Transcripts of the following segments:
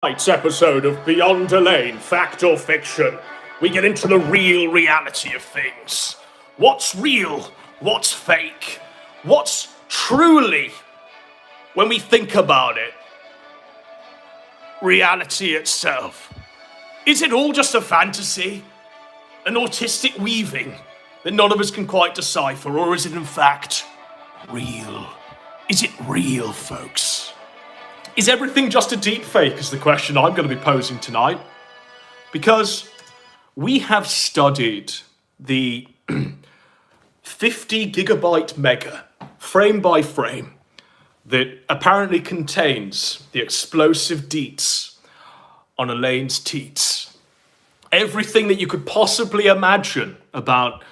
Tonight's episode of Beyond Elaine, Fact or Fiction, we get into the real reality of things. What's real? What's fake? What's truly, when we think about it, reality itself? Is it all just a fantasy? An autistic weaving that none of us can quite decipher? Or is it in fact real? Is it real, folks? Is everything just a deep fake is the question I'm going to be posing tonight. Because we have studied the 50 gigabyte mega, frame by frame, that apparently contains the explosive deets on Elaine's teats. Everything that you could possibly imagine about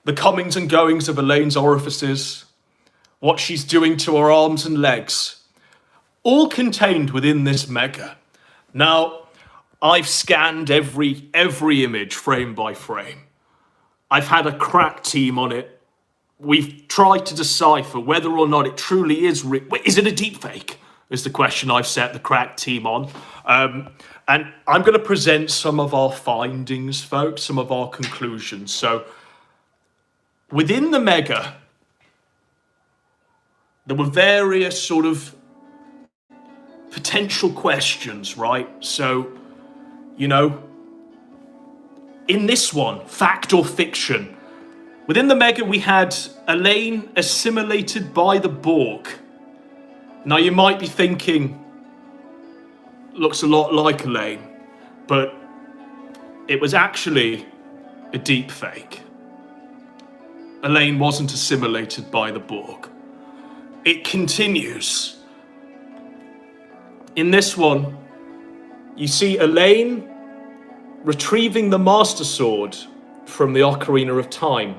the comings and goings of Elaine's orifices, what she's doing to her arms and legs, all contained within this mega. Now, I've scanned every image frame by frame. I've had a crack team on it. We've tried to decipher whether or not it truly is real. Is it a deepfake? Is the question I've set the crack team on. And I'm going to present some of our findings, folks, some of our conclusions. So, within the mega, there were various sort of potential questions, right? So, in this one, fact or fiction, within the mega we had Elaine assimilated by the Borg. Now you might be thinking, looks a lot like Elaine, but it was actually a deep fake. Elaine wasn't assimilated by the Borg. It continues. In this one, you see Elaine retrieving the Master Sword from the Ocarina of Time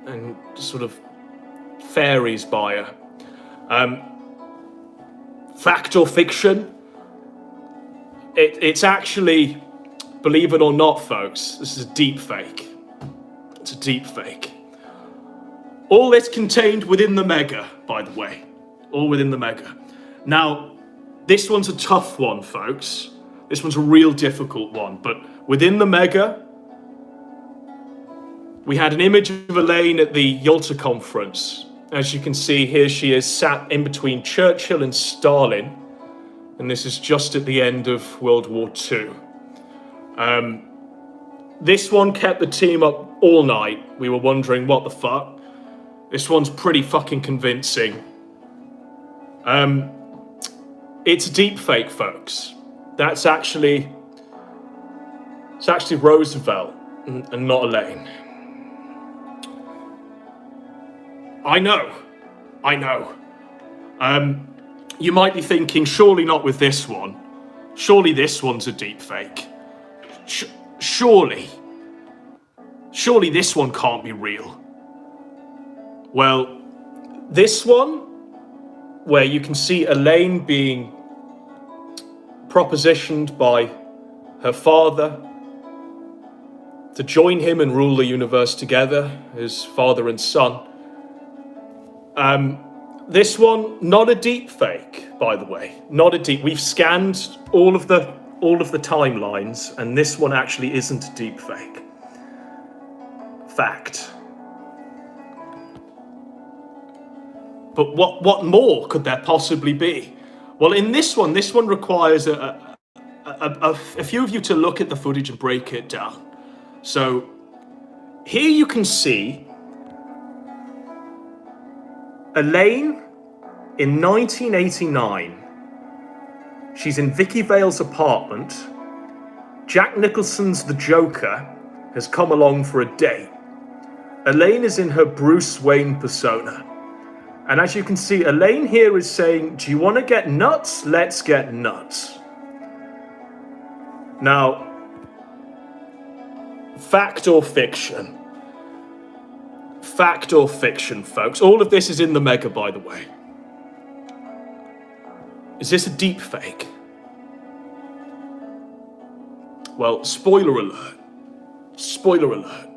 and sort of fairies by her. Fact or fiction? It's actually, believe it or not, folks, this is a deep fake. It's a deep fake. All this contained within the mega, by the way. All within the mega. Now, this one's a tough one, folks. This one's a real difficult one. But within the mega, we had an image of Elaine at the Yalta conference. As you can see, here she is sat in between Churchill and Stalin. And this is just at the end of World War II. This one kept the team up all night. We were wondering, what the fuck? This one's pretty fucking convincing. It's a deep fake, folks. It's actually Roosevelt and not Elaine. I know. You might be thinking, surely not with this one. Surely this one's a deep fake. Surely this one can't be real. Well, this one, where you can see Elaine being propositioned by her father to join him and rule the universe together as father and son. This one, not a deep fake, by the way. Not a deep. We've scanned all of the timelines, and this one actually isn't a deep fake. Fact. But what more could there possibly be? Well, in this one requires a few of you to look at the footage and break it down. So here you can see Elaine in 1989. She's in Vicky Vale's apartment. Jack Nicholson's The Joker has come along for a date. Elaine is in her Bruce Wayne persona. And as you can see, Elaine here is saying, do you want to get nuts? Let's get nuts. Now, fact or fiction? Fact or fiction, folks? All of this is in the mega, by the way. Is this a deep fake? Well, spoiler alert. Spoiler alert.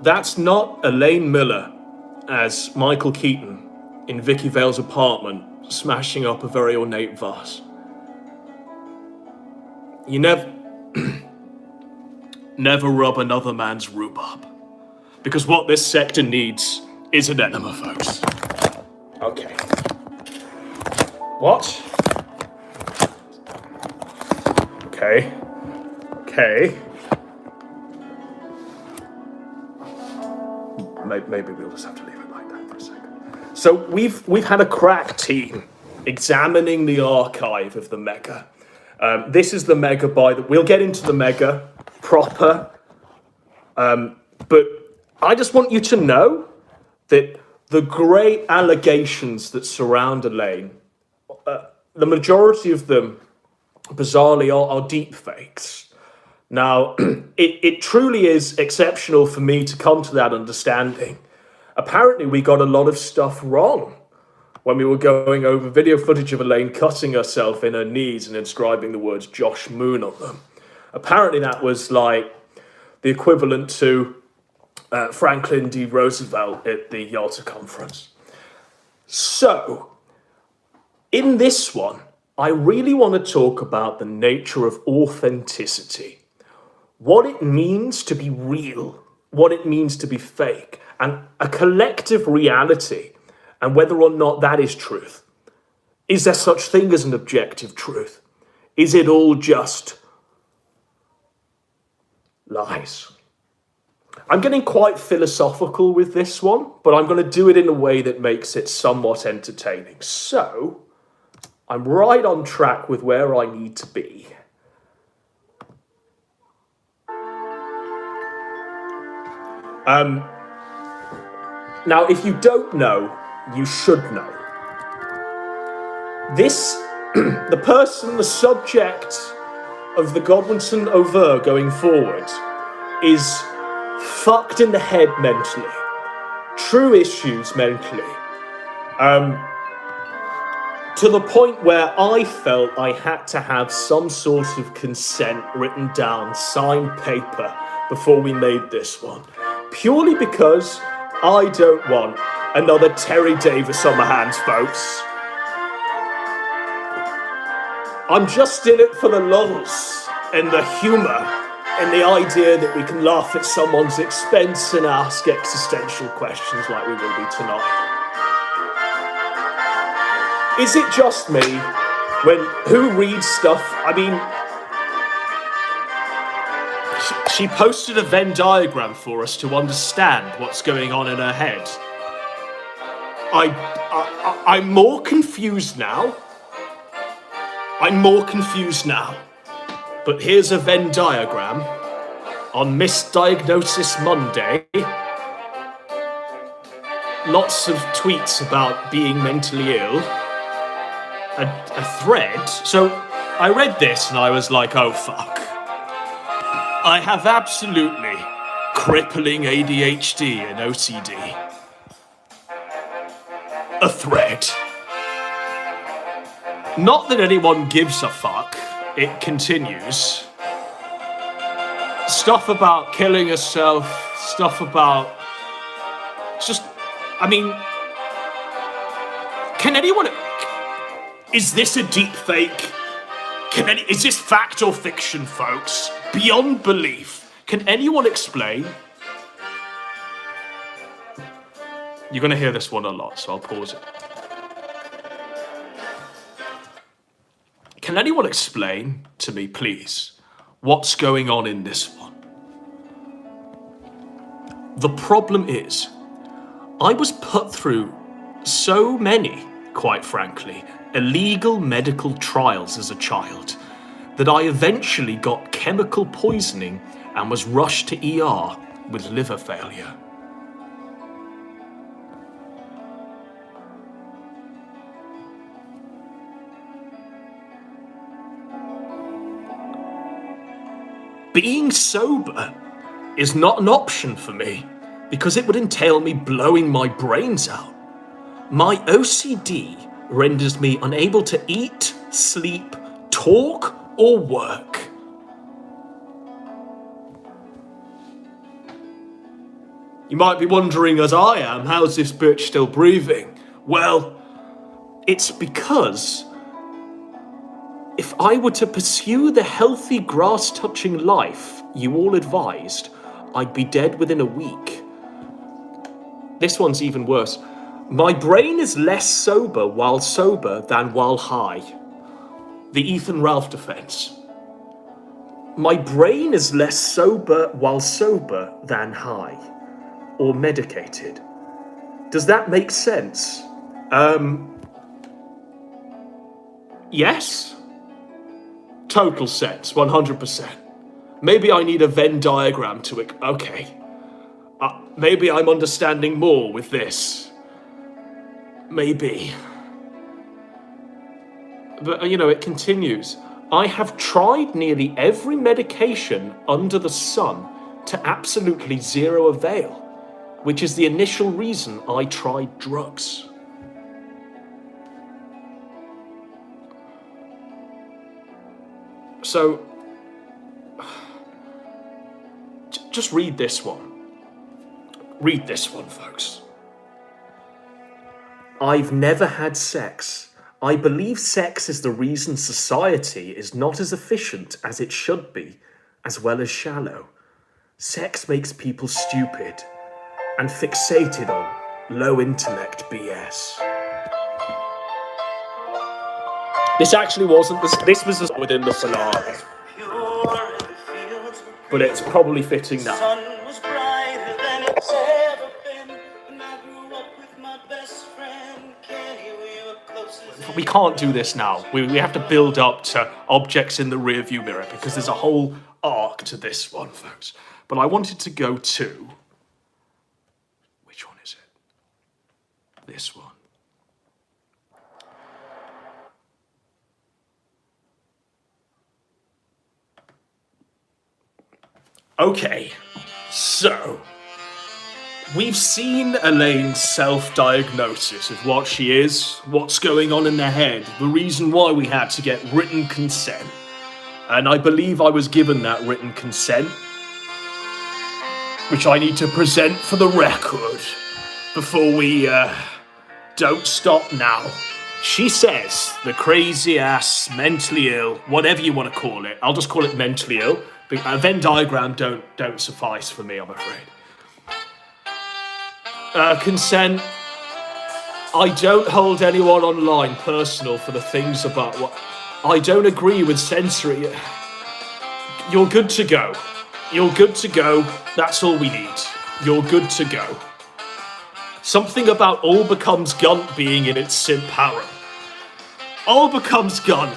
That's not Elaine Miller as Michael Keaton in Vicky Vale's apartment, smashing up a very ornate vase. You never rub another man's rhubarb. Because what this sector needs is an enema, folks. Okay. What? Okay. Maybe we'll just have to leave it like that for a second. So we've had a crack team examining the archive of the Mega. This is the Mega we'll get into the Mega proper. But I just want you to know that the great allegations that surround Elaine, the majority of them, bizarrely, are deep fakes. Now, it truly is exceptional for me to come to that understanding. Apparently, we got a lot of stuff wrong when we were going over video footage of Elaine cutting herself in her knees and inscribing the words Josh Moon on them. Apparently, that was like the equivalent to Franklin D. Roosevelt at the Yalta Conference. So, in this one, I really want to talk about the nature of authenticity. What it means to be real, what it means to be fake, and a collective reality, and whether or not that is truth. Is there such thing as an objective truth? Is it all just lies? I'm getting quite philosophical with this one, but I'm going to do it in a way that makes it somewhat entertaining. So, I'm right on track with where I need to be. Now, if you don't know, you should know. The person, the subject of the Godwinson over going forward is fucked in the head mentally. True issues mentally. To the point where I felt I had to have some sort of consent written down, signed paper, before we made this one. Purely because I don't want another Terry Davis on my hands, folks. I'm just in it for the lulz and the humour and the idea that we can laugh at someone's expense and ask existential questions like we will be tonight. Is it just me who reads stuff? I mean, she posted a Venn diagram for us to understand what's going on in her head. I'm more confused now. But here's a Venn diagram on Misdiagnosis Monday. Lots of tweets about being mentally ill. A thread. So I read this and I was like, oh fuck. I have absolutely crippling ADHD and OCD. A thread. Not that anyone gives a fuck. It continues. Stuff about killing herself. Stuff about... just... I mean... Can anyone... Is this a deep fake? Is this fact or fiction, folks? Beyond belief. Can anyone explain? You're going to hear this one a lot, so I'll pause it. Can anyone explain to me, please, what's going on in this one? The problem is, I was put through so many, quite frankly, illegal medical trials as a child that I eventually got chemical poisoning and was rushed to ER with liver failure. Being sober is not an option for me because it would entail me blowing my brains out. My OCD renders me unable to eat, sleep, talk, or work. You might be wondering, as I am, how's this bitch still breathing? Well, it's because If I were to pursue the healthy grass-touching life you all advised, I'd be dead within a week. This one's even worse. My brain is less sober while sober than while high. The Ethan Ralph defense. My brain is less sober while sober than high. Or medicated. Does that make sense? Yes? Total sense, 100%. Maybe I need a Venn diagram to it. Okay. Maybe I'm understanding more with this. Maybe. But, you know, it continues. I have tried nearly every medication under the sun to absolutely zero avail, which is the initial reason I tried drugs. So, just read this one. Read this one, folks. I've never had sex. I believe sex is the reason society is not as efficient as it should be, as well as shallow. Sex makes people stupid and fixated on low intellect BS. This actually wasn't, this was within the finale. But it's probably fitting now. We can't do this now. We have to build up to objects in the rearview mirror because there's a whole arc to this one, folks. But I wanted to go to... Which one is it? This one. Okay, so we've seen Elaine's self-diagnosis of what she is, what's going on in her head, the reason why we had to get written consent. And I believe I was given that written consent, which I need to present for the record before we don't stop now. She says the crazy-ass, mentally ill, whatever you want to call it, I'll just call it mentally ill. A Venn diagram don't suffice for me, I'm afraid. Consent. I don't hold anyone online personal for the things about what... I don't agree with censoring. You're good to go. You're good to go. That's all we need. You're good to go. Something about all becomes Gunt being in its simp harem. All becomes Gunt.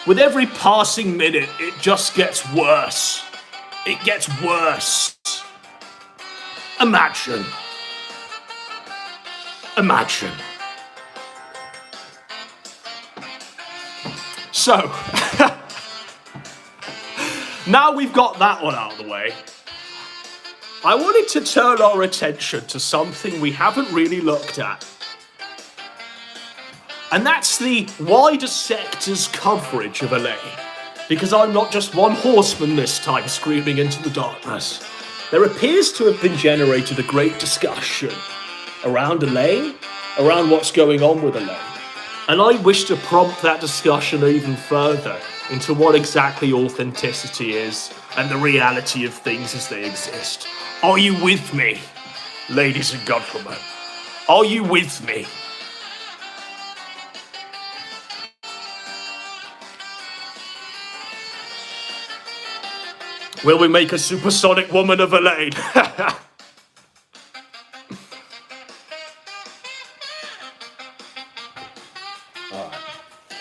With every passing minute, it just gets worse. It gets worse. Imagine. Imagine. So, now we've got that one out of the way, I wanted to turn our attention to something we haven't really looked at. And that's the wider sector's coverage of Elaine. Because I'm not just one horseman this time screaming into the darkness. There appears to have been generated a great discussion around Elaine, around what's going on with Elaine. And I wish to prompt that discussion even further into what exactly authenticity is and the reality of things as they exist. Are you with me, ladies and gentlemen? Are you with me? Will we make a supersonic woman of Elaine?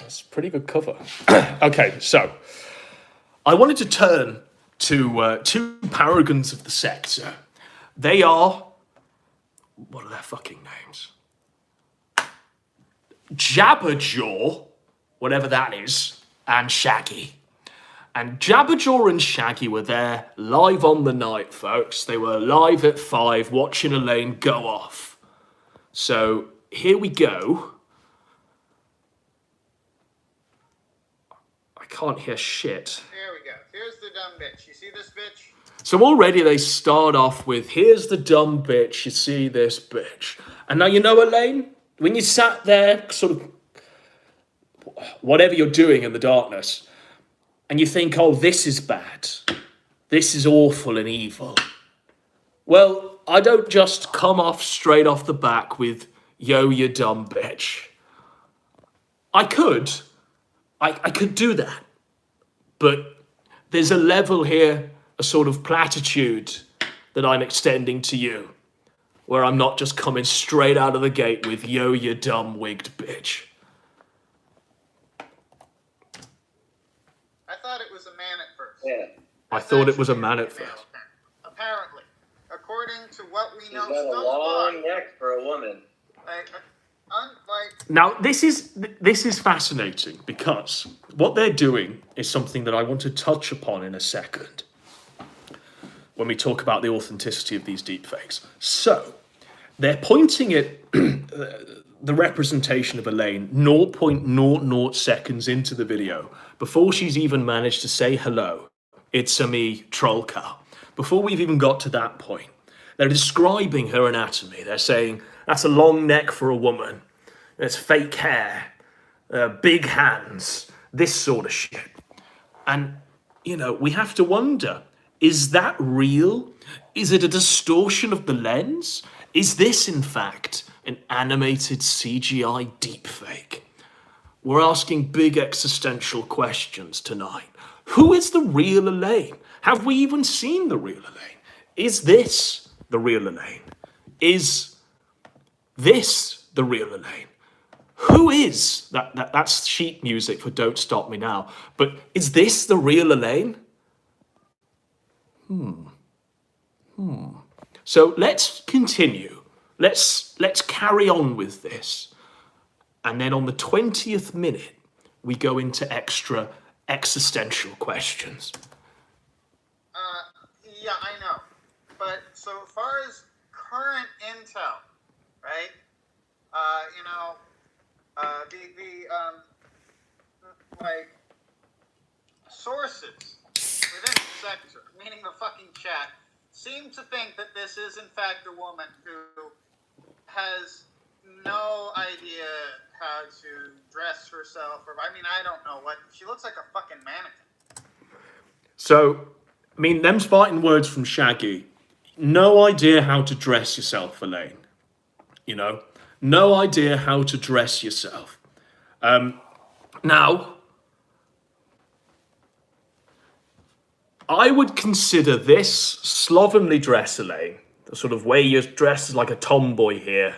That's a pretty good cover. Okay, so I wanted to turn to two paragons of the sector. They are... what are their fucking names? Jabberjaw, whatever that is, and Shaggy. And Jabberjaw and Shaggy were there live on the night, folks. They were live at 5 watching Elaine go off. So here we go. I can't hear shit. There we go. Here's the dumb bitch. You see this bitch? So already they start off with, here's the dumb bitch, you see this bitch. And now you know, Elaine, when you sat there sort of whatever you're doing in the darkness, and you think, oh, this is bad. This is awful and evil. Well, I don't just come off straight off the back with, yo, you dumb bitch. I could do that. But there's a level here, a sort of platitude that I'm extending to you, where I'm not just coming straight out of the gate with, yo, you dumb wigged bitch. I thought it was a man at first. Yeah. I thought it was a man at first. Apparently. According to what we know She's got a so long neck for a woman. Now, this is fascinating because what they're doing is something that I want to touch upon in a second when we talk about the authenticity of these deepfakes. So, they're pointing at the representation of Elaine 0.00 seconds into the video before she's even managed to say hello. It's a me, troll cow. Before we've even got to that point, they're describing her anatomy. They're saying, that's a long neck for a woman. It's fake hair, big hands, this sort of shit. And, you know, we have to wonder, is that real? Is it a distortion of the lens? Is this, in fact, an animated CGI deepfake? We're asking big existential questions tonight. Who is the real Elaine? Have we even seen the real Elaine? Is this the real Elaine? Is this the real Elaine? Who is that's sheet music for Don't Stop Me Now. But is this the real Elaine? So let's continue. Let's carry on with this. And then on the 20th minute, we go into extra existential questions. Yeah, I know. But so far as current intel, right? Like sources within the sector, meaning the fucking chat, seem to think that this is in fact a woman who has no idea how to dress herself, or I mean, I don't know what. She looks like a fucking mannequin. So, I mean, them's fighting words from Shaggy. No idea how to dress yourself, Elaine. You know? No idea how to dress yourself. Now, I would consider this slovenly dress, Elaine, the sort of way you're dressed like a tomboy here.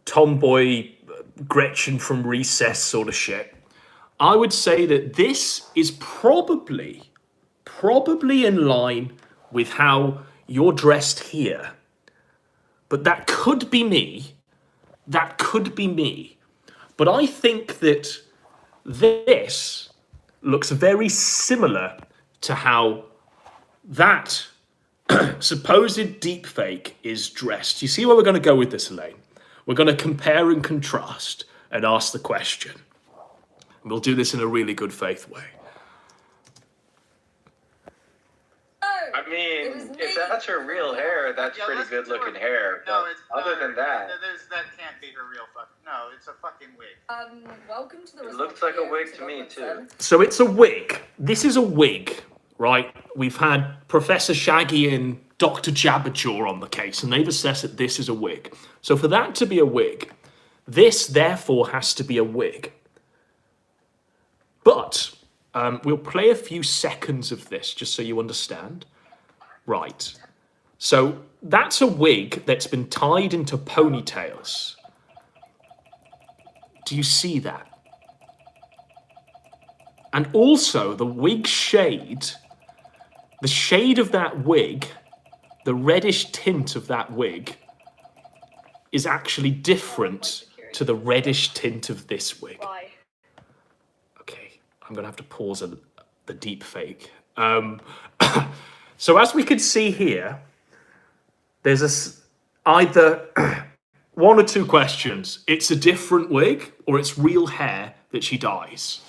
Tomboy Gretchen from Recess sort of shit. I would say that this is probably in line with how you're dressed here. But that could be me. That could be me. But I think that this looks very similar to how that supposed deepfake is dressed. You see where we're going to go with this, Elaine? We're going to compare and contrast and ask the question. And we'll do this in a really good faith way. I mean, if that's her real hair, that's pretty good looking hair. No, it's other than that, that can't be her real fucking. No, it's a fucking wig. Welcome to the. it looks like a wig to me too. So it's a wig. This is a wig, right? We've had Professor Shaggy and Dr. Jabberjaw on the case, and they've assessed that this is a wig. So for that to be a wig, this therefore has to be a wig. But we'll play a few seconds of this just so you understand. Right. So that's a wig that's been tied into ponytails. Do you see that? And also the wig shade, the shade of that wig, the reddish tint of that wig is actually different to the reddish tint of this wig. Why? Okay, I'm going to have to pause the deep fake. So as we can see here, there's either one or two questions. It's a different wig, or it's real hair that she dyes.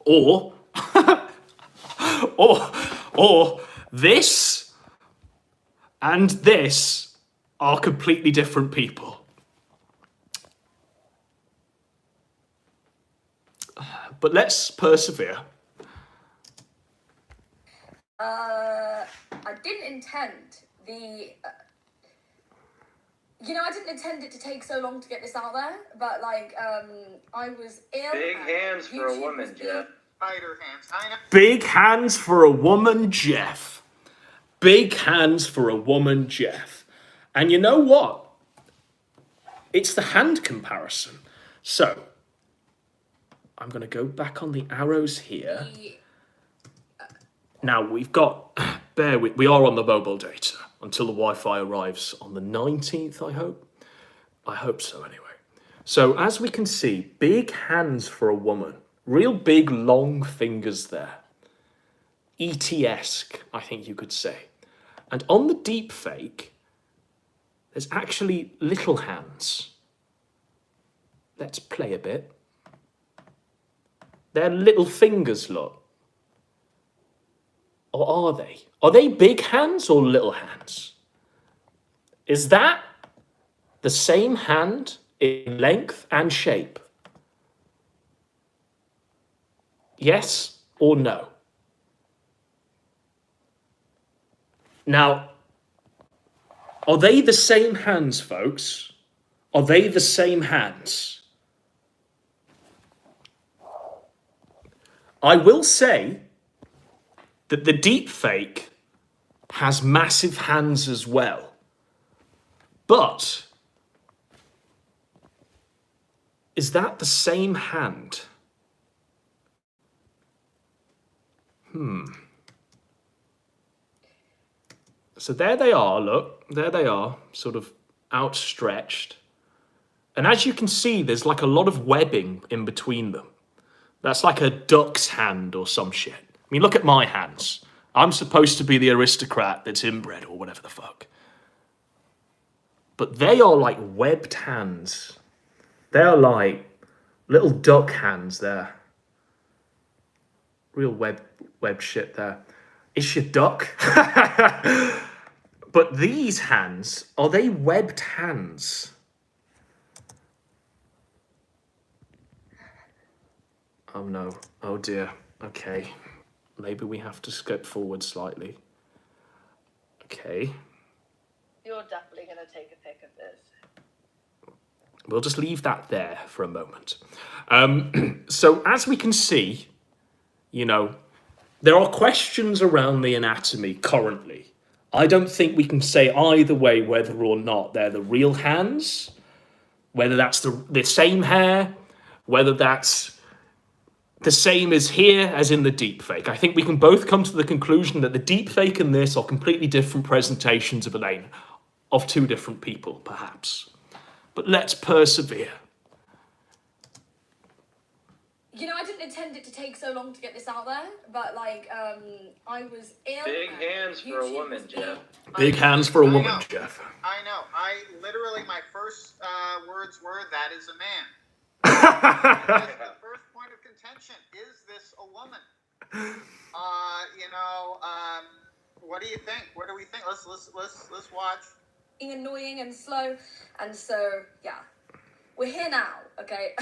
Or, or this and this are completely different people. but let's persevere. I didn't intend I didn't intend it to take so long to get this out there, but I was ill. Big hands for a woman, Jeff. Spider hands. I know. Big hands for a woman, Jeff. Big hands for a woman, Jeff. And you know what? It's the hand comparison. So, I'm going to go back on the arrows here. Now, we've got... we are on the mobile data until the Wi-Fi arrives on the 19th, I hope. I hope so, anyway. So, as we can see, big hands for a woman. Real big, long fingers there. E.T.esque, I think you could say. And on the deep fake, there's actually little hands. Let's play a bit. They're little fingers, look. Or are they? Are they big hands or little hands? Is that the same hand in length and shape? Yes or no? Now, are they the same hands, folks? Are they the same hands? I will say that the deep fake has massive hands as well. But is that the same hand? So there they are, look. There they are, sort of outstretched. And as you can see, there's like a lot of webbing in between them. That's like a duck's hand or some shit. I mean, look at my hands. I'm supposed to be the aristocrat that's inbred or whatever the fuck. But they are like webbed hands. They are like little duck hands there. Real web shit there. Is she a duck? But these hands, are they webbed hands? Oh no. Oh dear. Okay. Maybe we have to skip forward slightly. Okay. You're definitely going to take a pic of this. We'll just leave that there for a moment. So as we can see, there are questions around the anatomy currently. I don't think we can say either way whether or not they're the real hands, whether that's the same hair, whether that's the same as here as in the deepfake. I think we can both come to the conclusion that the deepfake and this are completely different presentations of Elaine, of two different people, perhaps. But let's persevere. I didn't intend it to take so long to get this out there, but I was ill. Big hands for a woman, Jeff. Big hands for a woman, Jeff. I know. My first words were, "That is a man." That's the first point of contention. Is this a woman? What do you think? What do we think? Let's watch. Annoying and slow, and so yeah, we're here now. Okay.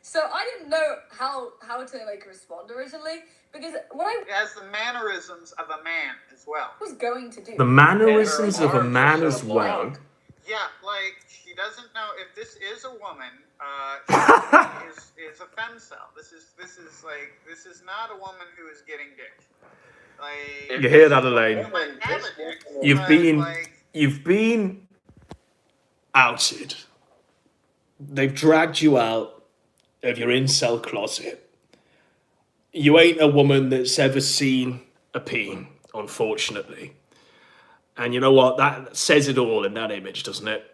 So I didn't know how to respond originally, because it has the mannerisms of a man as well. I was going to do the mannerisms of a man as well. Yeah, she doesn't know if this is a woman. She is a femcel. This is not a woman who is getting dick. You hear that, Elaine? You've been outed. They've dragged you out of your incel closet. You ain't a woman that's ever seen a peen, unfortunately. And you know what? That says it all in that image, doesn't it?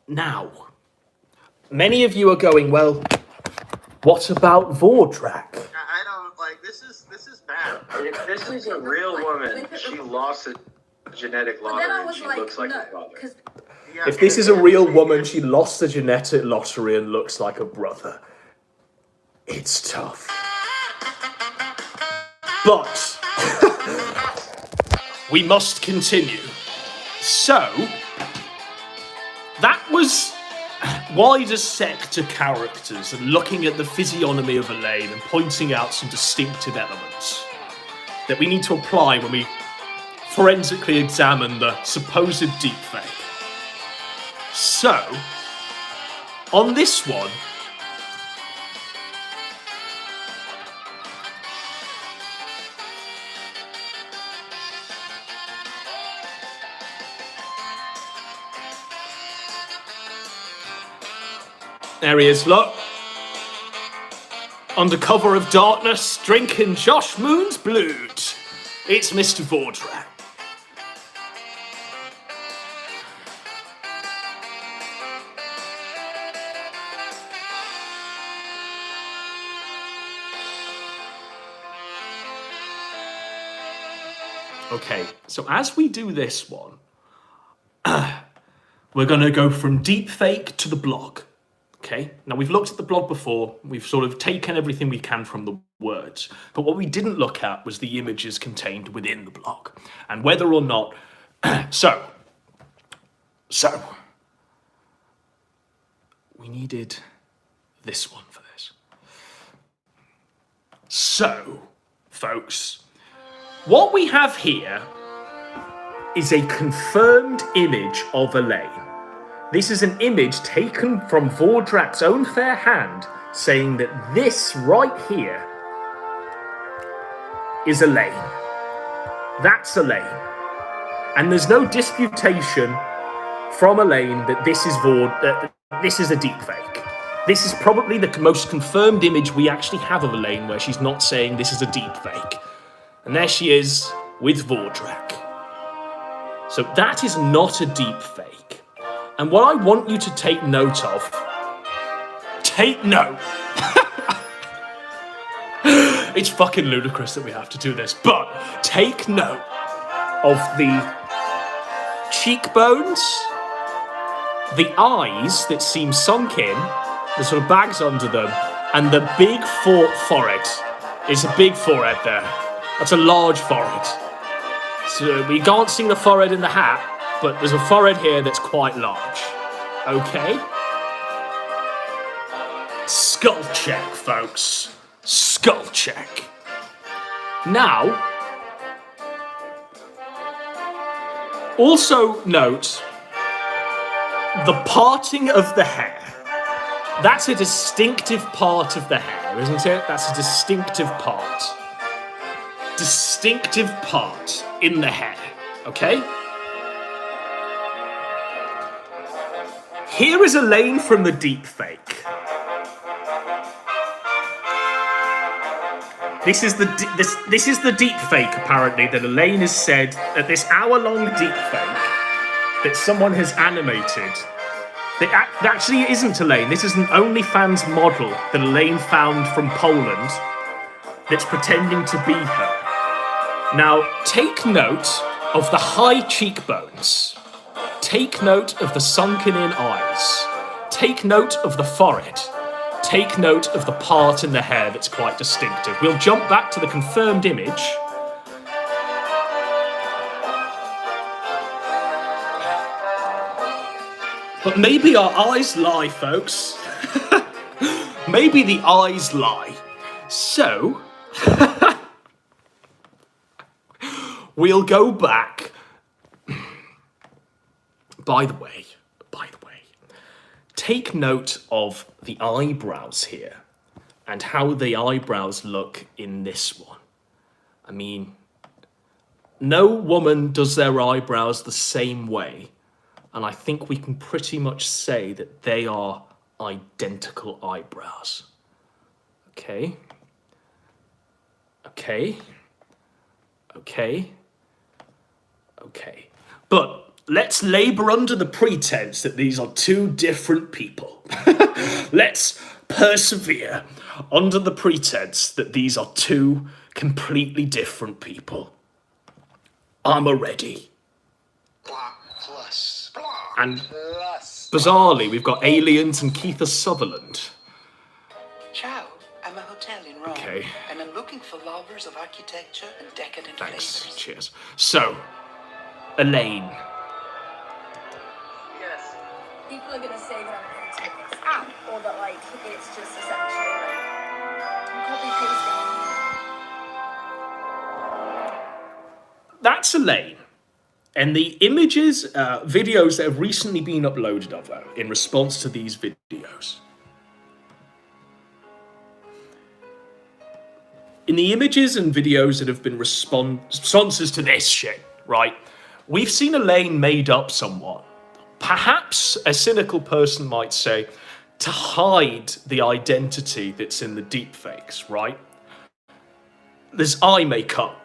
Now, many of you are going, well, what about Vordrak? I don't this is bad. If this is a real woman, she lost a genetic lottery and she looks like her father. If this is a real woman, she lost the genetic lottery and looks like a brother. It's tough. But we must continue. So, that was wider sector characters and looking at the physiognomy of Elaine and pointing out some distinctive elements that we need to apply when we forensically examine the supposed deepfake. So, on this one, there he is, look. Under cover of darkness, drinking Josh Moon's blood. It's Mr. Vordrak. Okay, so as we do this one, we're going to go from deepfake to the blog. Okay, now we've looked at the blog before, we've sort of taken everything we can from the words, but what we didn't look at was the images contained within the blog, and whether or not, so, we needed this one for this. So, folks, what we have here is a confirmed image of Elaine. This is an image taken from Vordrak's own fair hand, saying that this right here is Elaine. That's Elaine. And there's no disputation from Elaine that this is this is a deepfake. This is probably the most confirmed image we actually have of Elaine, where she's not saying this is a deepfake. And there she is with Vordrak. So that is not a deepfake. And what I want you to take note of, take note. It's fucking ludicrous that we have to do this, but take note of the cheekbones, the eyes that seem sunk in, the sort of bags under them, and the big forehead. It's a big forehead there. That's a large forehead. So we can't see the forehead in the hat, but there's a forehead here that's quite large. Okay? Skull check, folks. Skull check. Now, also note the parting of the hair. That's a distinctive part of the hair, isn't it? That's a distinctive part. Distinctive part in the hair, okay? Here is Elaine from the deepfake. This is the deepfake, apparently, that Elaine has said that this hour-long deepfake that someone has animated. That actually isn't Elaine. This is an OnlyFans model that Elaine found from Poland that's pretending to be her. Now, take note of the high cheekbones. Take note of the sunken-in eyes. Take note of the forehead. Take note of the part in the hair that's quite distinctive. We'll jump back to the confirmed image. But maybe our eyes lie, folks. Maybe the eyes lie. So, we'll go back. By the way, take note of the eyebrows here and how the eyebrows look in this one. I mean, no woman does their eyebrows the same way, and I think we can pretty much say that they are identical eyebrows. Okay. But let's labor under the pretense that these are two different people. Let's persevere under the pretense that these are two completely different people. I'm ready. And bizarrely, we've got aliens and Keith Sutherland. Ciao, I'm a hotel in Rome. Okay. And I'm looking for lovers of architecture and decadent Thanks. flavors. Cheers. So, Elaine. Yes. People are gonna say that I'm into app, or that like it's just essentially like copy pasting. That's Elaine. And the images, videos that have recently been uploaded of her in response to these videos. In the images and videos that have been responses to this shit, right? We've seen Elaine made up somewhat. Perhaps a cynical person might say, to hide the identity that's in the deepfakes, right? There's eye makeup.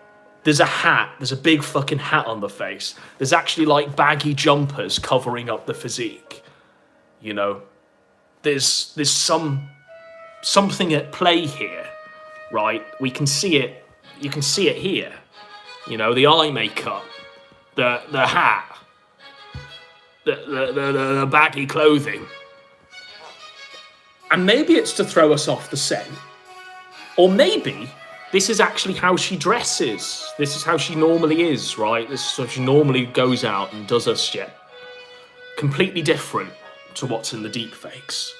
There's a hat. There's a big fucking hat on the face. There's actually like baggy jumpers covering up the physique. You know, there's something at play here, right? We can see it. You can see it here. You know, the eye makeup, the hat, the baggy clothing. And maybe it's to throw us off the scent. Or maybe this is actually how she dresses. This is how she normally is, right? This is how she normally goes out and does her shit. Completely different to what's in the deepfakes.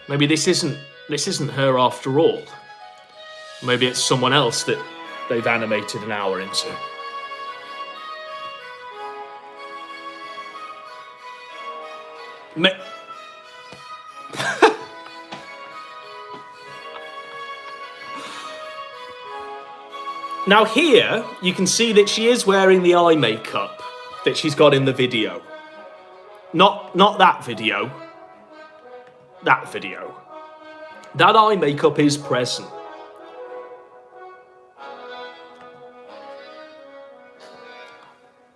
Maybe this isn't her after all. Maybe it's someone else that they've animated an hour into. Now here, you can see that she is wearing the eye makeup that she's got in the video. Not that video. That video. That eye makeup is present.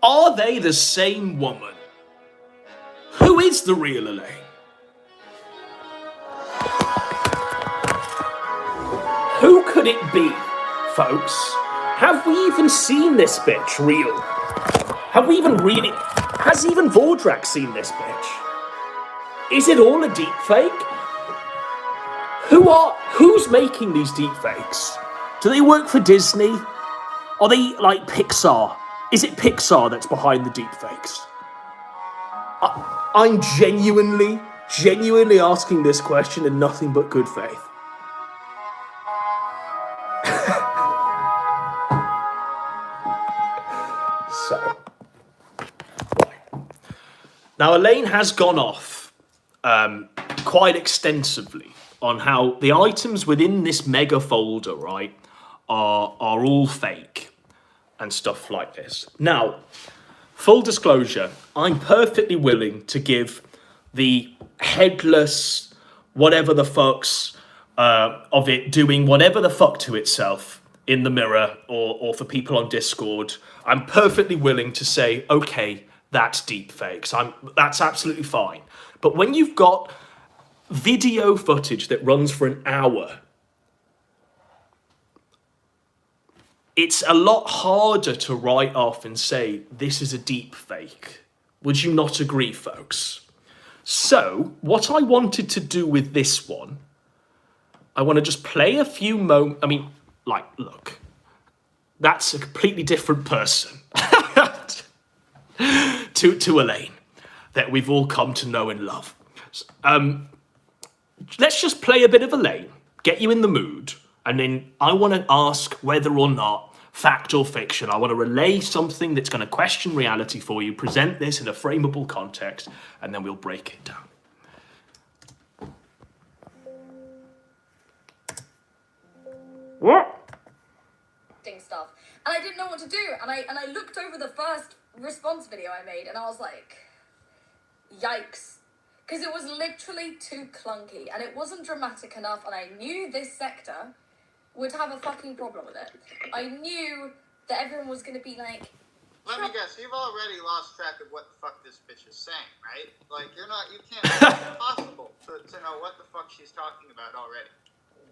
Are they the same woman? Who is the real Elaine? Who could it be, folks? Have we even seen this bitch real? Have we even really... Has even Vordrak seen this bitch? Is it all a deep fake? Who's making these deep fakes? Do they work for Disney? Are they like Pixar? Is it Pixar that's behind the deep fakes? I'm genuinely asking this question in nothing but good faith. So, right. Now Elaine has gone off quite extensively on how the items within this mega folder, right, are all fake and stuff like this. Now, full disclosure, I'm perfectly willing to give the headless whatever the fucks of it doing whatever the fuck to itself in the mirror or for people on Discord. I'm perfectly willing to say, okay, that's deep fakes. That's absolutely fine. But when you've got video footage that runs for an hour, it's a lot harder to write off and say, this is a deep fake. Would you not agree, folks? So, what I wanted to do with this one, I want to just play a few moments. I mean, like, look, that's a completely different person to Elaine that we've all come to know and love. Let's just play a bit of Elaine, get you in the mood, and then I want to ask whether or not, fact or fiction, I want to relay something that's going to question reality for you, present this in a frameable context, and then we'll break it down. What? Stuff, and I didn't know what to do, and I looked over the first response video I made, and I was like, yikes. Because it was literally too clunky, and it wasn't dramatic enough, and I knew this sector would have a fucking problem with it. I knew that everyone was going to be like... Let me guess, you've already lost track of what the fuck this bitch is saying, right? Like, you can't, it's impossible to know what the fuck she's talking about already.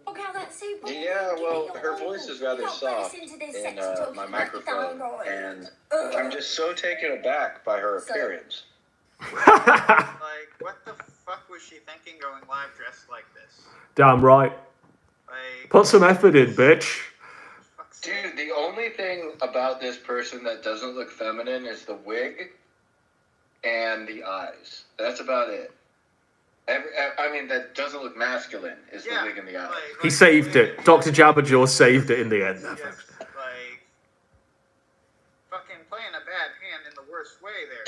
Okay, let's see. Yeah, well, her voice is rather soft in my microphone, and I'm just so taken aback by her appearance. Like, what the fuck was she thinking going live dressed like this? Damn right. Like, put some effort in, bitch. Dude, the only thing about this person that doesn't look feminine is the wig. and the eyes. That's about it. That doesn't look masculine, is the wig and the eyes. He saved it. Dr. Jabberjaw saved it in the end. Just, fucking playing a bad hand in the worst way there.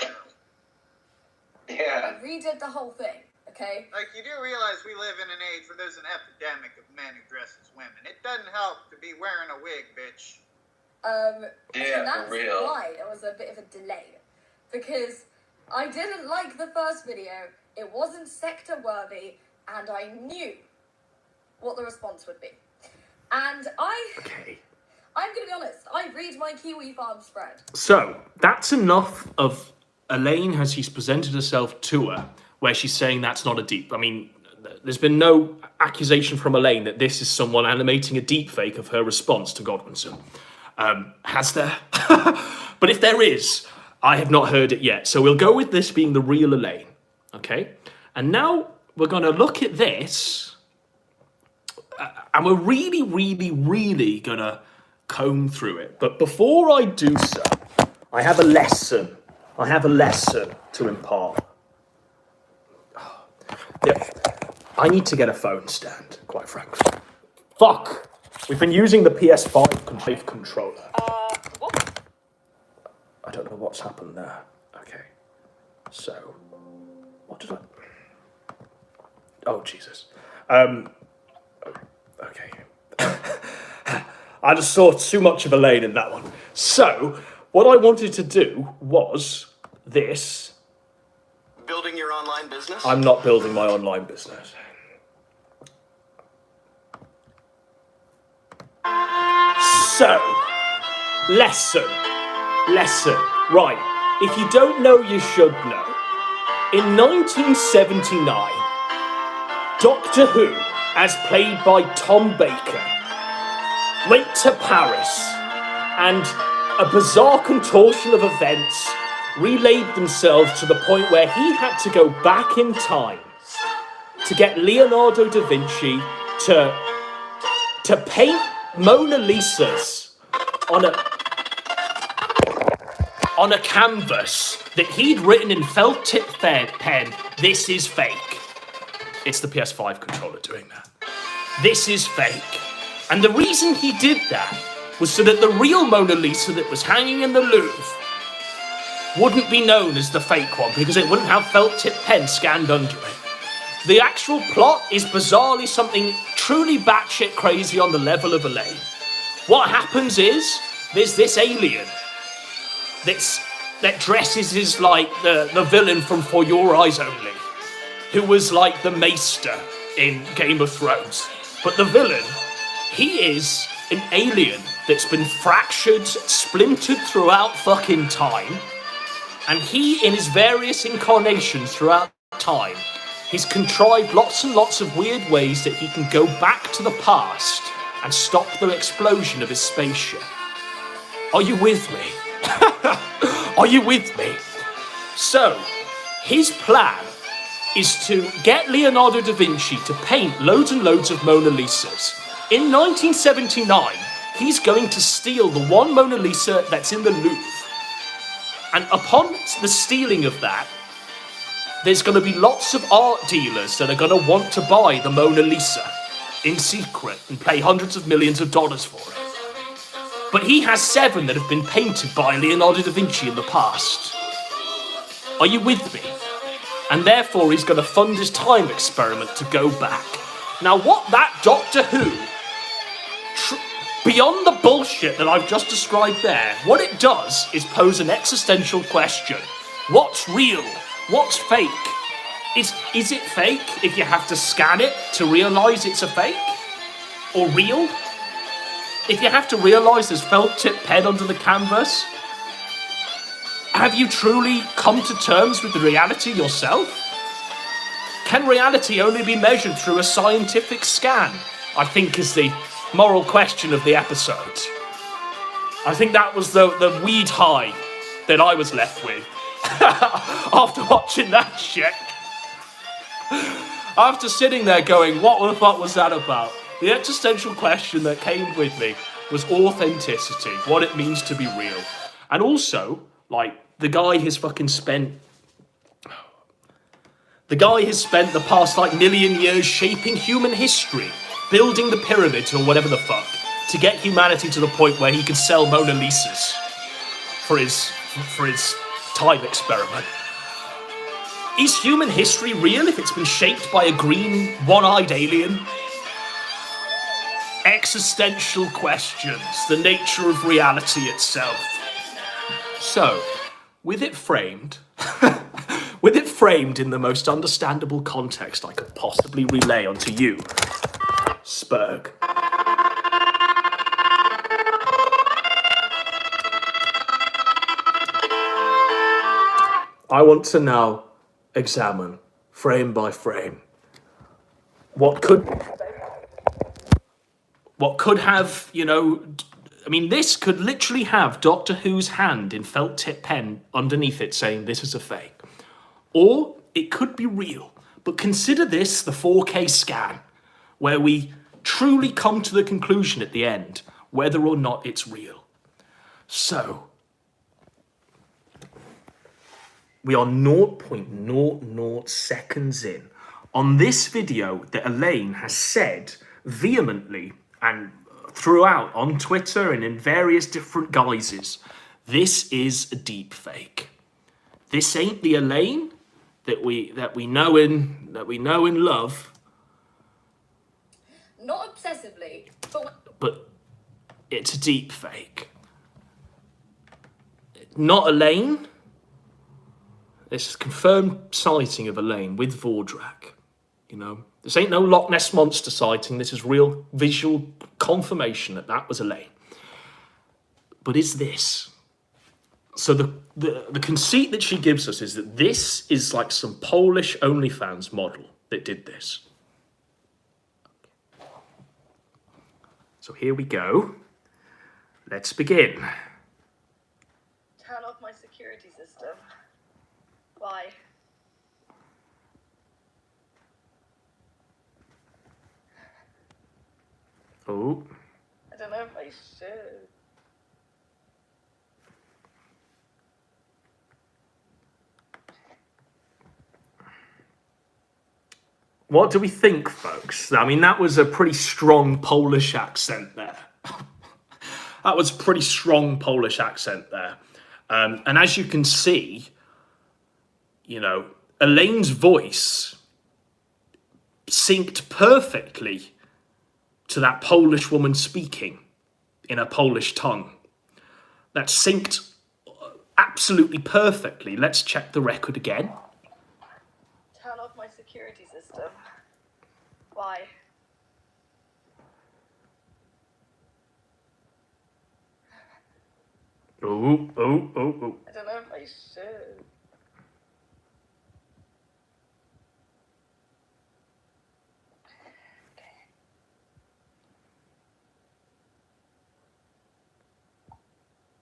Yeah. I redid the whole thing, okay? Like, you do realize we live in an age where there's an epidemic of men who dress as women. It doesn't help to be wearing a wig, bitch. Yeah, and that's for real. why there was a bit of a delay. Because I didn't like the first video, it wasn't sector worthy, and I knew what the response would be. And I'm going to be honest, I read my Kiwi Farm spread. So, that's enough of Elaine as she's presented herself to her, where she's saying that's not a deep. I mean, there's been no accusation from Elaine that this is someone animating a deepfake of her response to Godwinson. Has there? But if there is, I have not heard it yet. So we'll go with this being the real Elaine. Okay? And now we're going to look at this. And we're really, really, really going to comb through it. But before I do so, I have a lesson. I have a lesson to impart. Yeah. I need to get a phone stand, quite frankly. Fuck! We've been using the PS5 controller. What? I don't know what's happened there. Okay. So, what did I... Oh, Jesus. Okay. I just saw too much of Elaine in that one. So, what I wanted to do was this. Building your online business? I'm not building my online business. So, lesson. Right, if you don't know, you should know. In 1979, Doctor Who, as played by Tom Baker, went to Paris, and a bizarre contortion of events relayed themselves to the point where he had to go back in time to get Leonardo da Vinci to paint Mona Lisa's on a canvas that he'd written in felt tip pen, "This is fake." It's the PS5 controller doing that. This is fake. And the reason he did that was so that the real Mona Lisa that was hanging in the Louvre wouldn't be known as the fake one, because it wouldn't have felt tip pen scanned under it. The actual plot is bizarrely something truly batshit crazy on the level of Elaine. What happens is, there's this alien that dresses as like the villain from For Your Eyes Only, who was like the Maester in Game of Thrones. But the villain, he is an alien that's been fractured, splintered throughout fucking time, and he, in his various incarnations throughout time, he's contrived lots and lots of weird ways that he can go back to the past and stop the explosion of his spaceship. Are you with me? Are you with me? So, his plan is to get Leonardo da Vinci to paint loads and loads of Mona Lisas. In 1979, he's going to steal the one Mona Lisa that's in the Louvre. And upon the stealing of that, there's going to be lots of art dealers that are going to want to buy the Mona Lisa in secret and pay hundreds of millions of dollars for it. But he has 7 that have been painted by Leonardo da Vinci in the past. Are you with me? And therefore he's going to fund his time experiment to go back. Now what that Doctor Who, beyond the bullshit that I've just described there, what it does is pose an existential question. What's real? What's fake? Is it fake if you have to scan it to realise it's a fake? Or real? If you have to realise there's felt tip pen under the canvas? Have you truly come to terms with the reality yourself? Can reality only be measured through a scientific scan? I think is the moral question of the episode. I think that was the weed high that I was left with after watching that shit. After sitting there going, what the fuck was that about? The existential question that came with me was authenticity, what it means to be real. And also, like, the guy has fucking spent The guy has spent the past like million years shaping human history, building the pyramids or whatever the fuck, to get humanity to the point where he can sell Mona Lisas for his time experiment. Is human history real if it's been shaped by a green, one-eyed alien? Existential questions, the nature of reality itself. So, with it framed in the most understandable context I could possibly relay onto you, Spurg. I want to now examine, frame by frame, what could have, you know, I mean, this could literally have Doctor Who's hand in felt tip pen underneath it saying this is a fake. Or it could be real. But consider this the 4K scan, where we truly come to the conclusion at the end whether or not it's real. So, we are 0.00 seconds in on this video that Elaine has said vehemently and throughout on Twitter and in various different guises, this is a deep fake. This ain't the Elaine that we know and love. Not obsessively, but it's a deep fake. Not Elaine. This is confirmed sighting of Elaine with Vordrak. You know, this ain't no Loch Ness Monster sighting. This is real visual confirmation that that was Elaine. But is this? So the conceit that she gives us is that this is like some Polish OnlyFans model that did this. So here we go. Let's begin. Turn off my security system. Why? Oh. I don't know if I should. What do we think, folks? I mean, that was a pretty strong Polish accent there. That was a pretty strong Polish accent there. And as you can see, you know, Elaine's voice synced perfectly to that Polish woman speaking in a Polish tongue. That synced absolutely perfectly. Let's check the record again. Turn off my security system. Why? Oh. I don't know if I should.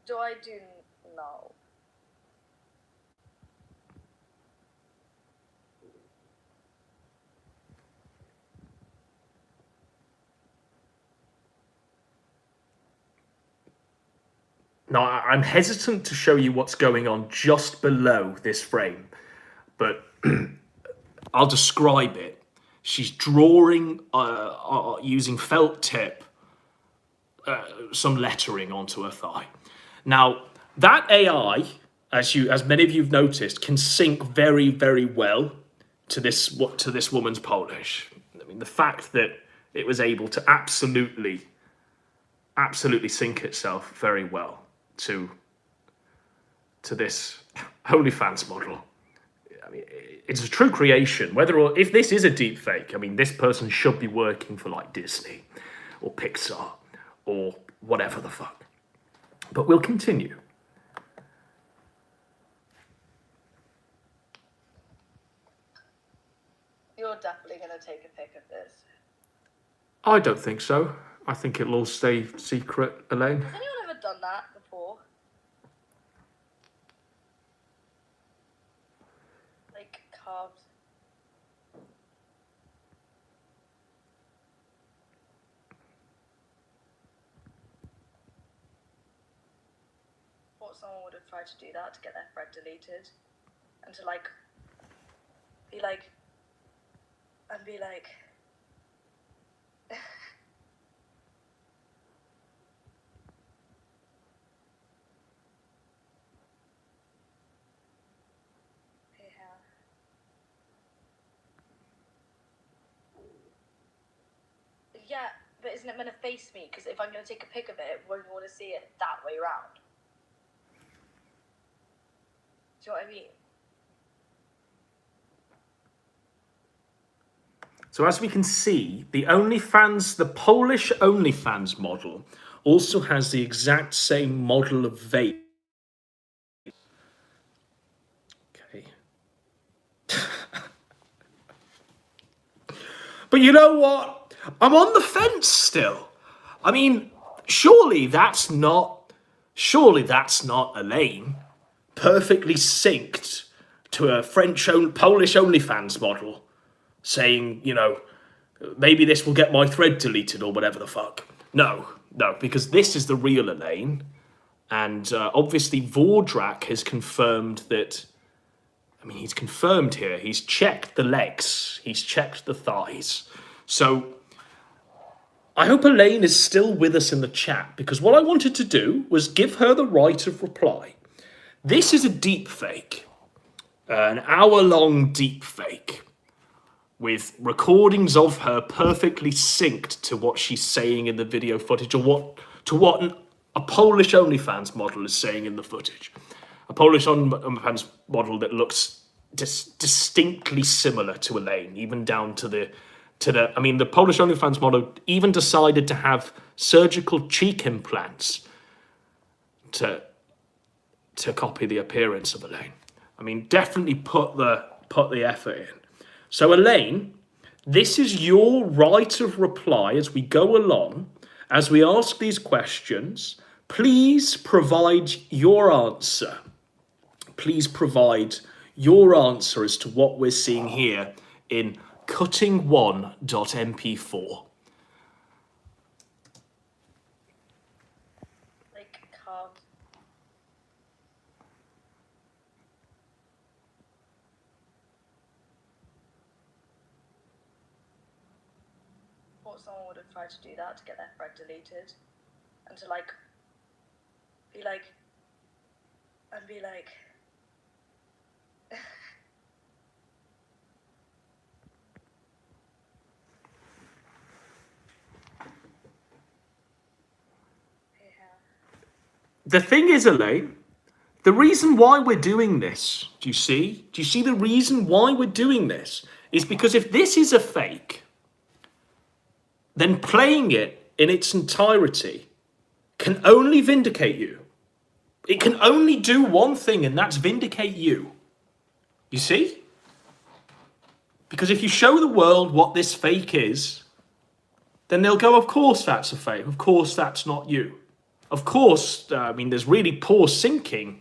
Do I do no? Now, I'm hesitant to show you what's going on just below this frame, but I'll describe it. She's drawing, using felt tip, some lettering onto her thigh. Now, that AI, as many of you've noticed, can sync very, very well to this woman's Polish. I mean, the fact that it was able to absolutely sync itself very well to this OnlyFans model. I mean, it's a true creation. Whether or if this is a deep fake, I mean, this person should be working for like Disney or Pixar or whatever the fuck. But we'll continue. You're definitely going to take a pic of this. I don't think so. I think it'll all stay secret, Elaine. Has anyone ever done that before? Like carved. Thought someone would have tried to do that to get their thread deleted and to like be like, and be like, yeah, but isn't it meant to face me? Because if I'm going to take a pic of it, won't want to see it that way around. Do you know what I mean? So as we can see, the Polish OnlyFans model also has the exact same model of vape. Okay. But you know what? I'm on the fence still. I mean, surely that's not Elaine perfectly synced to a Polish OnlyFans model saying, you know, maybe this will get my thread deleted or whatever the fuck. No, because this is the real Elaine. And obviously Vordrak has confirmed that, I mean, he's confirmed here, he's checked the legs, he's checked the thighs. So I hope Elaine is still with us in the chat, because what I wanted to do was give her the right of reply. This is a deep fake, an hour-long deep fake, with recordings of her perfectly synced to what she's saying in the video footage, or what a Polish OnlyFans model is saying in the footage. A Polish OnlyFans model that looks distinctly similar to Elaine, even down to the. I mean, the Polish OnlyFans model even decided to have surgical cheek implants to copy the appearance of Elaine. I mean, definitely put the effort in. So Elaine, this is your right of reply as we go along, as we ask these questions. Please provide your answer. Please provide your answer as to what we're seeing here in cutting1.mp4. Like, can't. Thought someone would have tried to do that to get their thread deleted, and to like be like, and be like, The thing is, Elaine, the reason why we're doing this, do you see? Do you see the reason why we're doing this? Is because if this is a fake, then playing it in its entirety can only vindicate you. It can only do one thing, and that's vindicate you. You see? Because if you show the world what this fake is, then they'll go, of course that's a fake. Of course that's not you. Of course, I mean, there's really poor syncing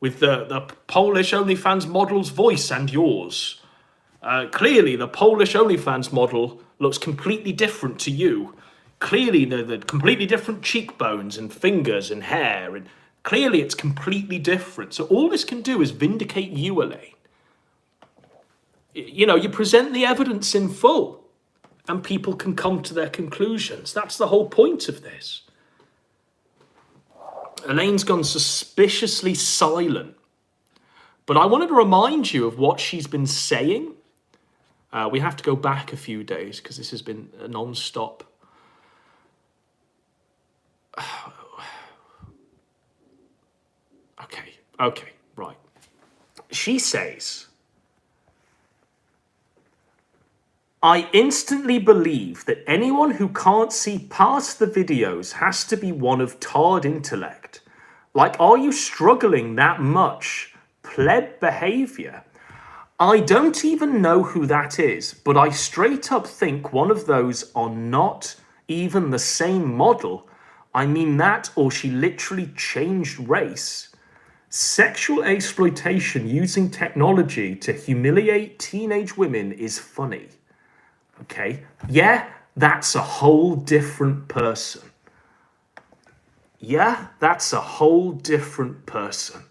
with the Polish OnlyFans model's voice and yours. Clearly, the Polish OnlyFans model looks completely different to you. Clearly, the completely different cheekbones and fingers and hair, and clearly it's completely different. So all this can do is vindicate you, Elaine. You know, you present the evidence in full, and people can come to their conclusions. That's the whole point of this. Elaine's gone suspiciously silent. But I wanted to remind you of what she's been saying. We have to go back a few days because this has been a non-stop. Okay, right. She says, I instantly believe that anyone who can't see past the videos has to be one of tarred intellect. Like, are you struggling that much? Pleb behavior. I don't even know who that is, but I straight up think one of those are not even the same model. I mean that, or she literally changed race. Sexual exploitation using technology to humiliate teenage women is funny. Okay, yeah, that's a whole different person. Yeah, that's a whole different person.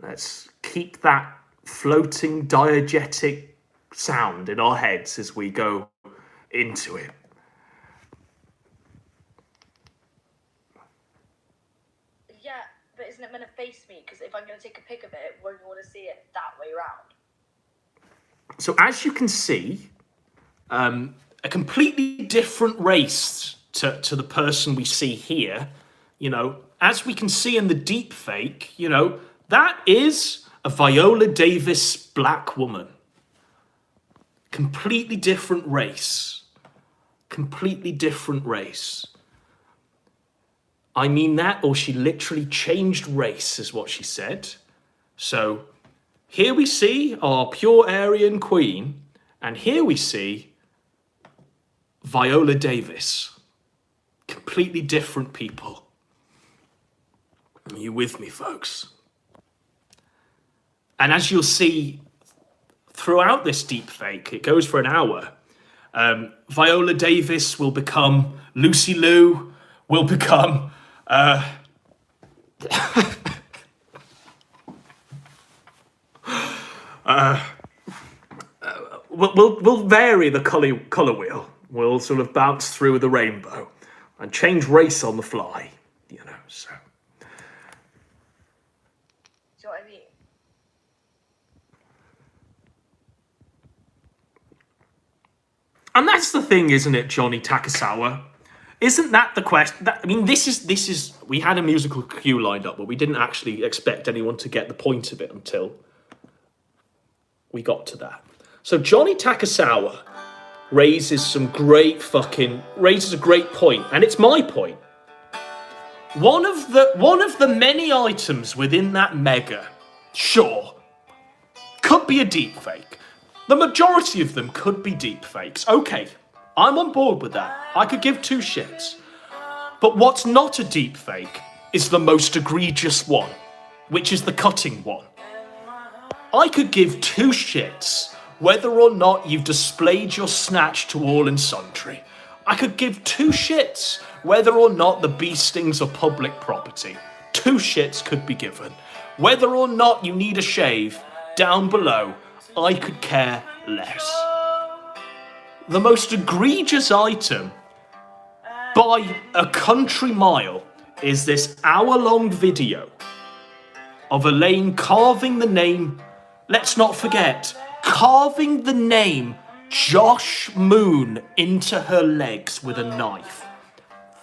Let's keep that floating diegetic sound in our heads as we go into it. Yeah, but isn't it meant to face me? Because if I'm going to take a pic of it, won't you want to see it that way around? So as you can see, a completely different race to the person we see here. You know, as we can see in the deep fake, you know, that is a Viola Davis black woman. Completely different race. Completely different race. I mean that, or she literally changed race, is what she said. So here we see our pure Aryan queen, and here we see Viola Davis. Completely different people. Are you with me, folks? And as you'll see throughout this deep fake, it goes for an hour. Viola Davis will become Lucy Liu, will become we'll vary the color wheel. We'll sort of bounce through the rainbow and change race on the fly, you know. So. Do you know what I mean? And that's the thing, isn't it, Johnny Takasawa? Isn't that the question? I mean, this is. We had a musical cue lined up, but we didn't actually expect anyone to get the point of it until we got to that. So Johnny Takasawa raises a great point, and it's my point. One of the many items within that mega, sure, could be a deep fake. The majority of them could be deep fakes. Okay, I'm on board with that. I could give two shits. But what's not a deep fake is the most egregious one, which is the cutting one. I could give two shits whether or not you've displayed your snatch to all and sundry. I could give two shits whether or not the bee stings are public property. Two shits could be given. Whether or not you need a shave, down below, I could care less. The most egregious item by a country mile is this hour-long video of Elaine carving the name, let's not forget, carving the name Josh Moon into her legs with a knife.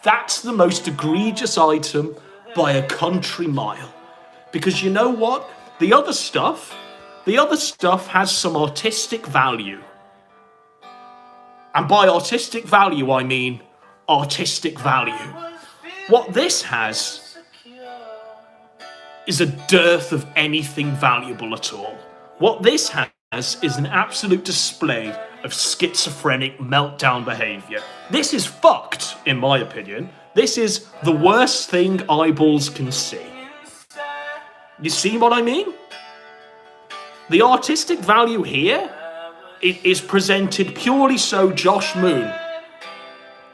That's the most egregious item by a country mile. Because you know what? The other stuff has some artistic value. And by artistic value, I mean artistic value. What this has is a dearth of anything valuable at all. What this has is an absolute display of schizophrenic meltdown behavior. This is fucked, in my opinion. This is the worst thing eyeballs can see. You see what I mean? The artistic value here is presented purely so Josh Moon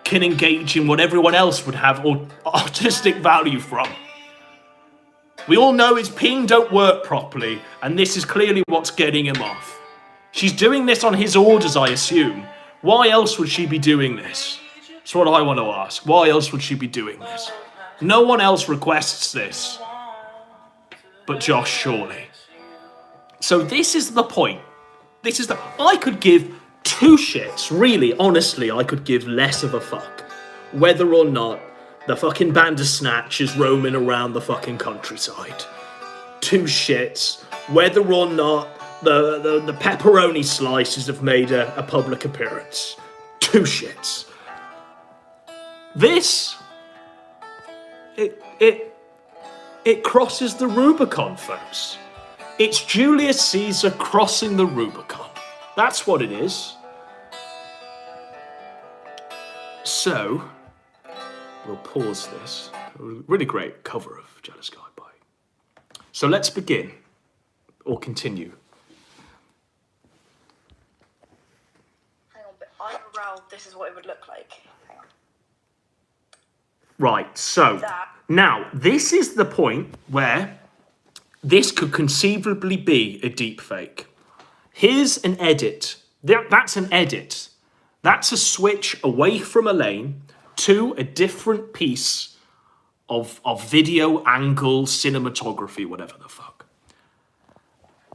can engage in what everyone else would have artistic value from. We all know his ping don't work properly, and this is clearly what's getting him off. She's doing this on his orders, I assume. Why else would she be doing this? That's what I want to ask. Why else would she be doing this? No one else requests this but Josh, surely. So this is the point. I could give two shits, really, honestly, I could give less of a fuck whether or not the fucking Bandersnatch is roaming around the fucking countryside. Two shits whether or not the pepperoni slices have made a public appearance. Two shits. This, it crosses the Rubicon, folks. It's Julius Caesar crossing the Rubicon. That's what it is. So, we'll pause this. A really great cover of Jealous Guy by. So let's begin, or continue. Hang on, but IRL, this is what it would look like. Hang on. Right, so, now, this is the point where this could conceivably be a deep fake. Here's an edit That's an edit. That's a switch away from Elaine to a different piece of video, angle, cinematography, whatever the fuck.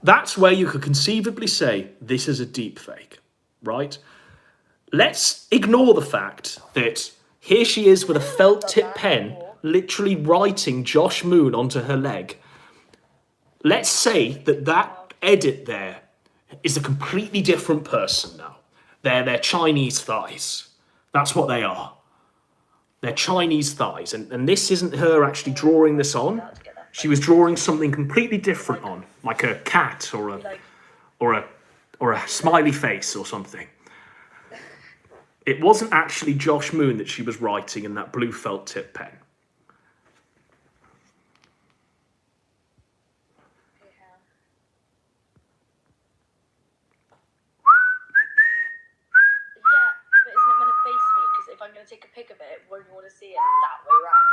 That's where you could conceivably say this is a deep fake, right? Let's ignore the fact that here she is with a felt tip pen, literally writing Josh Moon onto her leg. Let's say that edit there is a completely different person now. They're Chinese thighs. That's what they are. They're Chinese thighs. And this isn't her actually drawing this on. She was drawing something completely different on, like a cat or a smiley face or something. It wasn't actually Josh Moon that she was writing in that blue felt tip pen. Take a pic of it, won't you want to see it that way round?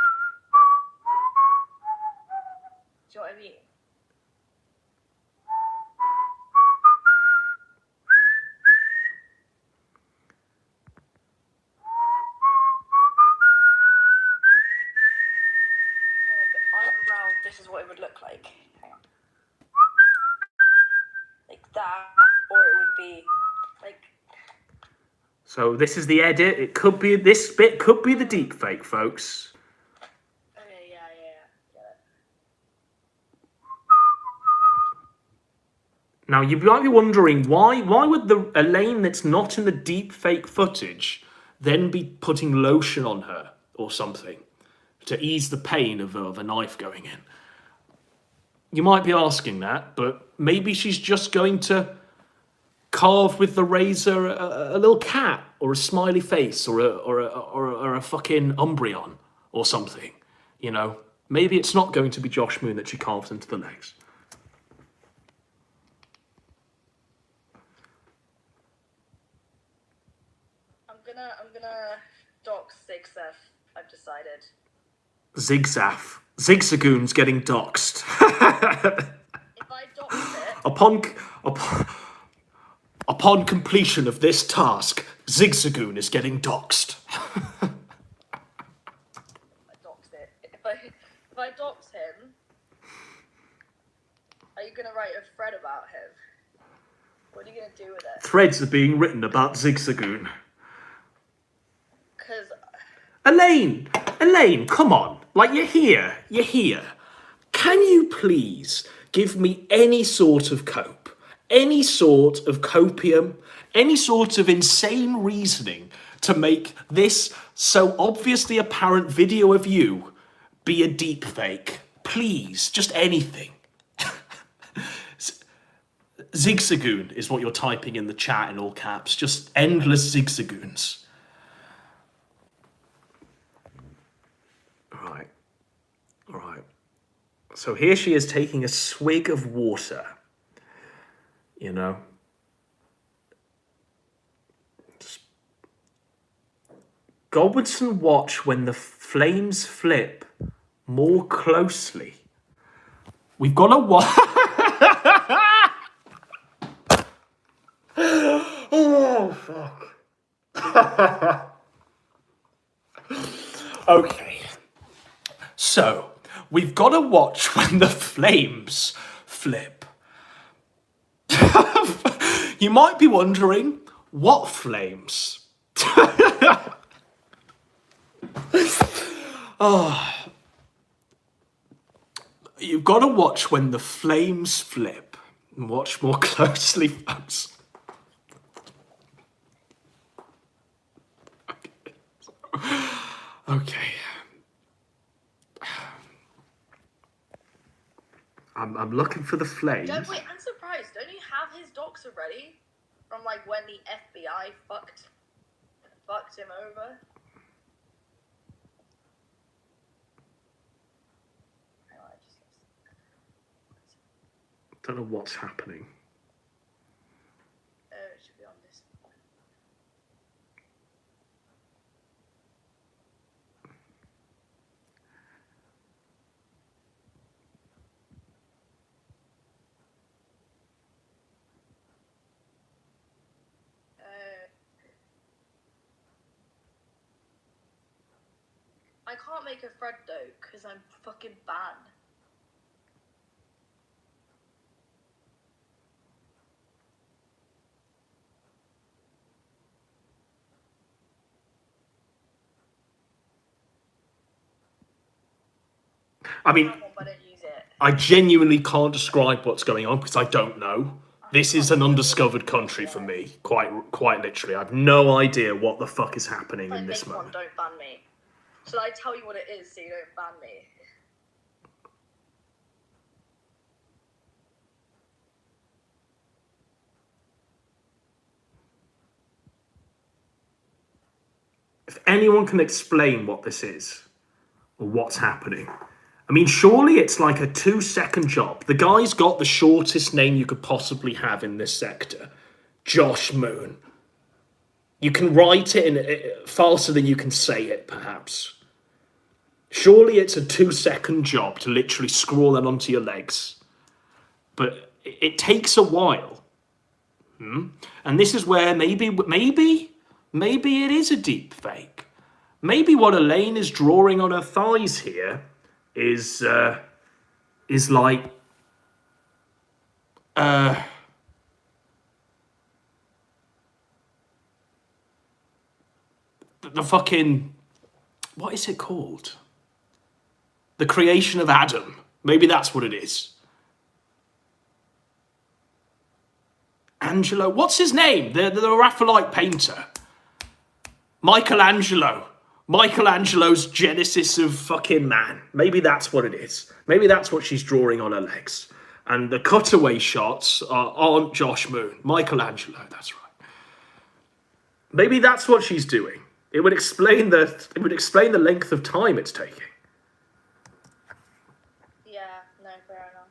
Do you know what I mean? But around, this is what it would look like. Hang on. Like that, or it would be like. So this is the edit. It could be, this bit could be the deep fake, folks. Okay, yeah. Get it. Now you might be wondering why would the Elaine that's not in the deep fake footage then be putting lotion on her or something to ease the pain of a knife going in? You might be asking that, but maybe she's just going to carve with the razor a little cat or a smiley face or a fucking Umbreon or something, you know? Maybe it's not going to be Josh Moon that she carves into the legs. I'm gonna dox Zigzaf. I've decided. Zigzaf. Zigzagoon's getting doxed. If I dox it. Upon completion of this task, Zigzagoon is getting doxed. I doxed it. If I dox him, are you gonna write a thread about him? What are you gonna do with it? Threads are being written about Zigzagoon. Because Elaine, come on. Like, you're here. Can you please give me any sort of cope, any sort of copium, any sort of insane reasoning to make this so obviously apparent video of you be a deep fake? Please, just anything. Zigzagoon is what you're typing in the chat in all caps. Just endless zigzagoons. All right. So here she is taking a swig of water. You know? Godwinson, watch when the flames flip more closely. We've got to watch. Oh, fuck. Okay. So, we've got to watch when the flames flip. You might be wondering, what flames? Oh. You've got to watch when the flames flip. And watch more closely, folks. Okay. I'm looking for the flames. I'm surprised. Don't you have his docs already? From like when the FBI fucked him over? Don't know what's happening. It should be on this. I can't make a thread though, because I'm fucking banned. I mean, I don't use it. I genuinely can't describe what's going on because I don't know. This is an undiscovered country for me, quite literally. I have no idea what the fuck is happening in this moment. Don't ban me. Shall I tell you what it is so you don't ban me? If anyone can explain what this is or what's happening. I mean, surely it's like a 2-second job. The guy's got the shortest name you could possibly have in this sector. Josh Moon. You can write it in faster than you can say it, perhaps. Surely it's a 2-second job to literally scroll that onto your legs. But it takes a while. And this is where maybe it is a deep fake. Maybe what Elaine is drawing on her thighs here is like the fucking, what is it called? The creation of Adam. Maybe that's what it is. Angelo, what's his name? The Raphaelite painter. Michelangelo. Michelangelo's Genesis of fucking man. Maybe that's what it is. Maybe that's what she's drawing on her legs. And the cutaway shots aren't Josh Moon. Michelangelo, that's right. Maybe that's what she's doing. It would explain the length of time it's taking. Yeah, no, fair enough.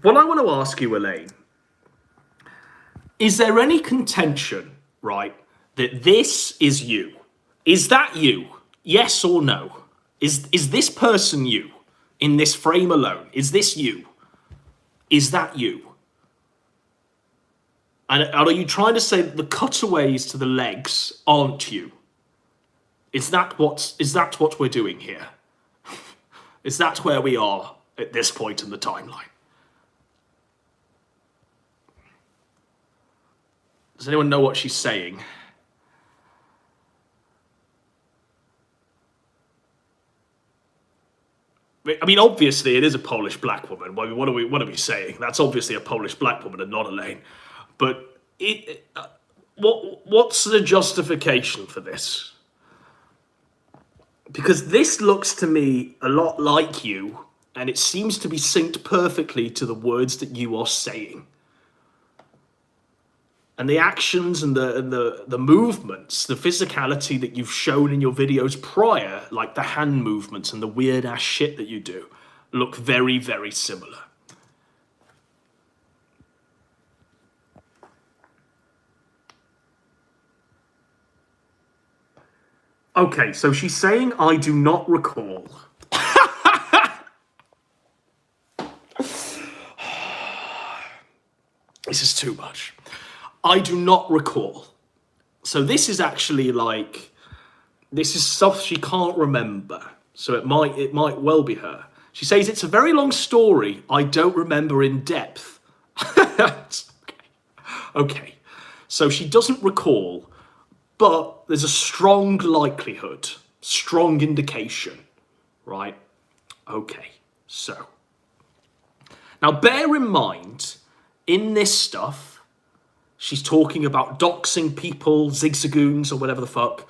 What I want to ask you, Elaine, is there any contention, right, that this is you? Is that you? Yes or no? Is this person you? In this frame alone? Is this you? Is that you? And are you trying to say that the cutaways to the legs aren't you? Is that what we're doing here? Is that where we are at this point in the timeline? Does anyone know what she's saying? I mean, obviously, it is a Polish black woman. What are we saying? That's obviously a Polish black woman and not Elaine. But what's the justification for this? Because this looks to me a lot like you, and it seems to be synced perfectly to the words that you are saying. And the actions and the movements, the physicality that you've shown in your videos prior, like the hand movements and the weird ass shit that you do, look very, very similar. Okay, so she's saying, I do not recall. This is too much. I do not recall. So this is actually like, this is stuff she can't remember. So it might well be her. She says it's a very long story. I don't remember in depth. Okay. So she doesn't recall, but there's a strong likelihood, strong indication, right? Okay. So now bear in mind, in this stuff, she's talking about doxing people, zigzagoons, or whatever the fuck.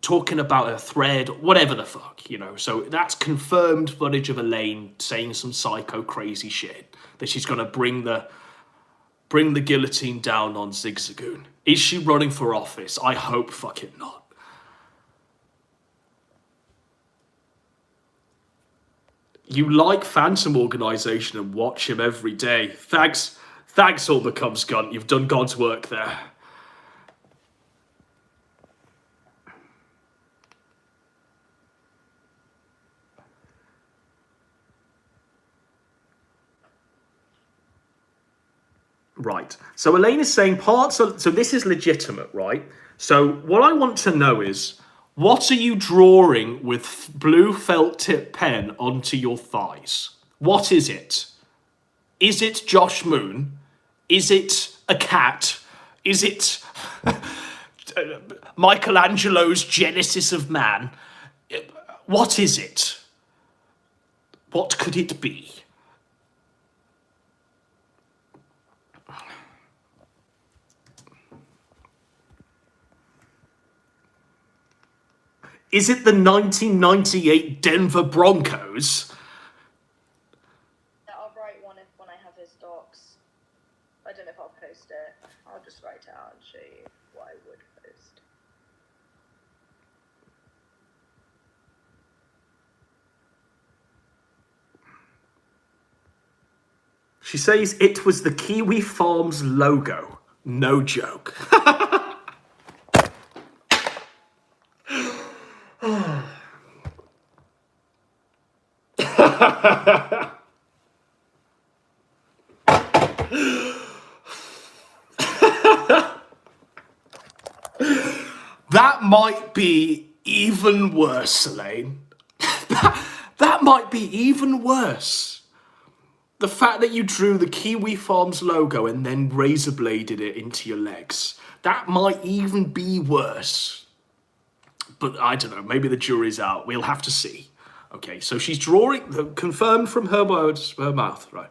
Talking about a thread, whatever the fuck, you know. So that's confirmed footage of Elaine saying some psycho crazy shit. That she's going to bring the guillotine down on Zigzagoon. Is she running for office? I hope fucking not. You like Phantom Organization and watch him every day. Thanks, All Becomes Gun. You've done God's work there. Right. So Elaine is saying so this is legitimate, right? So what I want to know is, what are you drawing with blue felt tip pen onto your thighs? What is it? Is it Josh Moon? Is it a cat? Is it Michelangelo's Genesis of Man? What is it? What could it be? Is it the 1998 Denver Broncos? Yeah, I'll write one when I have his docs. I don't know if I'll post it. I'll just write it out and show you what I would post. She says it was the Kiwi Farms logo. No joke. That might be even worse, Elaine. That might be even worse. The fact that you drew the Kiwi Farms logo and then razor bladed it into your legs. That might even be worse. But I don't know, maybe the jury's out. We'll have to see. Okay, so she's drawing, confirmed from her words, her mouth, right?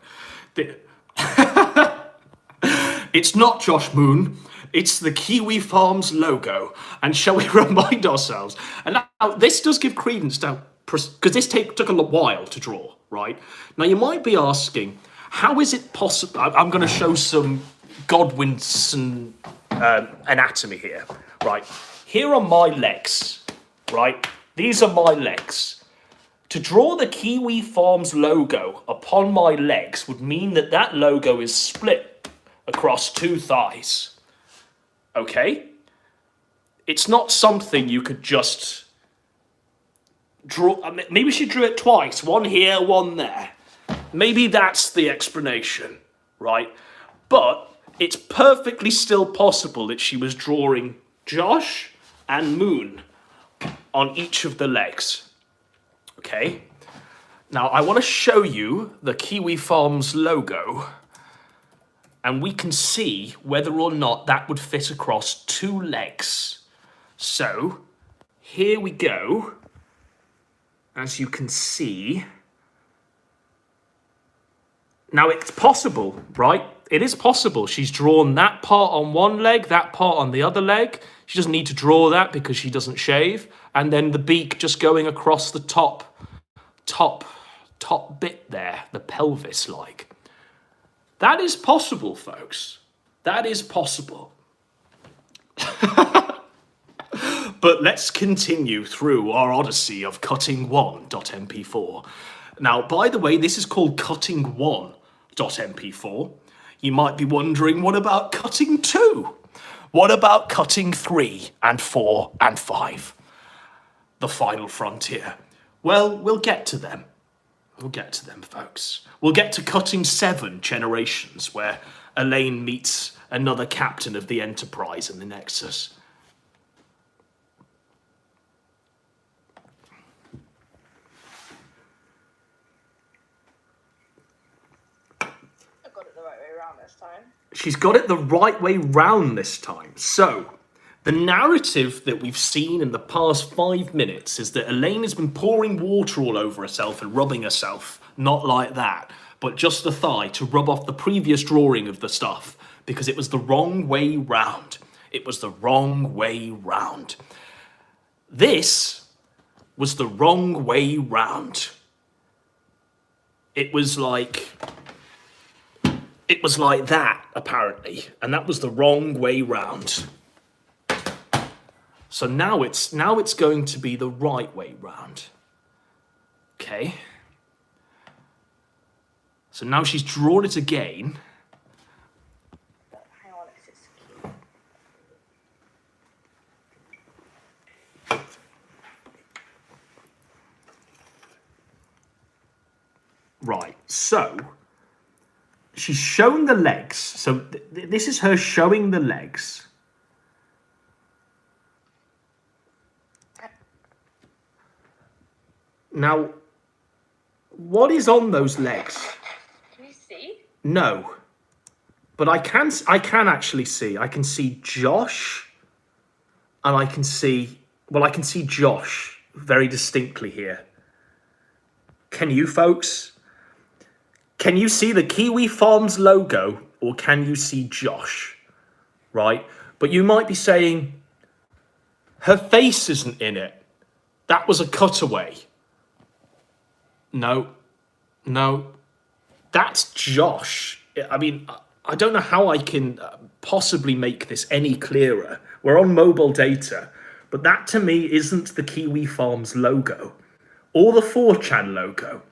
It's not Josh Moon. It's the Kiwi Farms logo. And shall we remind ourselves? And now, this does give credence to, because this took a while to draw, right? Now, you might be asking, how is it possible? I'm going to show some Godwinson anatomy here, right? Here are my legs, right? These are my legs. To draw the Kiwi Farms logo upon my legs would mean that that logo is split across two thighs. Okay? It's not something you could just draw. I mean, maybe she drew it twice, one here, one there. Maybe that's the explanation, right? But it's perfectly still possible that she was drawing Josh and Moon on each of the legs. Okay? Now, I want to show you the Kiwi Farms logo, and we can see whether or not that would fit across two legs. So, here we go. As you can see. Now, it's possible, right? It is possible. She's drawn that part on one leg, that part on the other leg. She doesn't need to draw that because she doesn't shave. And then the beak just going across the top bit there, the pelvis like. That is possible, folks. That is possible. But let's continue through our odyssey of cutting1.mp4. Now, by the way, this is called cutting1.mp4. You might be wondering, what about cutting 2? What about cutting 3 and 4 and 5? The final frontier. Well, we'll get to them. We'll get to them, folks. We'll get to cutting 7 generations, where Elaine meets another captain of the Enterprise in the Nexus. I got it the right way around this time. She's got it the right way round this time. So, the narrative that we've seen in the past 5 minutes is that Elaine has been pouring water all over herself and rubbing herself. Not like that, but just the thigh to rub off the previous drawing of the stuff, because it was the wrong way round. It was the wrong way round. This was the wrong way round. It was like that, apparently, and that was the wrong way round. So now it's going to be the right way round. Okay. So now she's drawn it again. Hang on, because it's cute. Right, so she's shown the legs. So this is her showing the legs. Now, what is on those legs? Can you see? No. But I can actually see. I can see Josh, and I can see Josh very distinctly here. Can you folks? Can you see the Kiwi Farms logo, or can you see Josh? Right? But you might be saying, her face isn't in it. That was a cutaway. No. That's Josh. I mean, I don't know how I can possibly make this any clearer. We're on mobile data, but that to me isn't the Kiwi Farms logo or the 4chan logo.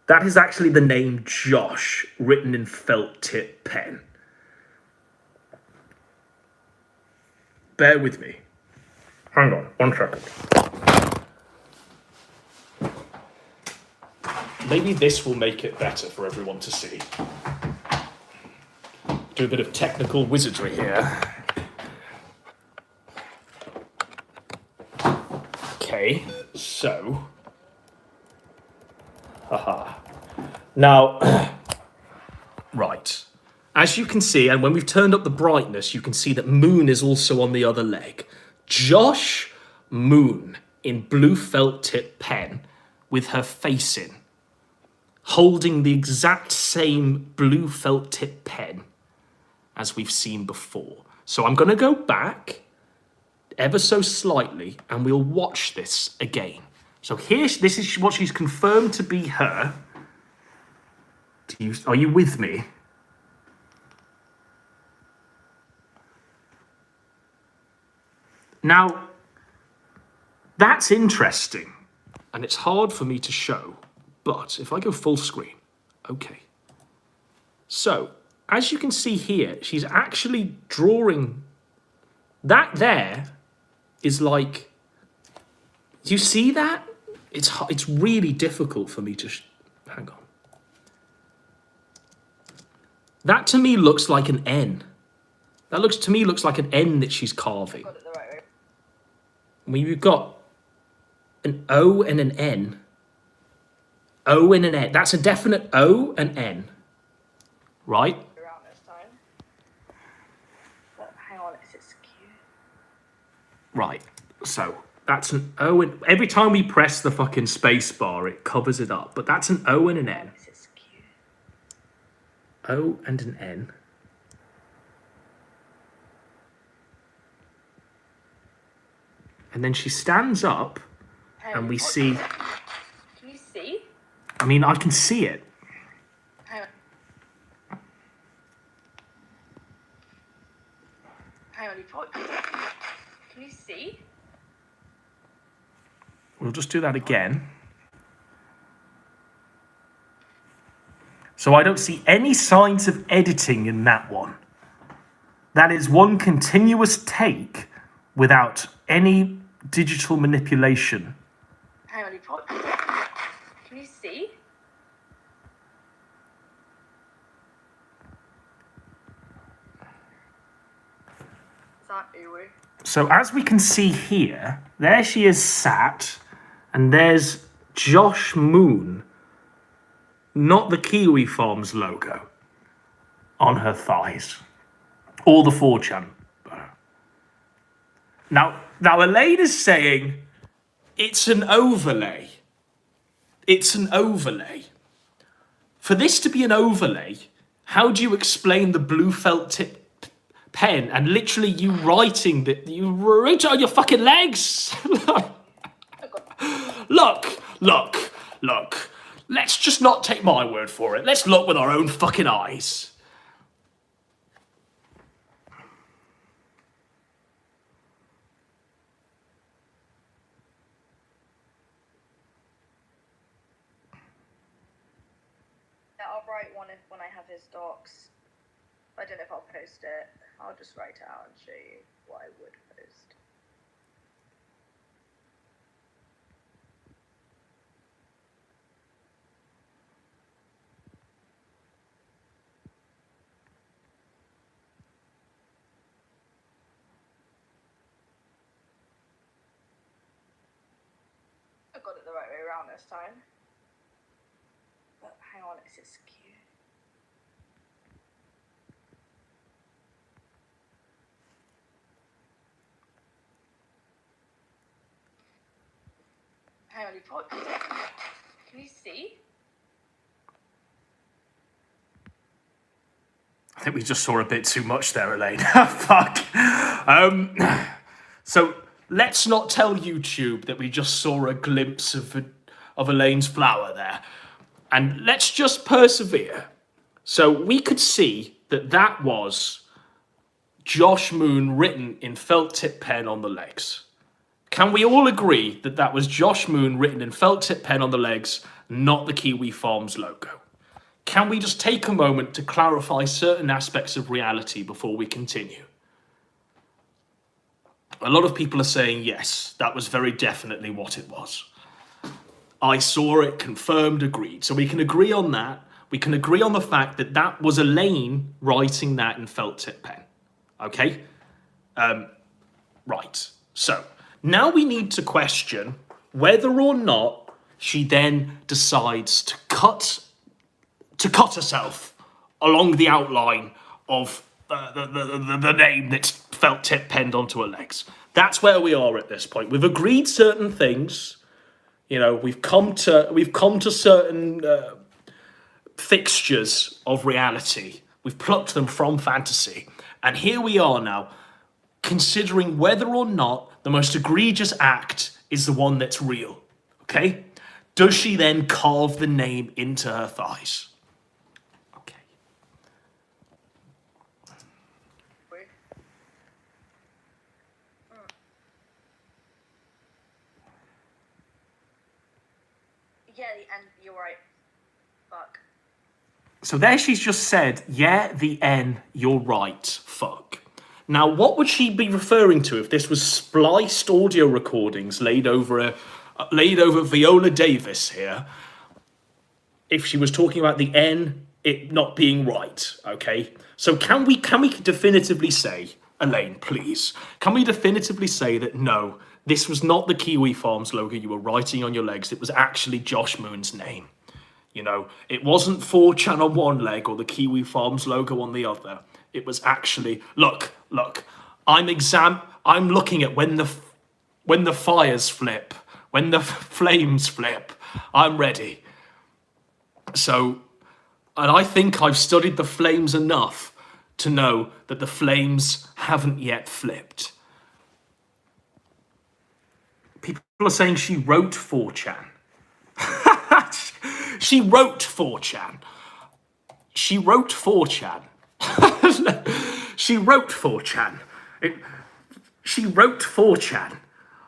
That is actually the name Josh written in felt tip pen. Bear with me. Hang on, 1 second. Maybe this will make it better for everyone to see. Do a bit of technical wizardry here. Okay, so. Haha. Now, right. As you can see, and when we've turned up the brightness, you can see that Moon is also on the other leg. Josh Moon in blue felt tip pen with her face in, holding the exact same blue felt tip pen as we've seen before. So I'm going to go back ever so slightly and we'll watch this again. So this is what she's confirmed to be her. Are you with me? Now, that's interesting, and it's hard for me to show, but if I go full screen, okay. So, as you can see here, she's actually drawing, that there is like, do you see that? It's really difficult for me to, hang on. That to me looks like an N. That looks like an N that she's carving. Got it the right way. I mean, we've got an O and an N. O and an N. That's a definite O and N. Right? Around this time. But hang on, is it skew? Right. So, that's an O and... Every time we press the fucking space bar, it covers it up. But that's an O and an N. Is it skew? O and an N. And then she stands up, and we see... Can you see? I mean, I can see it. Hang on, you probably... Can you see? We'll just do that again. So I don't see any signs of editing in that one. That is one continuous take without any digital manipulation. Hang on, you probably... Can you see? Is that Uwu? So as we can see here, there she is sat, and there's Josh Moon, not the Kiwi Farms logo, on her thighs. Or the 4chan. Now Elaine is saying it's an overlay. It's an overlay. For this to be an overlay, how do you explain the blue felt tip pen and literally you writing that you write on your fucking legs? Look. Let's just not take my word for it. Let's look with our own fucking eyes. Yeah, I'll write one when I have his docs. I don't know if I'll post it. I'll just write it out and show you what I would post. got it the right way around this time. But hang on, is it skew? Hang on, you probably... Can you see? I think we just saw a bit too much there, Elaine. Fuck. So let's not tell YouTube that we just saw a glimpse of Elaine's flower there. And let's just persevere. So we could see that that was Josh Moon written in felt tip pen on the legs. Can we all agree that that was Josh Moon written in felt tip pen on the legs, not the Kiwi Farms logo? Can we just take a moment to clarify certain aspects of reality before we continue? A lot of people are saying, yes, that was very definitely what it was. I saw it, confirmed, agreed. So we can agree on that. We can agree on the fact that that was Elaine writing that in felt tip pen. Okay? Right. So now we need to question whether or not she then decides to cut herself along the outline of the name that's felt tip penned onto her legs. That's where we are at this point. We've agreed certain things. You know, we've come to certain fixtures of reality. We've plucked them from fantasy. And here we are now, considering whether or not the most egregious act is the one that's real. Okay? Does she then carve the name into her thighs? Yeah, and you're right. Fuck. So there she's just said, yeah, the N, you're right, fuck. Now, what would she be referring to if this was spliced audio recordings laid over Viola Davis here? If she was talking about the N, it not being right, okay? So can we definitively say, Elaine, please, can we definitively say that no, this was not the Kiwi Farms logo you were writing on your legs, it was actually Josh Moon's name? You know, it wasn't 4chan on one leg or the Kiwi Farms logo on the other. It was actually, look, I'm looking at when the fires flip, when the flames flip, I'm ready. So, and I think I've studied the flames enough to know that the flames haven't yet flipped. People are saying she wrote 4chan. She wrote 4chan. She wrote 4chan. She wrote 4chan. She wrote 4chan.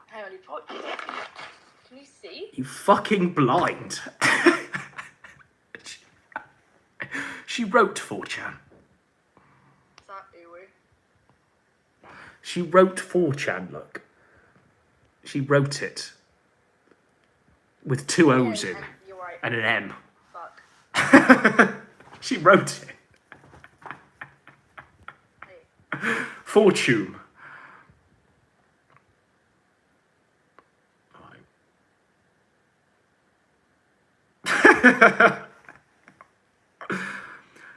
Hang on, can you see? You fucking blind. She wrote 4chan. Is that Uwu? She wrote 4chan, look. She wrote it. With two O's in. You're right. And an M. Fuck. She wrote it. Hey. Fortune.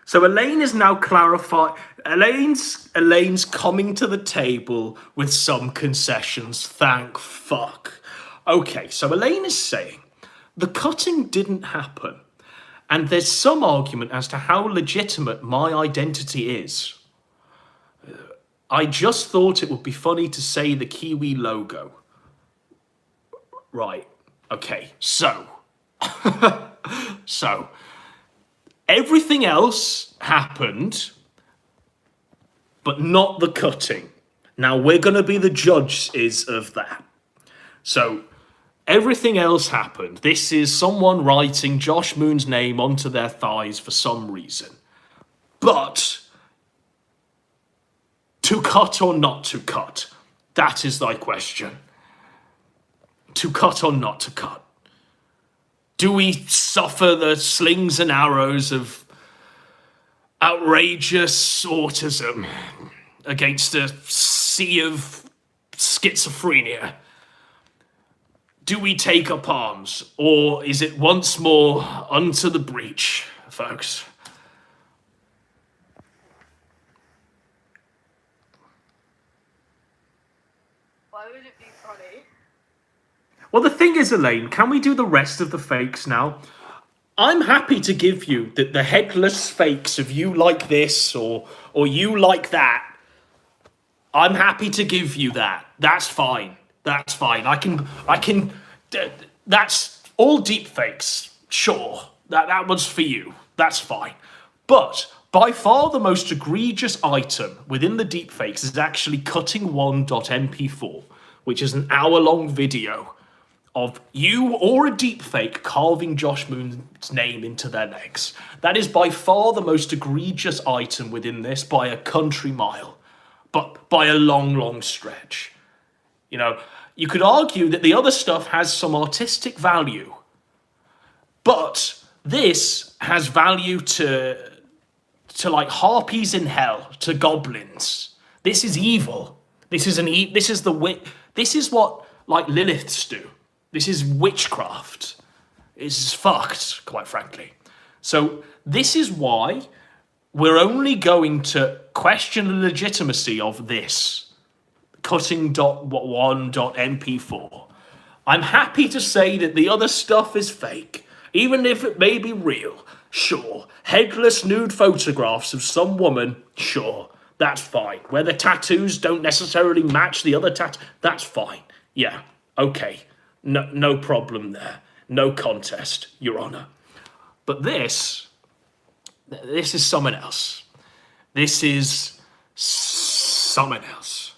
So Elaine is now clarifying. Elaine's coming to the table with some concessions. Thank fuck. Okay, so Elaine is saying the cutting didn't happen, and there's some argument as to how legitimate my identity is. I just thought it would be funny to say the Kiwi logo. Right. Okay. So. So. Everything else happened, but not the cutting. Now, we're going to be the judges of that. So, everything else happened. This is someone writing Josh Moon's name onto their thighs for some reason. But, to cut or not to cut? That is thy question. To cut or not to cut? Do we suffer the slings and arrows of outrageous autism against a sea of schizophrenia? do we take up arms, or is it once more unto the breach, folks? Why would it be funny? Well, the thing is, Elaine, can we do the rest of the fakes now? I'm happy to give you the headless fakes of you like this or you like that. I'm happy to give you that. That's fine. That's fine. I can. That's all deep fakes. Sure, that was for you. That's fine. But by far the most egregious item within the deep fakes is actually cutting1.mp4, which is an hour-long video of you or a deepfake carving Josh Moon's name into their legs. That is by far the most egregious item within this by a country mile, but by a long, long stretch. You know, you could argue that the other stuff has some artistic value, but this has value to like harpies in hell, to goblins. This is evil. This is this is what like Liliths do. This is witchcraft. It's fucked, quite frankly. So this is why we're only going to question the legitimacy of this cutting.1.mp4. I'm happy to say that the other stuff is fake, even if it may be real. Sure. Headless nude photographs of some woman, sure. That's fine. Where the tattoos don't necessarily match the other that's fine. Yeah, okay. No problem there. No contest, Your Honor. But this is something else. This is something else.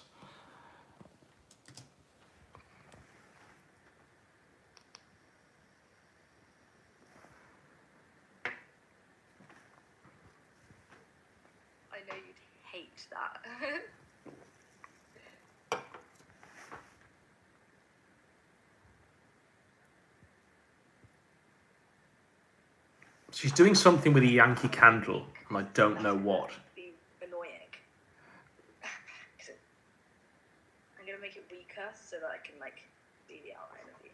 I know you'd hate that. She's doing something with a Yankee Candle, and I don't know what. Be annoying. I'm gonna make it weaker so that I can see the outline of you.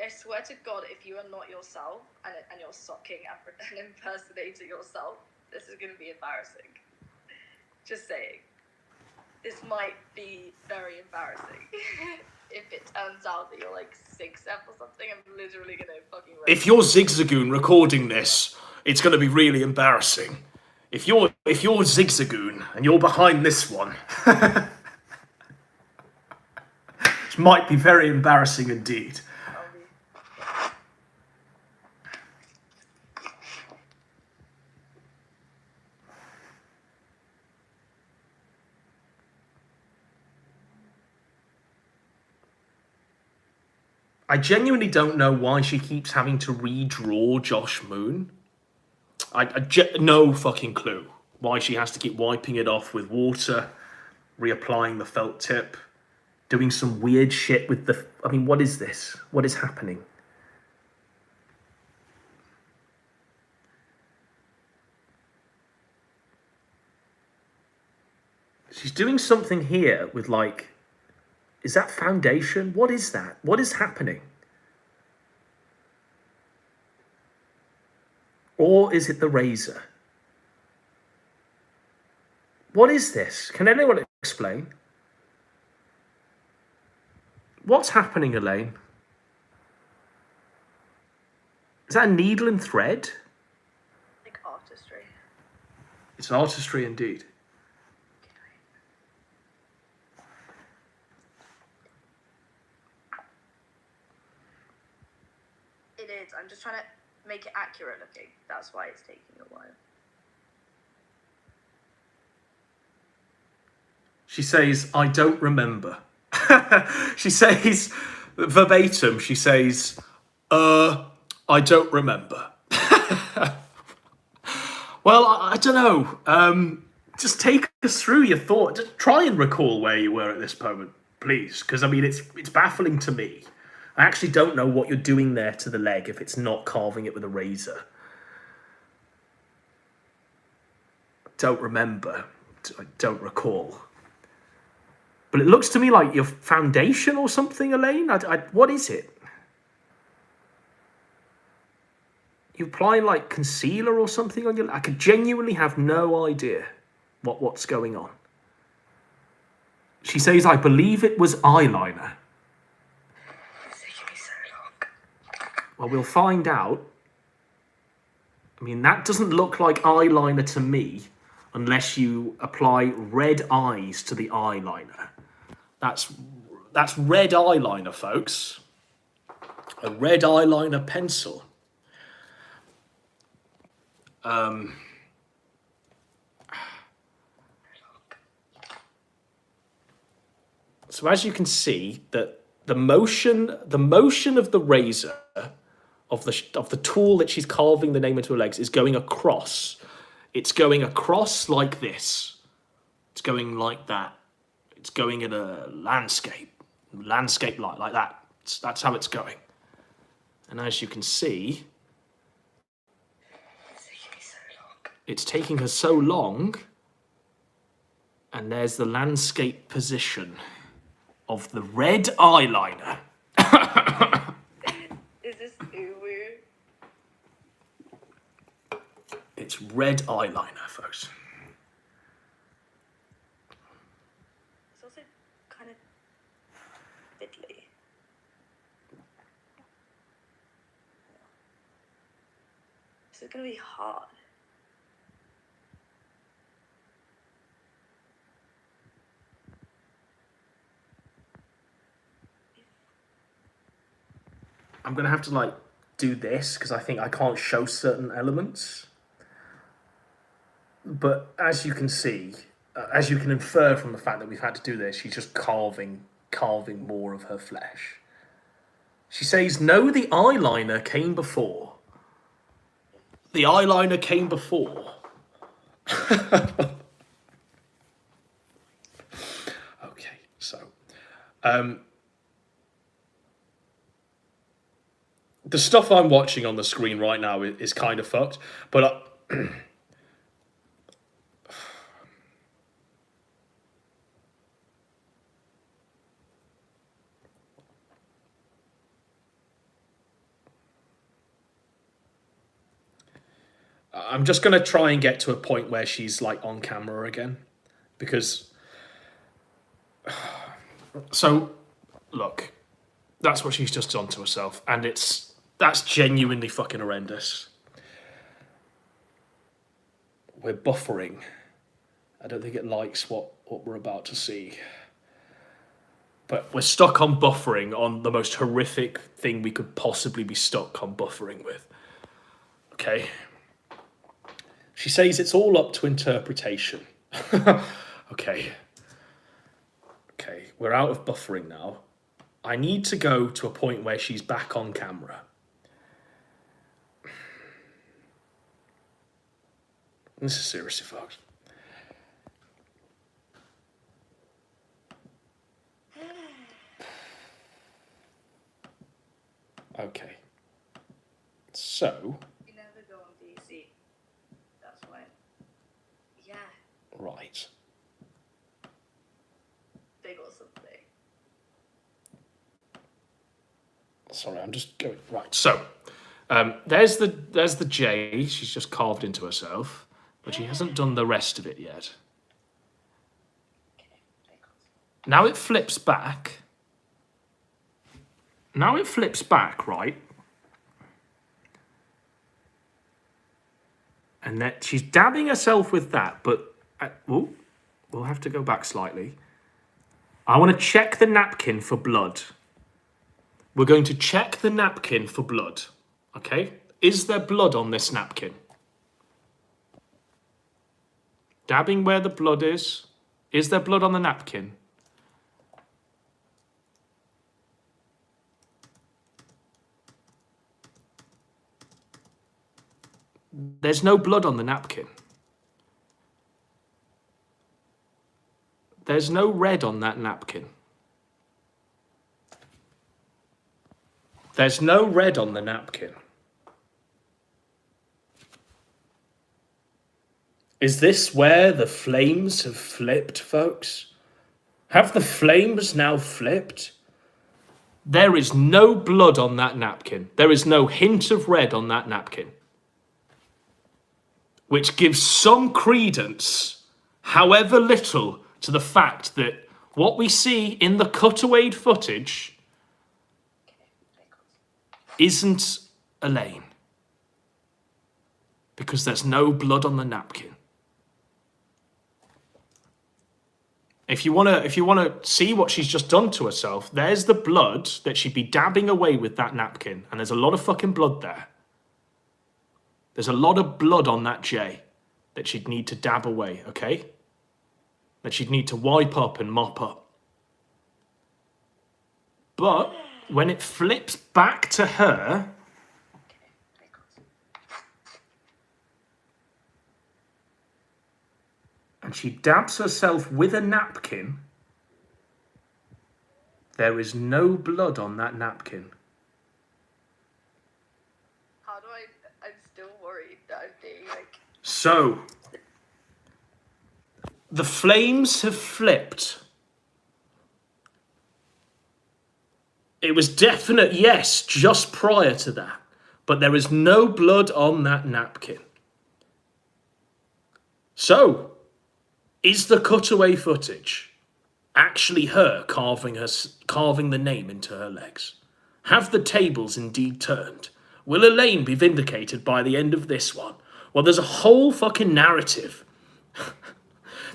I swear to God, if you are not yourself and you're socking and impersonating yourself, this is gonna be embarrassing. Just saying. This might be very embarrassing. If it turns out that you're 6F or something, I'm literally gonna fucking... If you're Zigzagoon recording this, it's gonna be really embarrassing. If you're Zigzagoon and you're behind this one, it might be very embarrassing indeed. I genuinely don't know why she keeps having to redraw Josh Moon. No fucking clue why she has to keep wiping it off with water, reapplying the felt tip, doing some weird shit with the... I mean, what is this? What is happening? She's doing something here with is that foundation? What is that? What is happening? Or is it the razor? What is this? Can anyone explain? What's happening, Elaine? Is that a needle and thread? Artistry. It's artistry indeed. It is. I'm just trying to make it accurate looking. That's why it's taking a while. She says, I don't remember. She says, verbatim, she says, I don't remember. Well, I don't know. Just take us through your thought. Just try and recall where you were at this moment, please. Because, I mean, it's baffling to me. I actually don't know what you're doing there to the leg if it's not carving it with a razor. I don't remember. I don't recall. But it looks to me like your foundation or something, Elaine. What is it? You applying like concealer or something on your... I could genuinely have no idea what's going on. She says, I believe it was eyeliner. It's taking me so long. Well, we'll find out. I mean, that doesn't look like eyeliner to me unless you apply red eyes to the eyeliner. That's red eyeliner, folks. A red eyeliner pencil. So as you can see, that the motion of the razor of the tool that she's carving the name into her legs is going across. It's going across like this. It's going like that. It's going in a landscape light like that. That's how it's going. And as you can see, it's taking her so long. And there's the landscape position of the red eyeliner. Is this Uwu? It's red eyeliner, folks. It's also kind of fiddly. This is going to be hard. I'm going to have to, like, do this because I think I can't show certain elements. But as you can see, as you can infer from the fact that we've had to do this, she's just carving more of her flesh. She says, no, the eyeliner came before. The eyeliner came before. Okay, so... the stuff I'm watching on the screen right now is kind of fucked, but I'm just going to try and get to a point where she's like on camera again, because so look, that's what she's just done to herself, and that's genuinely fucking horrendous. We're buffering. I don't think it likes what we're about to see. But we're stuck on buffering on the most horrific thing we could possibly be stuck on buffering with. Okay. She says it's all up to interpretation. Okay. Okay, we're out of buffering now. I need to go to a point where she's back on camera. This is seriously fucked. Okay. So. You never go on DC. That's why. Yeah. Right. They got something. Sorry, I'm just going. Right. So, there's the J. She's just carved into herself, but she hasn't done the rest of it yet. Now it flips back. Now it flips back, right? And that she's dabbing herself with that, but we'll have to go back slightly. I want to check the napkin for blood. We're going to check the napkin for blood. Okay? Is there blood on this napkin? Dabbing where the blood is. Is there blood on the napkin? There's no blood on the napkin. There's no red on that napkin. There's no red on the napkin. Is this where the flames have flipped, folks? Have the flames now flipped? There is no blood on that napkin. There is no hint of red on that napkin. Which gives some credence, however little, to the fact that what we see in the cutaway footage isn't Elaine. Because there's no blood on the napkin. If you wanna see what she's just done to herself, there's the blood that she'd be dabbing away with that napkin, and there's a lot of fucking blood there. There's a lot of blood on that J that she'd need to dab away, okay? That she'd need to wipe up and mop up. But when it flips back to her, and she dabs herself with a napkin, there is no blood on that napkin. How do I'm still worried that I'm being like... So, the flames have flipped. It was definite yes just prior to that, but there is no blood on that napkin. So, is the cutaway footage actually her carving the name into her legs? Have the tables indeed turned? Will Elaine be vindicated by the end of this one? Well, there's a whole fucking narrative.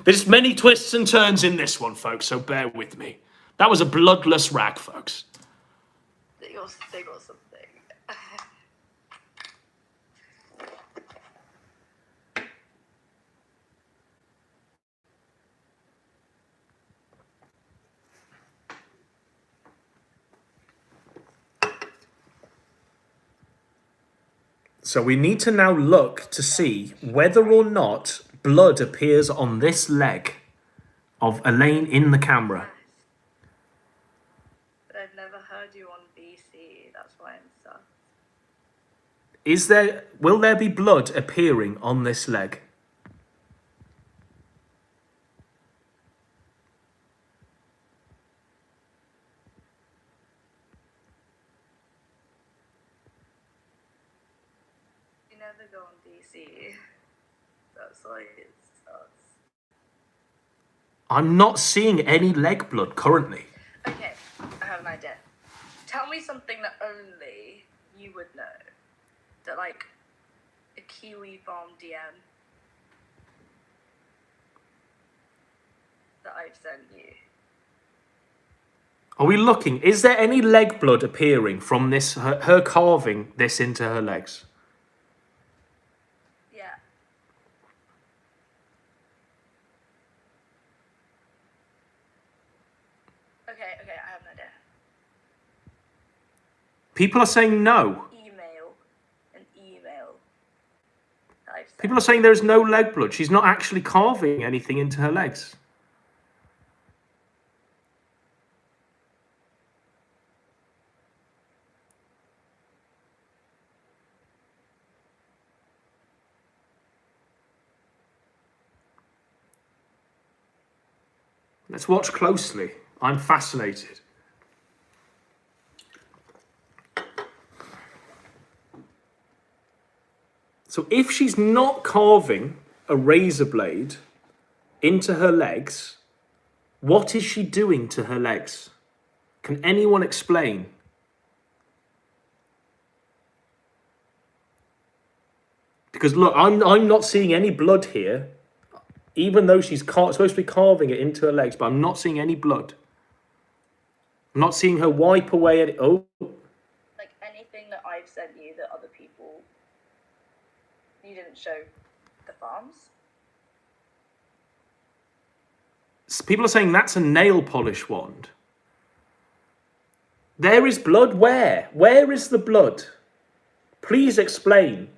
There's many twists and turns in this one, folks, so bear with me. That was a bloodless rag, folks. They got something. So we need to now look to see whether or not blood appears on this leg of Elaine in the camera. But I've never heard you on BC, that's why I'm sus. Will there be blood appearing on this leg? You never go on BC. That's why it's sus. I'm not seeing any leg blood currently. Okay, I have an idea. Tell me something that only you would know. That like a Kiwi bomb DM that I've sent you. Are we looking? Is there any leg blood appearing from this, her carving this into her legs? Yeah. Okay, I have an idea. People are saying no. An email that I've sent. People are saying there is no leg blood. She's not actually carving anything into her legs. Let's watch closely. I'm fascinated. So if she's not carving a razor blade into her legs, what is she doing to her legs? Can anyone explain? Because look, I'm not seeing any blood here. Even though she's supposed to be carving it into her legs, but I'm not seeing any blood. I'm not seeing her wipe away any... Oh. Like anything that I've sent you that other people... You didn't show the farms? People are saying that's a nail polish wand. There is blood where? Where is the blood? Please explain.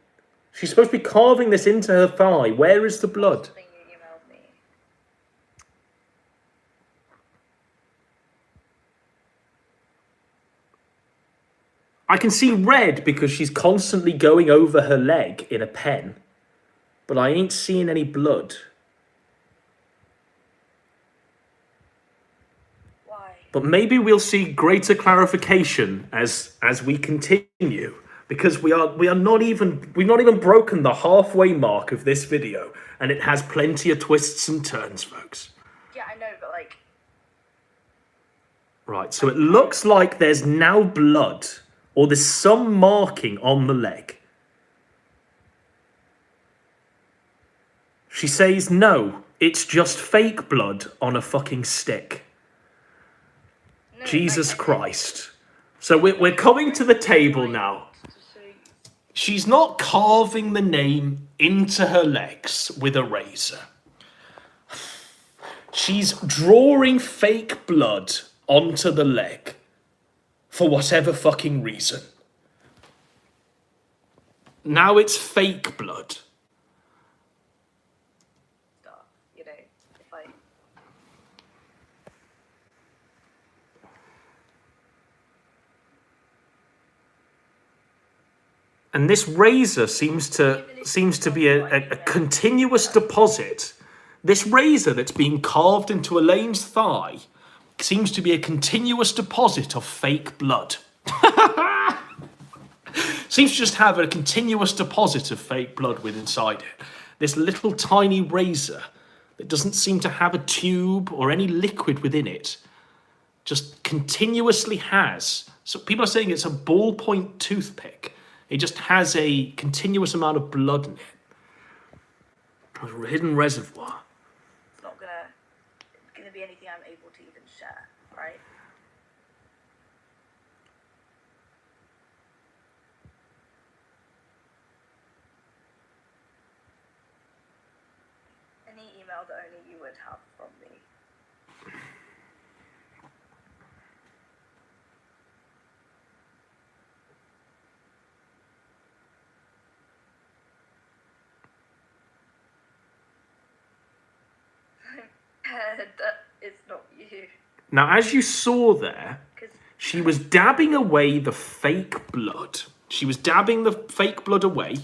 She's supposed to be carving this into her thigh. Where is the blood? Something you emailed me. I can see red because she's constantly going over her leg in a pen. But I ain't seeing any blood. But maybe we'll see greater clarification as we continue, because we've not even broken the halfway mark of this video, and it has plenty of twists and turns, folks. Yeah, I know, but like. Right, so it looks like there's now blood, or there's some marking on the leg. She says, no, it's just fake blood on a fucking stick. No, Jesus Christ. So we're coming to the table now. She's not carving the name into her legs with a razor. She's drawing fake blood onto the leg for whatever fucking reason. Now it's fake blood. You know, if I. And this razor seems to be a continuous deposit. This razor that's being carved into Elaine's thigh seems to be a continuous deposit of fake blood. Seems to just have a continuous deposit of fake blood within inside it. This little tiny razor that doesn't seem to have a tube or any liquid within it just continuously has. So people are saying it's a ballpoint toothpick. It just has a continuous amount of blood in it. A hidden reservoir. It's not gonna be anything I'm able to even share, right? Any email that only you would have from me. It's not you. Now, as you saw there, she was dabbing away the fake blood. She was dabbing the fake blood away,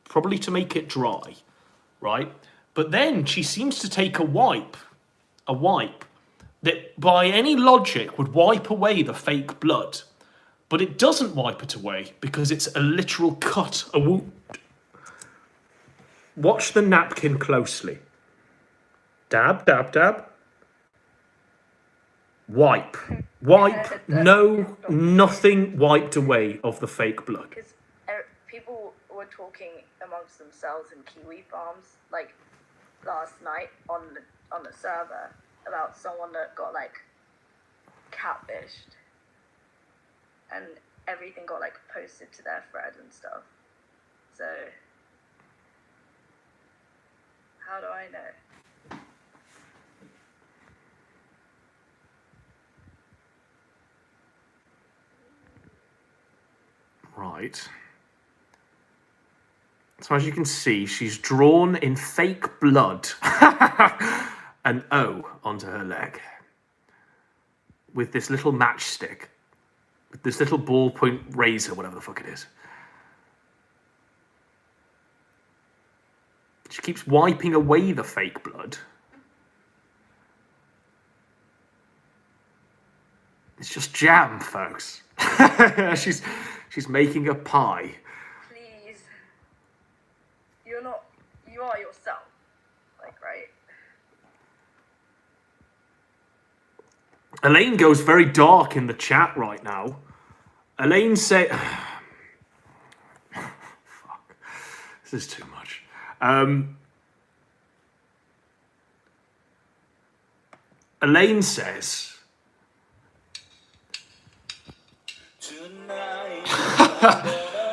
probably to make it dry, right? But then she seems to take a wipe that by any logic would wipe away the fake blood. But it doesn't wipe it away because it's a literal cut, a wound. Watch the napkin closely. Dab, dab, dab. Wipe. Wipe. No, nothing wiped away of the fake blood. Because people were talking amongst themselves in Kiwi Farms, like last night on the server, about someone that got like catfished, and everything got like posted to their thread and stuff. So how do I know? Right. So as you can see, she's drawn in fake blood an O onto her leg with this little matchstick, with this little ballpoint razor, whatever the fuck it is. She keeps wiping away the fake blood. It's just jam, folks. She's making a pie. Please. You are yourself. Like, right? Elaine goes very dark in the chat right now. Elaine say... Fuck. This is too much. Elaine says...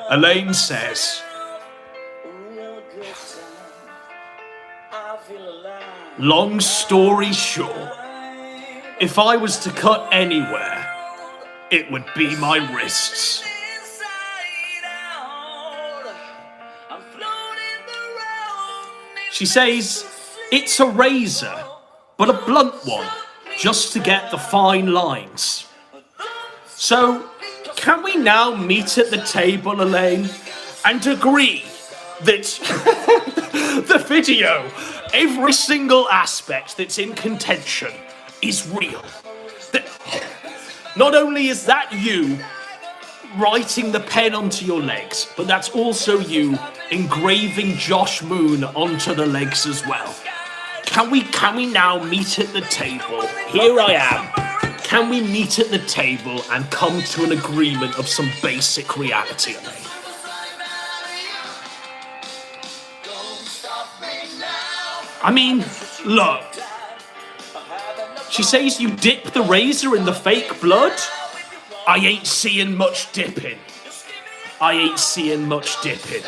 Elaine says... Long story short, if I was to cut anywhere, it would be my wrists. She says, it's a razor, but a blunt one, just to get the fine lines. So, can we now meet at the table, Elaine, and agree that the video, every single aspect that's in contention, is real? That Not only is that you writing the pen onto your legs, but that's also you engraving Josh Moon onto the legs as well. Can we now meet at the table? Here I am. Can we meet at the table and come to an agreement of some basic reality, Elaine? I mean, look. She says you dip the razor in the fake blood. I ain't seeing much dipping. I ain't seeing much dipping.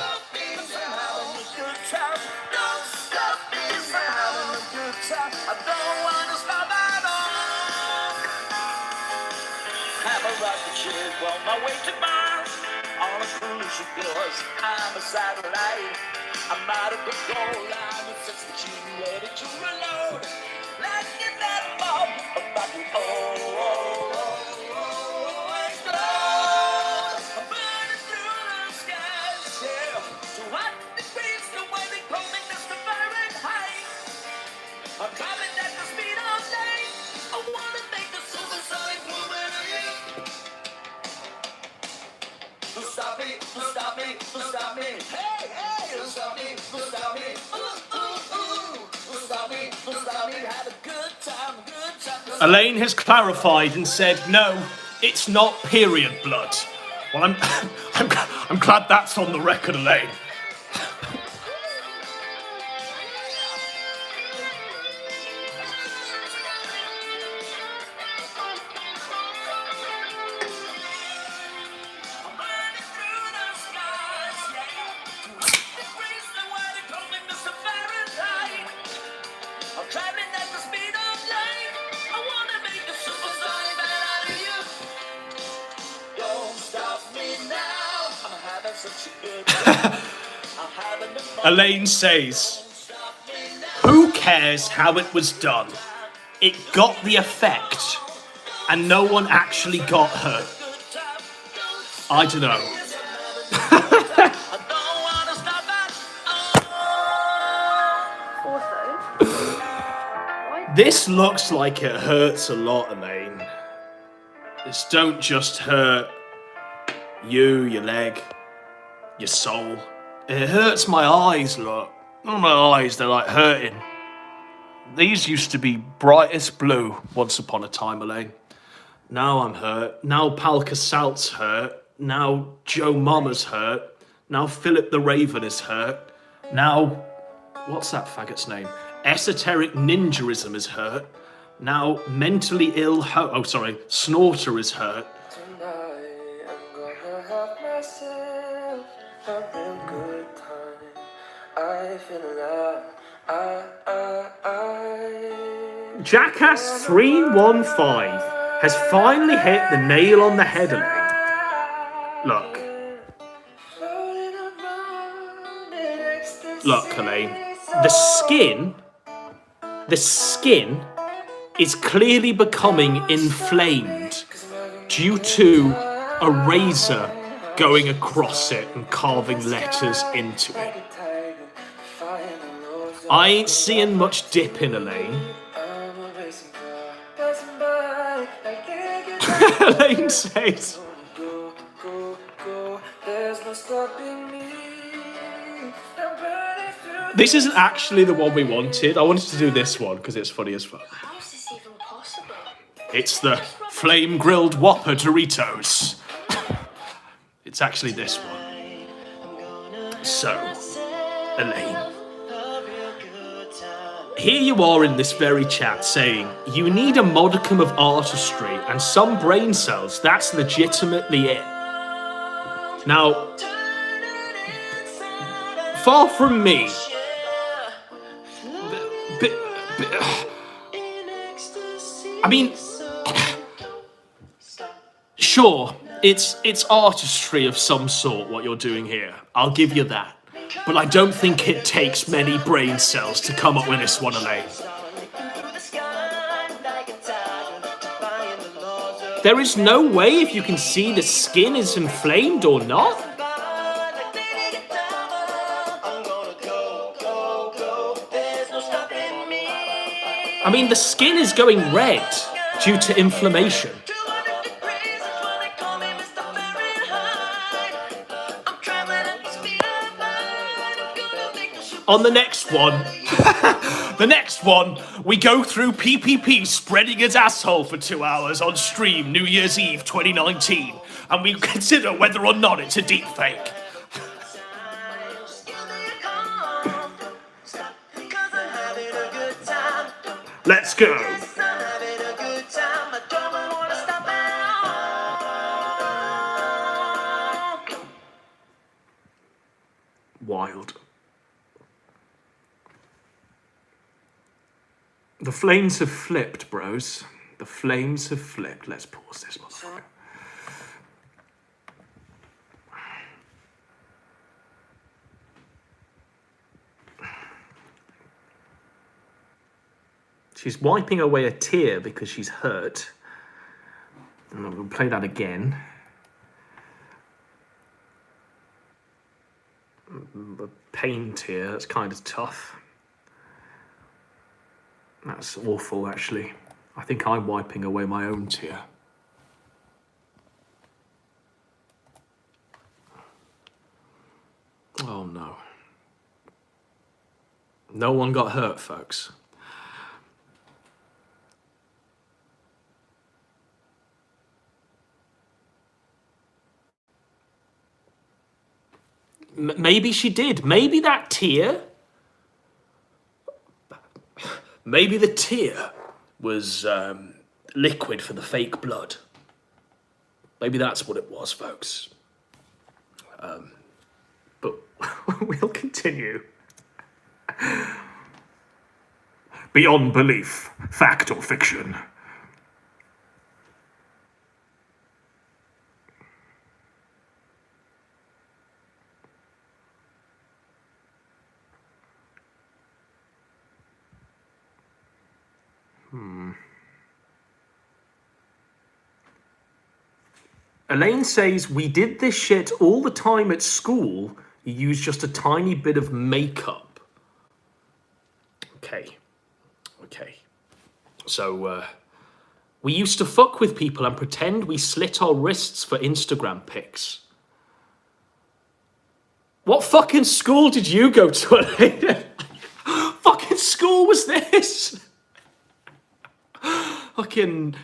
On my way to Mars, on a cruise ship, yours, I'm a satellite. I'm out of the goal line, with 6 machine ready to reload. Like in that bomb, about to explode. I'm burning through the skies, yeah. 200 degrees, the way they call me Mr. Fahrenheit. I'm driving at the speed of light. I wanna make the supersonic movement of you. Stop me, stop me, stop me. Hey, hey, stop me, stop me. Stop me, stop me. Have a good time, good time. Elaine has clarified and said, no, it's not period blood. Well, I'm glad that's on the record, Elaine. Elaine says, who cares how it was done? It got the effect, and no one actually got hurt. I don't know. This looks like it hurts a lot, Elaine. This don't just hurt you, your leg, your soul. It hurts my eyes, look. Not my eyes, they're like hurting. These used to be brightest blue once upon a time, Elaine. Now I'm hurt. Now Pal Casalt's hurt. Now Joe Mama's hurt. Now Philip the Raven is hurt. Now, what's that faggot's name? Esoteric Ninjaism is hurt. Now mentally ill Snorter is hurt. Tonight I'm gonna have myself a real good time. I feel alive. Jackass 315 has finally hit the nail on the head, Elaine. Look, Elaine. The skin is clearly becoming inflamed due to a razor going across it and carving letters into it. I ain't seeing much dipping, Elaine. Elaine says, this isn't actually the one we wanted. I wanted to do this one because it's funny as fuck. How is this even possible? It's the flame grilled Whopper Doritos. It's actually this one. So, Elaine, here you are in this very chat saying you need a modicum of artistry and some brain cells. That's legitimately it. Now, far from me. I mean, sure, it's artistry of some sort what you're doing here. I'll give you that. But I don't think it takes many brain cells to come up with this one, Elaine. There is no way if you can see the skin is inflamed or not. I mean, the skin is going red due to inflammation. On the next one, we go through PPP spreading his asshole for 2 hours on stream New Year's Eve 2019, and we consider whether or not it's a deep fake. Let's go. Wild. The flames have flipped, bros. The flames have flipped. Let's pause this motherfucker. She's wiping away a tear because she's hurt. And we'll play that again. The pain tear, that's kind of tough. That's awful, actually. I think I'm wiping away my own tear. Oh no. No one got hurt, folks. Maybe she did. Maybe that tear... Maybe the tear was liquid for the fake blood. Maybe that's what it was, folks. But we'll continue. Beyond belief, fact or fiction. Elaine says, we did this shit all the time at school. You used just a tiny bit of makeup. Okay. So, we used to fuck with people and pretend we slit our wrists for Instagram pics. What fucking school did you go to, Elaine? Fucking school was this? Fucking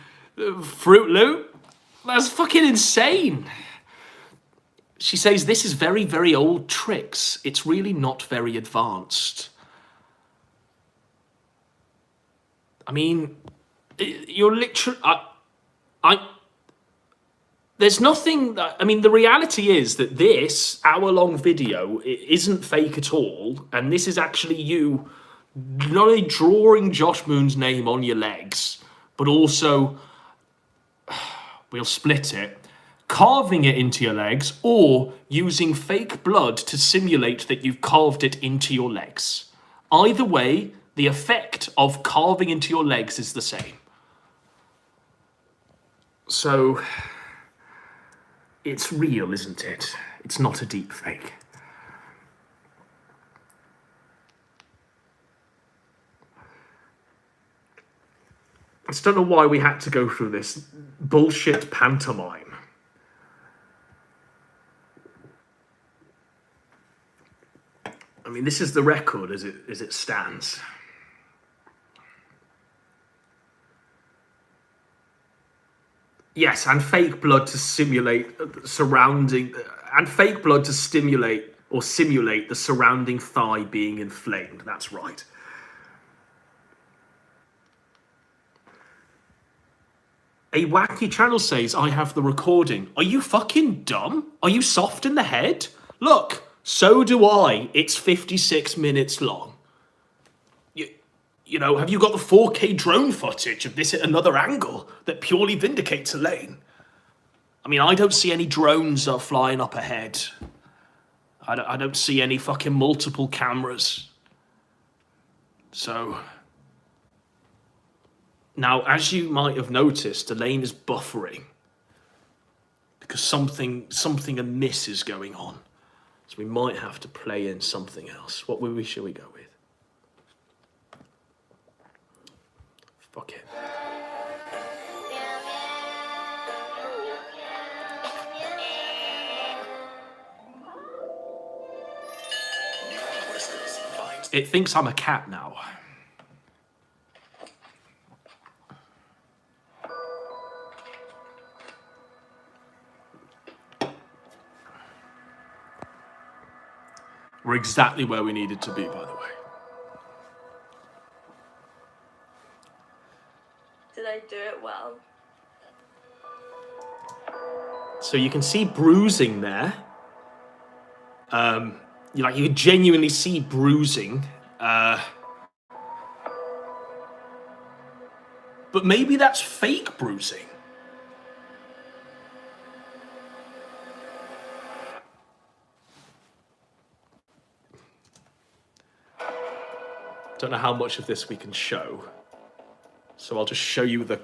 Fruit Loop? That's fucking insane. She says, this is very, very old tricks. It's really not very advanced. I mean, you're literally... There's nothing that... I mean, the reality is that this hour-long video isn't fake at all. And this is actually you not only drawing Josh Moon's name on your legs, but also... We'll split it, carving it into your legs, or using fake blood to simulate that you've carved it into your legs. Either way, the effect of carving into your legs is the same. So, it's real, isn't it? It's not a deep fake. I just don't know why we had to go through this bullshit pantomime. I mean, this is the record as it stands. Yes, and fake blood to simulate and fake blood to stimulate or simulate the surrounding thigh being inflamed. That's right. A wacky channel says, I have the recording. Are you fucking dumb? Are you soft in the head? Look, so do I. It's 56 minutes long. You know, have you got the 4K drone footage of this at another angle that purely vindicates Elaine? I mean, I don't see any drones flying up ahead. I don't see any fucking multiple cameras. So... Now, as you might have noticed, Elaine is buffering because something amiss is going on. So we might have to play in something else. What movie shall we go with? Fuck it. What is this? Find It thinks I'm a cat now. We're exactly where we needed to be, by the way. Did I do it well? So you can see bruising there. You genuinely see bruising. But maybe that's fake bruising. Don't know how much of this we can show. So I'll just show you the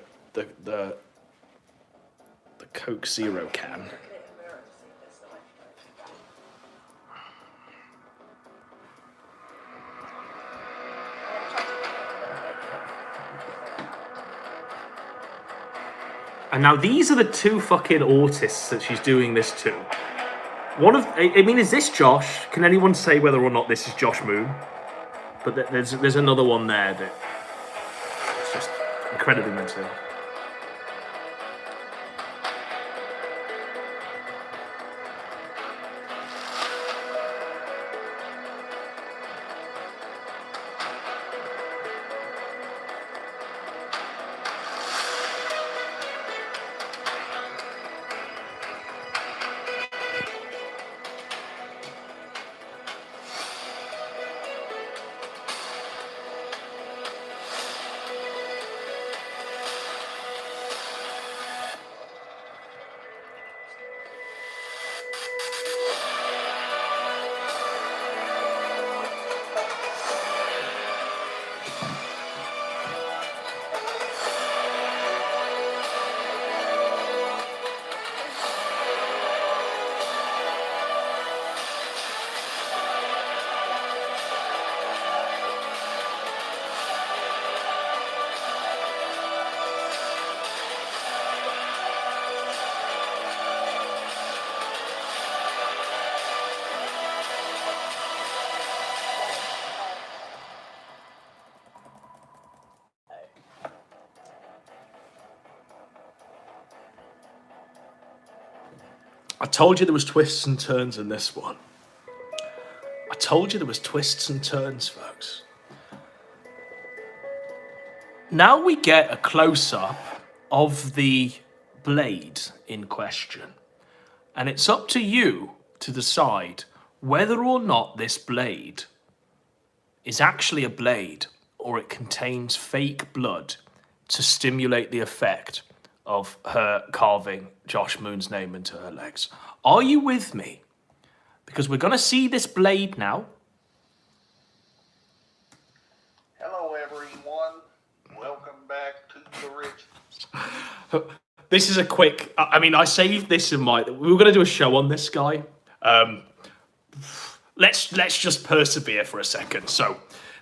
Coke Zero can. And now these are the two fucking autists that she's doing this to. Is this Josh? Can anyone say whether or not this is Josh Moon? But there's another one there that it's just incredibly mental. I told you there was twists and turns in this one. I told you there was twists and turns, folks. Now we get a close-up of the blade in question. And it's up to you to decide whether or not this blade is actually a blade or it contains fake blood to stimulate the effect of her carving Josh Moon's name into her legs. Are you with me? Because we're going to see this blade now. Hello, everyone. Welcome back to the Rich. This is a quick... I saved this in my... We were going to do a show on this guy. Let's just persevere for a second. So,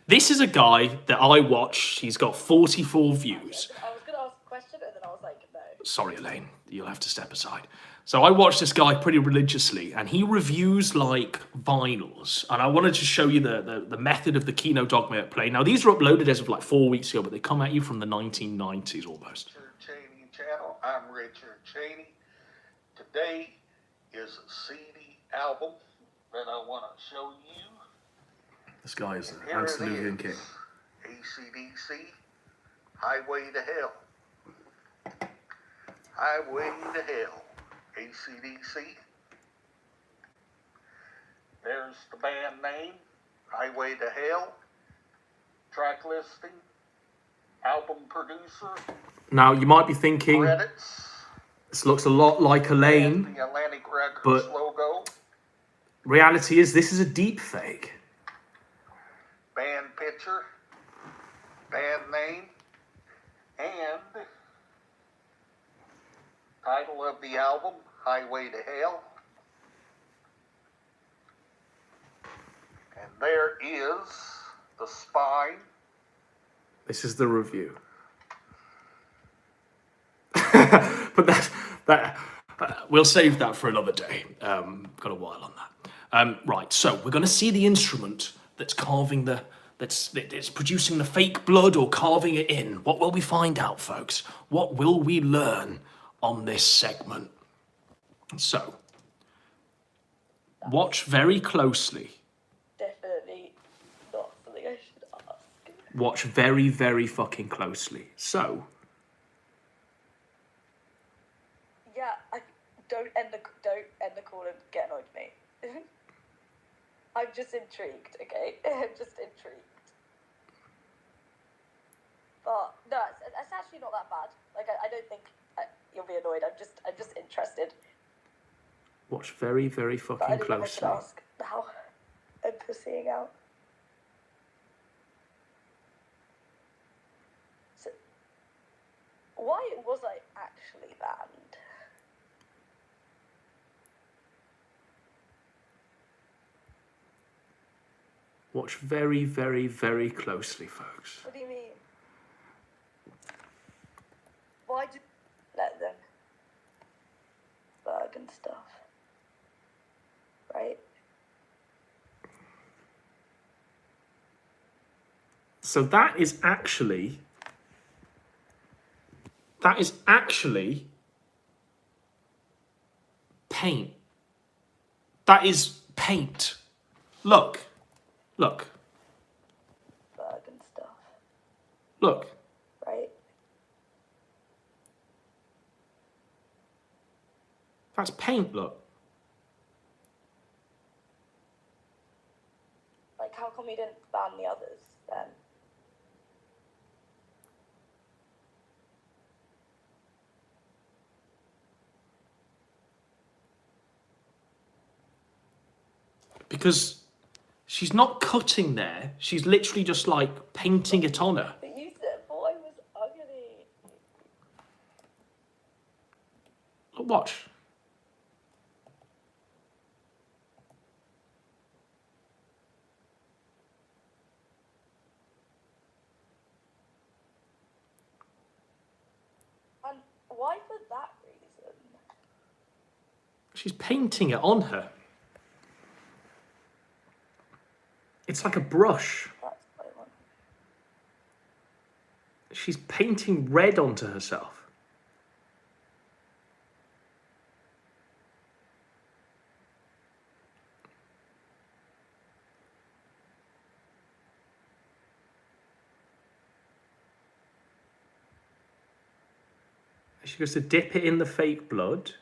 this is a guy that I watched. He's got 44 views. I was going to ask a question and then I was like, no. Sorry, Elaine. You'll have to step aside. So I watched this guy pretty religiously, and he reviews, like, vinyls. And I wanted to show you the method of the Kino Dogma at play. Now, these were uploaded as of, like, 4 weeks ago, but they come at you from the 1990s almost. Richard Cheney channel. I'm Richard Cheney. Today is a CD album that I want to show you. This guy is And an here it Antediluvian is. king. AC/DC, Highway to Hell. Highway to Hell. AC/DC. There's the band name, Highway to Hell. Track listing, album producer, Now, you might be thinking, credits. this looks a lot like Elaine, The Atlantic Records but- logo, reality is this is a deep fake. band picture, band name, and title of the album, Highway to Hell. And there is the spine. This is the review. But we'll save that for another day. Got a while on that. Right, so we're going to see the instrument that's carving that's producing the fake blood or carving it in? What will we find out, folks? What will we learn on this segment? So, watch very closely. Definitely not something I should ask. Watch very, very fucking closely. So, Yeah, don't end the call and get annoyed with me. I'm just intrigued, okay? I'm just intrigued. But no, it's actually not that bad. Like I don't think you'll be annoyed. I'm just interested. watch very, very But I fucking didn't know if I should closely. ask how I'm pussying out. So, why was I actually banned? Watch very, very, very closely, folks. What do you mean? Why did let them bug and stuff? Right? So that is actually paint. That is paint. Look. Bug and stuff. Look. Right? That's paint, look. Like, how come you didn't ban the others then? Because she's not cutting there. She's literally just like painting it on her. But you said boy was ugly. Look, watch. And why for that reason? She's painting it on her. It's like a brush. That's what I want. She's painting red onto herself. She goes to dip it in the fake blood.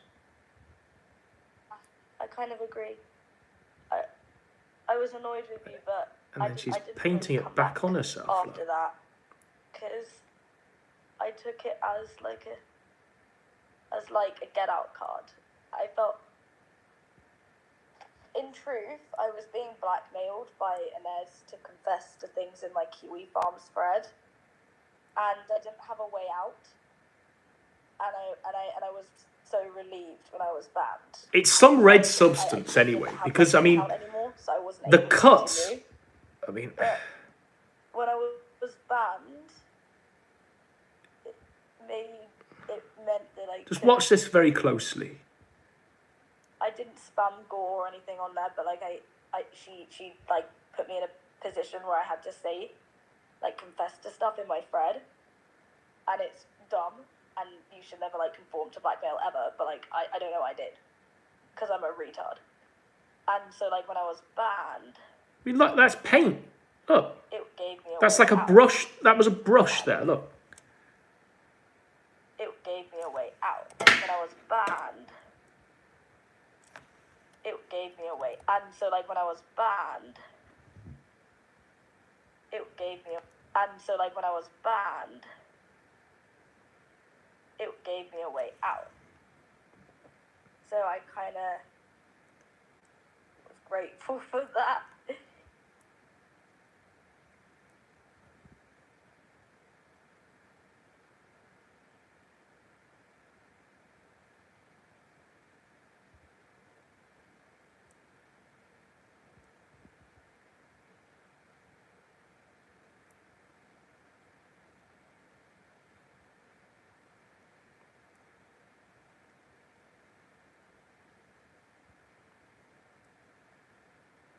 I kind of agree. I was annoyed with you, but And then she's painting it back on herself. after Like. that, because I took it as like a get out card. I felt, in truth, I was being blackmailed by Inez to confess to things in my Kiwi Farms thread, and I didn't have a way out. And I was so relieved when I was banned. It's some red substance anyway, because I mean, anymore, so I wasn't the able to cuts. continue. I mean, But when I was banned, it meant that I just couldn't- watch this very closely. I didn't spam gore or anything on there, but like she like put me in a position where I had to say, like, confess to stuff in my thread, and it's dumb, and you should never like conform to blackmail ever. But like I don't know what I did, because I'm a retard, and so like when I was banned, I mean, look, that's paint. Look, it gave me a that's way like a out. brush. That was a brush there. Look. It gave me a way out. When I was banned, it gave me a way. And so, like, when I was banned, it gave me a... And so, like, when I was banned, it gave me a way out. So I kind of was grateful for that.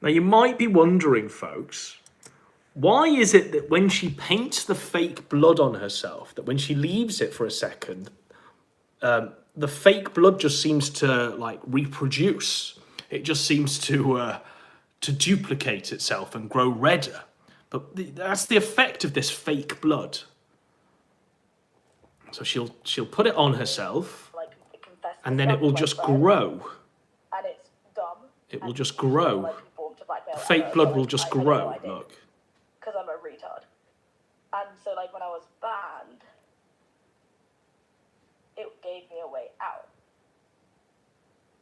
Now, you might be wondering, folks, why is it that when she paints the fake blood on herself, that when she leaves it for a second, the fake blood just seems to, like, reproduce. It just seems to duplicate itself and grow redder. But that's the effect of this fake blood. So she'll put it on herself, Like, confess to and then it will just self-love, grow. and it's dumb. It will and just you feel grow. like you formed to blackmail The fake Emma, blood but, will like, just I know grow. I did, Look. because I'm a retard. And so, like, when I was banned, it gave me a way out.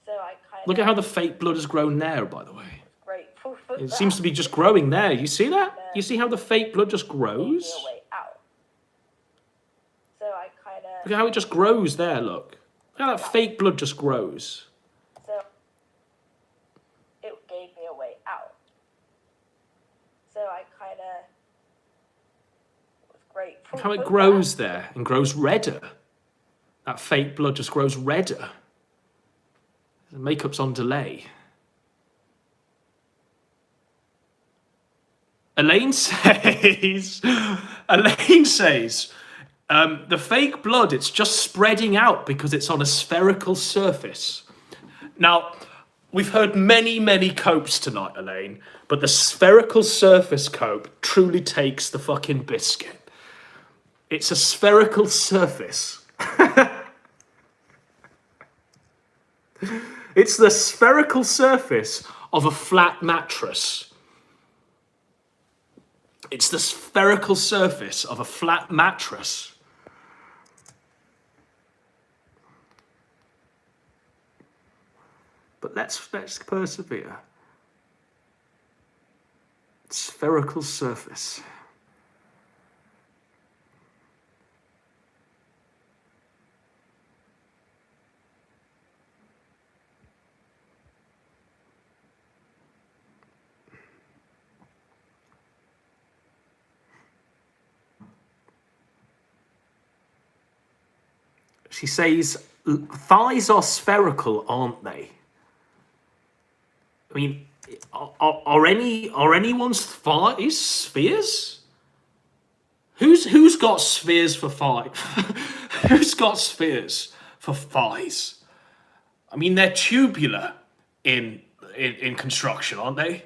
So I kind of... Look at how the fake blood has grown there, by the way. Grateful for It that. seems to be just growing there. You see that? You see how the fake blood just Gave me a grows? way out. So I kind of... Look at how it just grows there, look. Look how that fake blood just grows. So it gave me a way out. So I kind of was grateful Look how for it grows that. there and grows redder. That fake blood just grows redder. The makeup's on delay. Elaine says, the fake blood, it's just spreading out because it's on a spherical surface. Now, we've heard many, many copes tonight, Elaine, but the spherical surface cope truly takes the fucking biscuit. It's a spherical surface. It's the spherical surface of a flat mattress. It's the spherical surface of a flat mattress. But let's persevere. Spherical surface. She says, thighs are spherical, aren't they? I mean, are anyone's thighs spheres? Who's got spheres for thighs? Who's got spheres for thighs? I mean, they're tubular in construction, aren't they?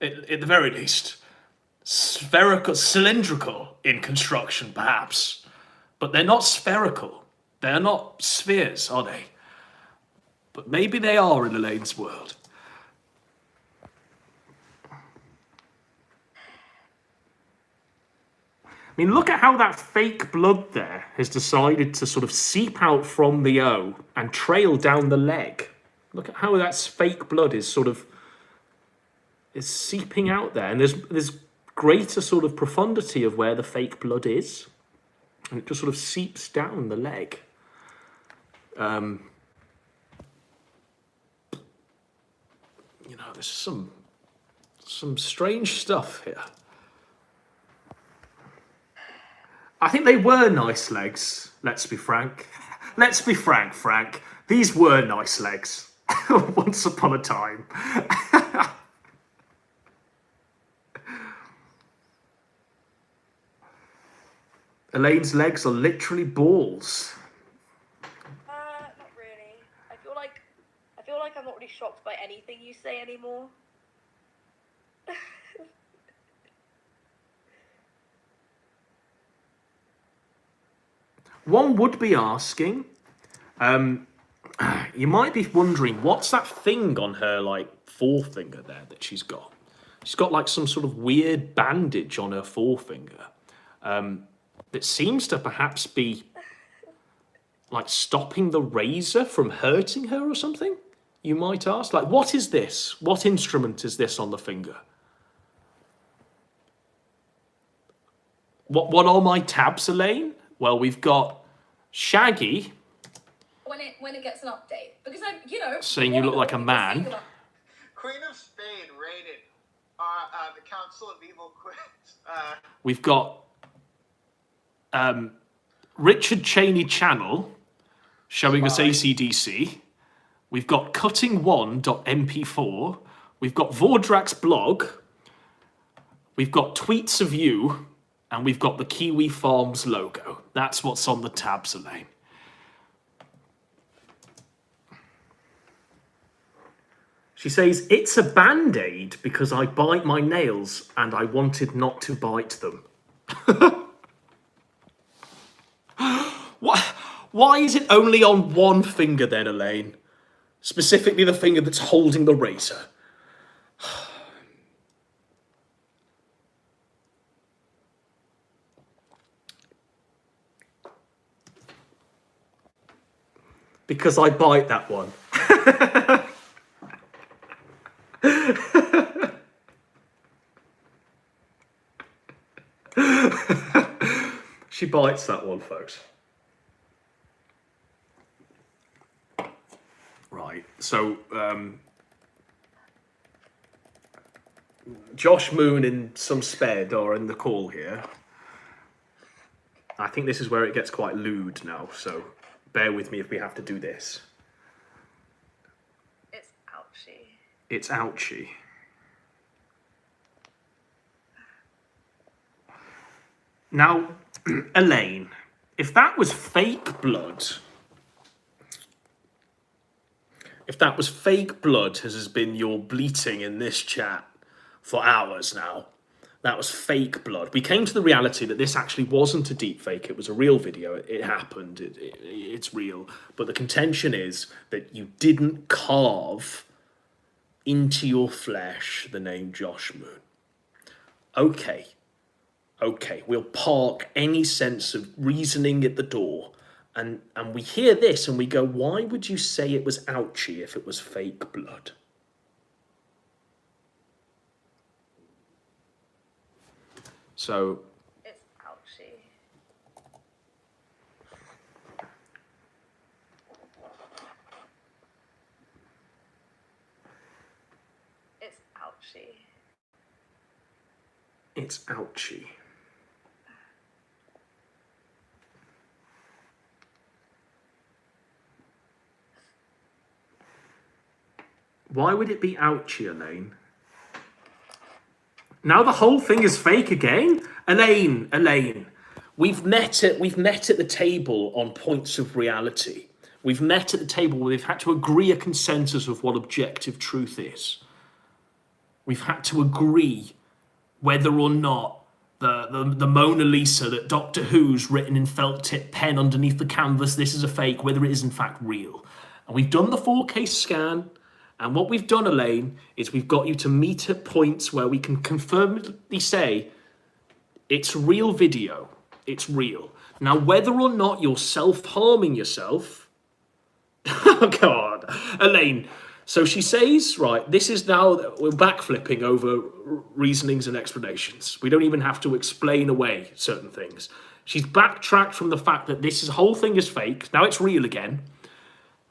At the very least, spherical, cylindrical in construction, perhaps, but they're not spherical. They're not spheres, are they? But maybe they are in Elaine's world. I mean, look at how that fake blood there has decided to sort of seep out from the O and trail down the leg. Look at how that fake blood is seeping out there. And there's greater sort of profundity of where the fake blood is. And it just sort of seeps down the leg. You know, there's some strange stuff here. I think they were nice legs, let's be frank. Let's be frank, Frank. These were nice legs. Once upon a time. Elaine's legs are literally balls. Not really. I feel like I'm not really shocked by anything you say anymore. One would be asking, you might be wondering, what's that thing on her, like, forefinger there that she's got? She's got, like, some sort of weird bandage on her forefinger that seems to perhaps be, like, stopping the razor from hurting her or something, you might ask. Like, what is this? What instrument is this on the finger? What are my tabs, Elaine? Well, we've got Shaggy. When it gets an update, because I saying you look like a man. Queen of Spade rated the Council of Evil Queens. We've got Richard Cheney Channel showing us AC/DC. We've got cutting1.mp4. we've got Vordrak's blog, we've got tweets of you, and we've got the Kiwi Farms logo. That's what's on the tabs, Elaine. She says, it's a Band-Aid because I bite my nails and I wanted not to bite them. Why is it only on one finger then, Elaine? Specifically the finger that's holding the razor. Because I bite that one. She bites that one, folks. Right, so Josh Moon and some sped are in the call here. I think this is where it gets quite lewd now, so bear with me if we have to do this. It's ouchy. It's ouchy. Now, Elaine, if that was fake blood, as has been your bleating in this chat for hours now, that was fake blood. We came to the reality that this actually wasn't a deep fake. It was a real video. It happened. It's real. But the contention is that you didn't carve into your flesh the name Josh Moon. Okay, we'll park any sense of reasoning at the door. And we hear this and we go, why would you say it was ouchy if it was fake blood? So it's ouchy. It's ouchy. It's ouchy. Why would it be ouchy, Elaine? Now the whole thing is fake again? Elaine, we've met at the table on points of reality. We've met at the table where we've had to agree a consensus of what objective truth is. We've had to agree whether or not the Mona Lisa that Doctor Who's written in felt tip pen underneath the canvas, this is a fake, whether it is in fact real. And we've done the 4K scan. And what we've done, Elaine, is we've got you to meet at points where we can confirmedly say it's real video. It's real. Now, whether or not you're self-harming yourself... Oh, God. Elaine, so she says, right, this is now... We're backflipping over reasonings and explanations. We don't even have to explain away certain things. She's backtracked from the fact that this whole thing is fake. Now it's real again.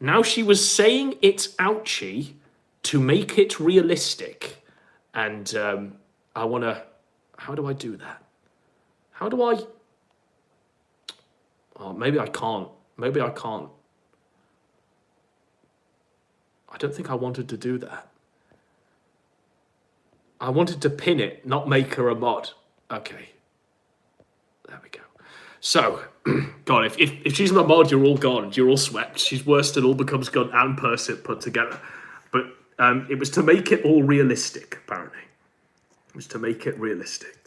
Now she was saying it's ouchy to make it realistic. And I want to... How do I do that? How do I... Oh, maybe I can't. Maybe I can't. I don't think I wanted to do that. I wanted to pin it, not make her a mod. Okay. There we go. So, God, if she's my mod, you're all gone. You're all swept. She's worsted, all becomes gun and Persit put together. But it was to make it all realistic, apparently. It was to make it realistic.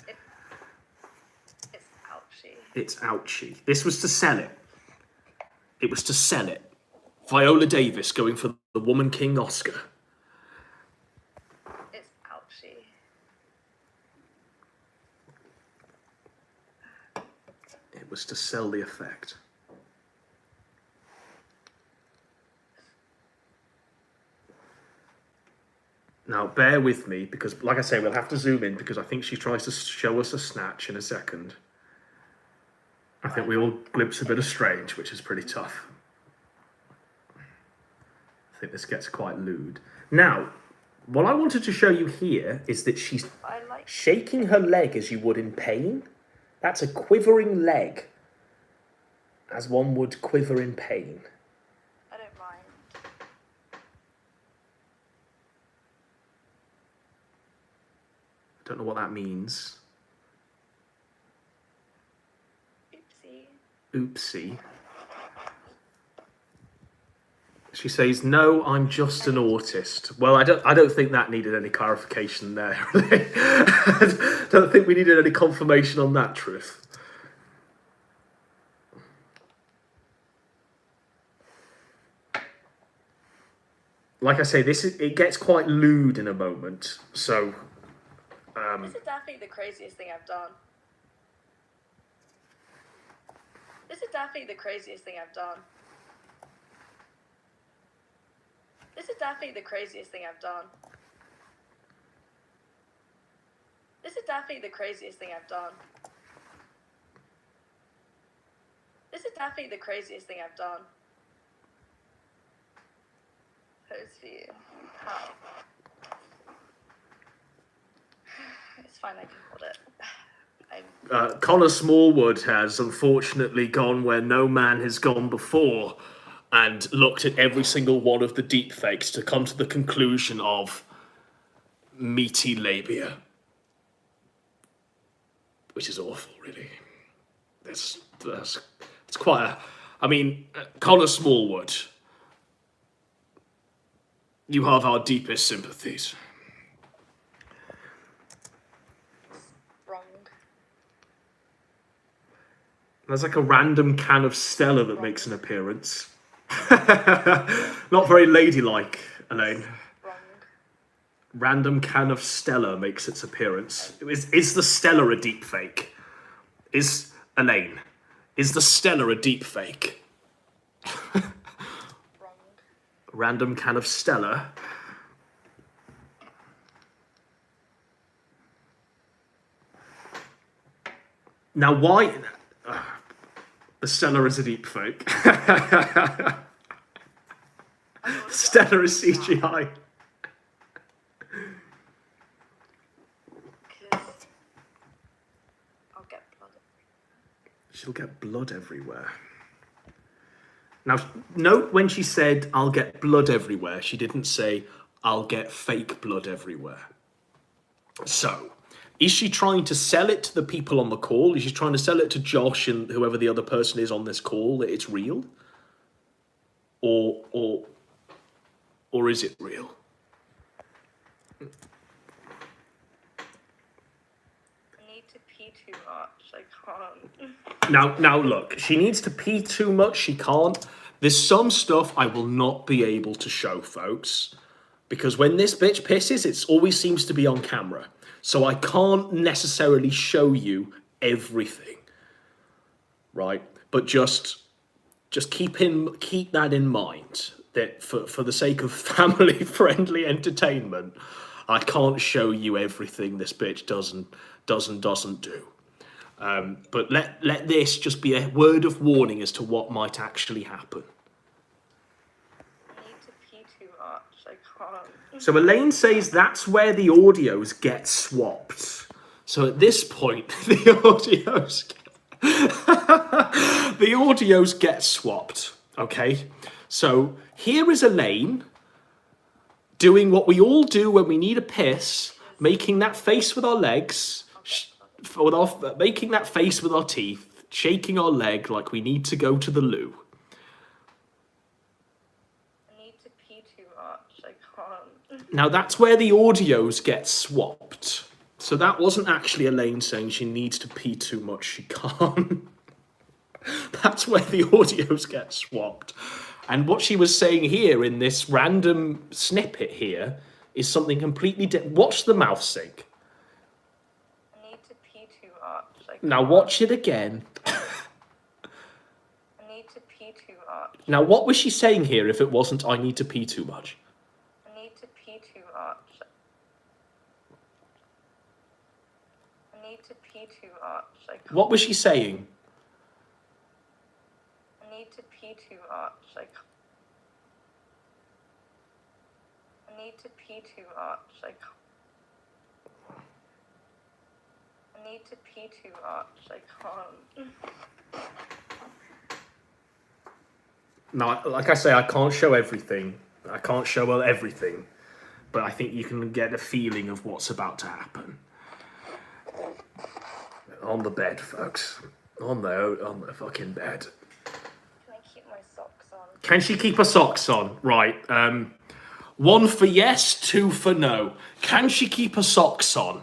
It's ouchy. It's ouchy. This was to sell it. It was to sell it. Viola Davis going for the Woman King Oscar. It's ouchy. It was to sell the effect. Now, bear with me, because, like I say, we'll have to zoom in, because I think she tries to show us a snatch in a second. I think we all glimpse a bit of Strange, which is pretty tough. I think this gets quite lewd. Now, what I wanted to show you here is that she's shaking her leg as you would in pain. That's a quivering leg, as one would quiver in pain. I don't mind. Don't know what that means. Oopsie. Oopsie. She says, "No, I'm just an autist." Well, I don't think that needed any clarification there. I don't think we needed any confirmation on that truth. Like I say, it gets quite lewd in a moment. So, This is definitely the craziest thing I've done. This is definitely the craziest thing I've done. This is definitely the craziest thing I've done. This is definitely the craziest thing I've done. This is definitely the craziest thing I've done. Pose for you. How? It's fine, I can hold it. Connor Smallwood has unfortunately gone where no man has gone before and looked at every single one of the deepfakes to come to the conclusion of meaty labia. Which is awful, really. It's quite a... I mean, Connor Smallwood, you have our deepest sympathies. Wrong. There's like a random can of Stella that makes an appearance. Not very ladylike, Elaine. Wrong. Random can of Stella makes its appearance. Is the Stella a deep fake? Elaine, is the Stella a deep fake? Wrong. Random can of Stella. Now, why... the Stella is a deep fake. Stella is CGI. Because I'll get blood. She'll get blood everywhere. Now, note when she said, "I'll get blood everywhere," she didn't say, "I'll get fake blood everywhere." So, is she trying to sell it to the people on the call? Is she trying to sell it to Josh and whoever the other person is on this call that it's real? Or is it real? I need to pee too much. I can't. Now look, she needs to pee too much, she can't. There's some stuff I will not be able to show, folks. Because when this bitch pisses, it always seems to be on camera. So I can't necessarily show you everything. Right? But just keep that in mind. That for the sake of family-friendly entertainment, I can't show you everything this bitch doesn't do. But let this just be a word of warning as to what might actually happen. I need to pee too much. I can't. So Elaine says that's where the audios get swapped. So at this point, the audios get swapped. Okay? So here is Elaine doing what we all do when we need a piss, making that face with our legs, making that face with our teeth, shaking our leg like we need to go to the loo. I need to pee too much. I can't. Now that's where the audios get swapped. So that wasn't actually Elaine saying she needs to pee too much, she can't. That's where the audios get swapped. And what she was saying here in this random snippet here is something completely different. Watch the mouth sync. I need to pee too much. I can't. Now watch it again. I need to pee too much. Now what was she saying here if it wasn't "I need to pee too much"? I need to pee too much. I need to pee too much. I can't. What was she saying? I need to pee too much. I can't. I need to pee too much. I can't. I need to pee too much. I can't. Now, like I say, I can't show everything. I can't show everything. But I think you can get a feeling of what's about to happen. On the bed, folks. On the fucking bed. Can I keep my socks on? Can she keep her socks on? Right. 1 for yes, 2 for no. Can she keep her socks on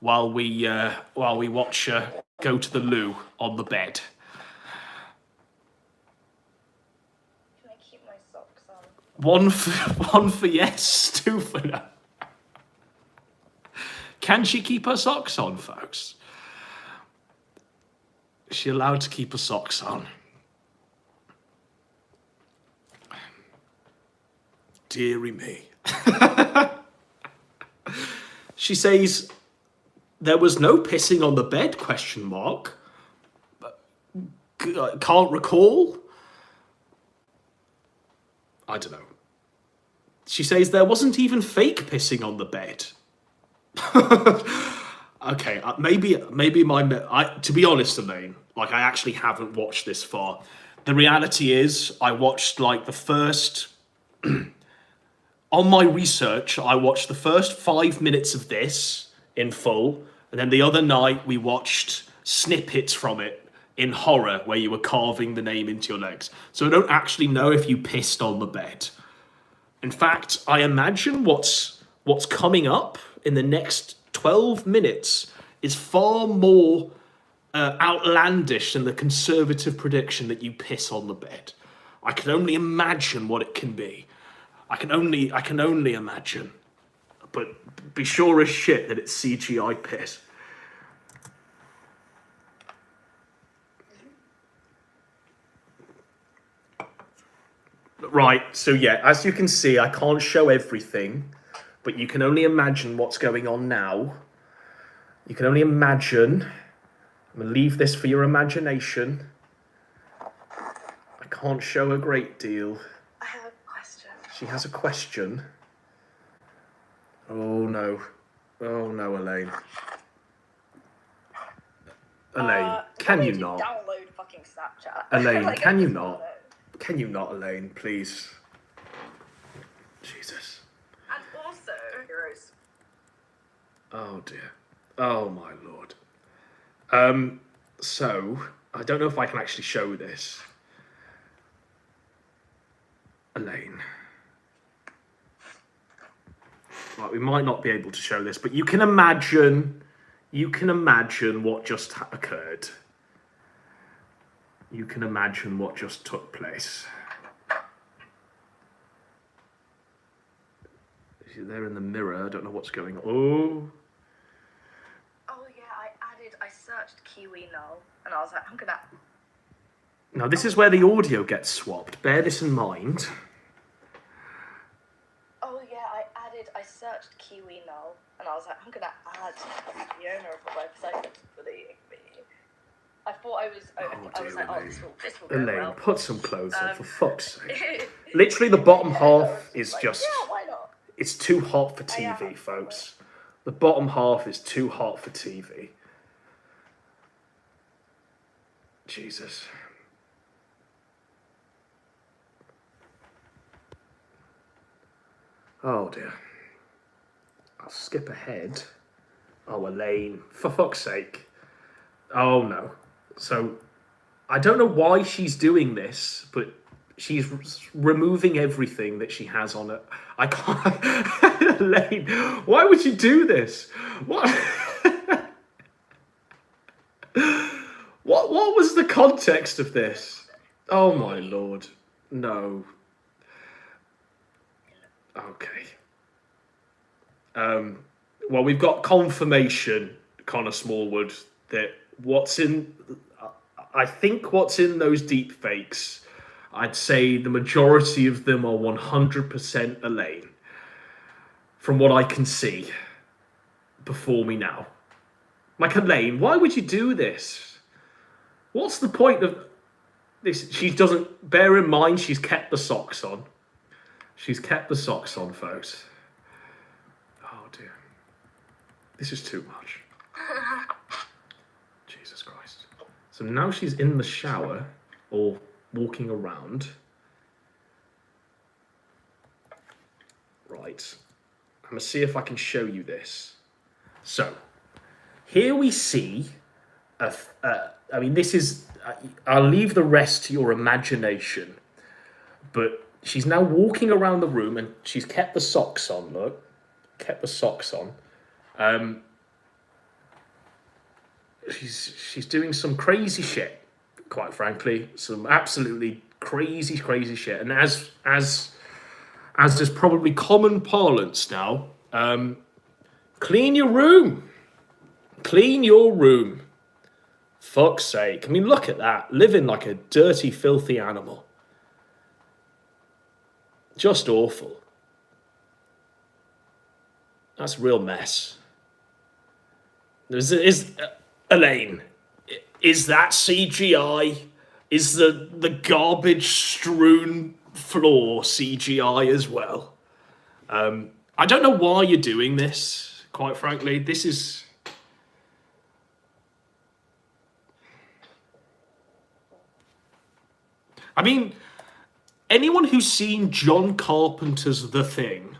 while we watch her go to the loo on the bed? Can I keep my socks on? 1 for yes, 2 for no. Can she keep her socks on, folks? Is she allowed to keep her socks on? Deary me. She says, there was no pissing on the bed, question mark. Can't recall. I don't know. She says there wasn't even fake pissing on the bed. Okay, maybe to be honest, Elaine, like I actually haven't watched this far. The reality is I watched like the first on my research, I watched the first 5 minutes of this in full, and then the other night we watched snippets from it in horror where you were carving the name into your legs. So I don't actually know if you pissed on the bed. In fact, I imagine what's coming up in the next 12 minutes is far more outlandish than the conservative prediction that you piss on the bed. I can only imagine what it can be. I can only imagine. But be sure as shit that it's CGI piss. Right, so yeah, as you can see, I can't show everything, but you can only imagine what's going on now. You can only imagine. I'm going to leave this for your imagination. I can't show a great deal. I have a question. She has a question. Oh no. Oh no, Elaine. Elaine, can you not? Download fucking Snapchat. Elaine, Like, can I you just not? want it. Can you not, Elaine, please? Jesus. And also, heroes. Oh dear. Oh my lord. So, I don't know if I can actually show this. Elaine. Right, we might not be able to show this, but you can imagine what just occurred. You can imagine what just took place. She's there in the mirror. I don't know what's going on. Oh. Oh yeah, I searched Kiwi now, and I was like, I'm gonna. Now this is where the audio gets swapped. Bear this in mind. Oh yeah, I searched Kiwi now, and I was like, I'm gonna add the owner of the website for me. I thought I was. I was like, Elaine. this will go Elaine, well. put some clothes on, for fuck's sake. Literally, the bottom half is just... Yeah, why not? It's too hot for TV, folks. The bottom half is too hot for TV. Jesus. Oh, dear. I'll skip ahead. Oh, Elaine, for fuck's sake. Oh, no. So, I don't know why she's doing this, but she's removing everything that she has on it. I can't... Elaine, why would you do this? What? What was the context of this? Oh, my lord. No. Okay. Well, we've got confirmation, Connor Smallwood, that I think what's in those deep fakes, I'd say the majority of them are 100% Elaine. From what I can see before me now. Like, Elaine, why would you do this? What's the point of this? She doesn't, bear in mind, she's kept the socks on. She's kept the socks on, folks. Oh, dear. This is too much. Jesus Christ. So now she's in the shower, or walking around. Right. I'm going to see if I can show you this. So, here we see I mean, this is. I'll leave the rest to your imagination. But she's now walking around the room and she's kept the socks on. Look, kept the socks on. She's doing some crazy shit. Quite frankly, some absolutely crazy shit. And as there's probably common parlance now, clean your room. Clean your room. Fuck's sake. I mean, look at that. Living like a dirty, filthy animal. Just awful. That's a real mess. Elaine, is that CGI? Is the garbage strewn floor CGI as well? I don't know why you're doing this, quite frankly. This is... I mean, anyone who's seen John Carpenter's The Thing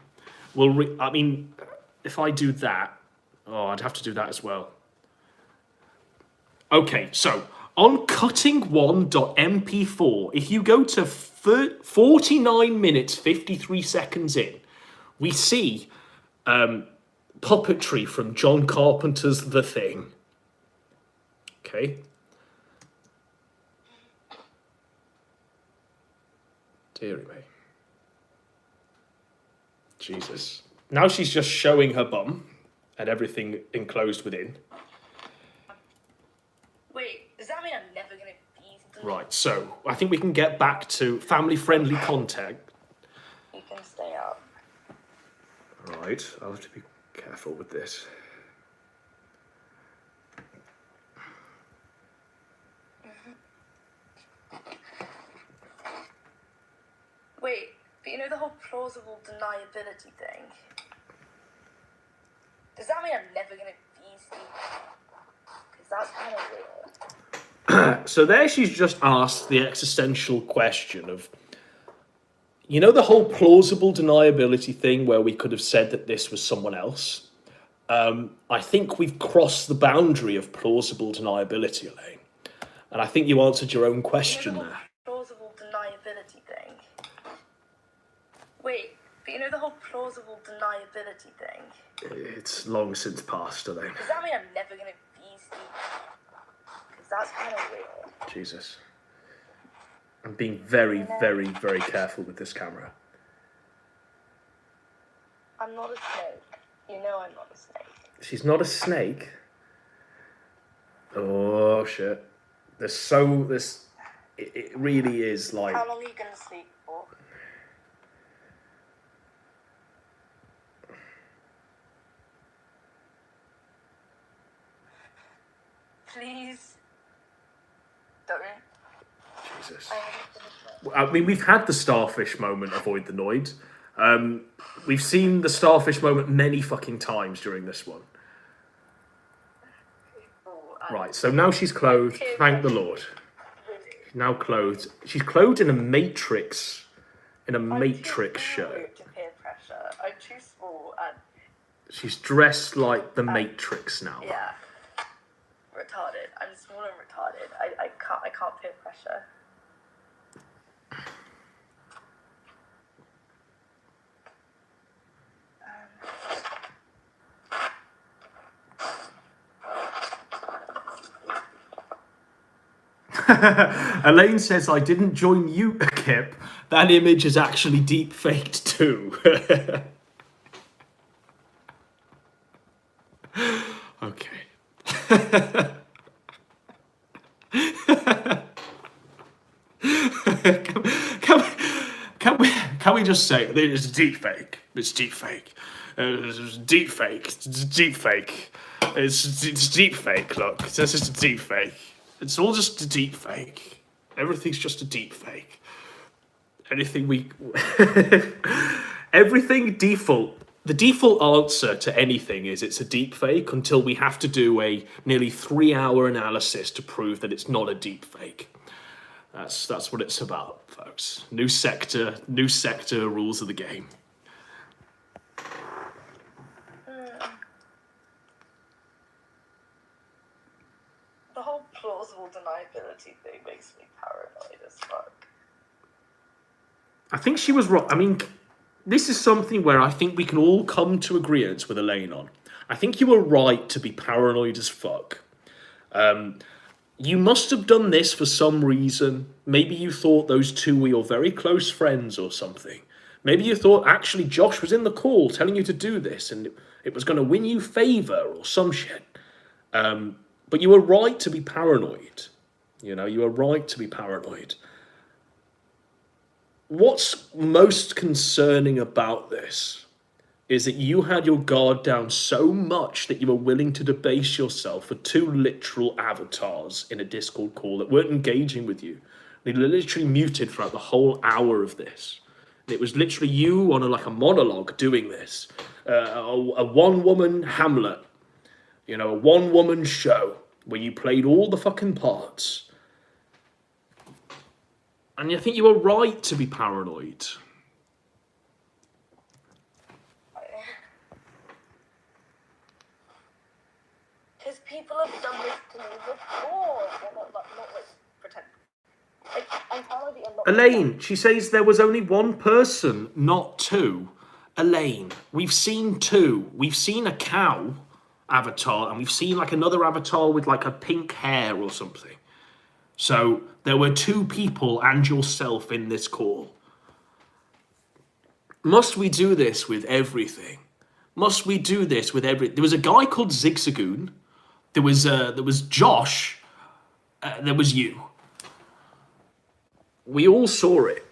will... I mean, if I do that... Oh, I'd have to do that as well. Okay, so on cutting1.mp4, if you go to 49 minutes, 53 seconds in, we see puppetry from John Carpenter's The Thing. Okay. Deary me. Jesus. Now she's just showing her bum and everything enclosed within. Wait, does that mean I'm never gonna be? Right, so I think we can get back to family-friendly content. You can stay up. Right, I'll have to be careful with this. Wait, but you know the whole plausible deniability thing? Does that mean I'm never gonna be sleeping? Because that's kind of weird. So there she's just asked the existential question of, you know, the whole plausible deniability thing where we could have said that this was someone else? I think we've crossed the boundary of plausible deniability, Elaine. And I think you answered your own question there. Plausible deniability thing. Wait, but you know the whole plausible deniability thing? It's long since past, Elaine. Does that mean I'm never gonna be sleeping? Because that's kind of weird. Jesus. I'm being very, very, very careful with this camera. I'm not a snake. You know I'm not a snake. She's not a snake. Oh, shit. It really is like... How long are you gonna sleep for? Please. Don't. Jesus. I mean, we've had the starfish moment, avoid the Noid. We've seen the starfish moment many fucking times during this one. Right, so now she's clothed, thank the Lord. Now clothed. She's clothed in a Matrix, shirt. To peer pressure. I'm too small and... She's dressed like the Matrix now. Yeah. Retarded. I'm small and retarded. I can't peer pressure. Elaine says, I didn't join you, Kip. That image is actually deep faked too. Okay. Can we just say it's deep fake? It's deep fake. It's deep fake. It's deep fake. It's deep fake. Look, it's just a deep fake. It's all just a deep fake. Everything's just a deep fake. Everything default. The default answer to anything is it's a deep fake until we have to do a nearly 3-hour analysis to prove that it's not a deep fake. That's what it's about, folks. New sector, rules of the game. The whole plausible deniability thing makes me paranoid as fuck. I think she was wrong. I mean, this is something where I think we can all come to agreement with Elaine on. I think you were right to be paranoid as fuck. You must have done this for some reason. Maybe you thought those two were your very close friends or something. Maybe you thought actually Josh was in the call telling you to do this and it was going to win you favour or some shit. But you were right to be paranoid. You know, you were right to be paranoid. What's most concerning about this is that you had your guard down so much that you were willing to debase yourself for two literal avatars in a Discord call that weren't engaging with you. They were literally muted throughout the whole hour of this. It was literally you on a monologue doing this. A one-woman Hamlet. You know, a one-woman show where you played all the fucking parts. And I think you were right to be paranoid. Because people have done this to me before. Well, not like pretend. Like, I'm already a lot. Elaine, she says there was only one person, not two. Elaine, we've seen two. We've seen a cow avatar, and we've seen like another avatar with like a pink hair or something. So there were two people and yourself in this call. Must we do this with everything? Must we do this with every? There was a guy called Zigzagoon. There was Josh. There was you. We all saw it.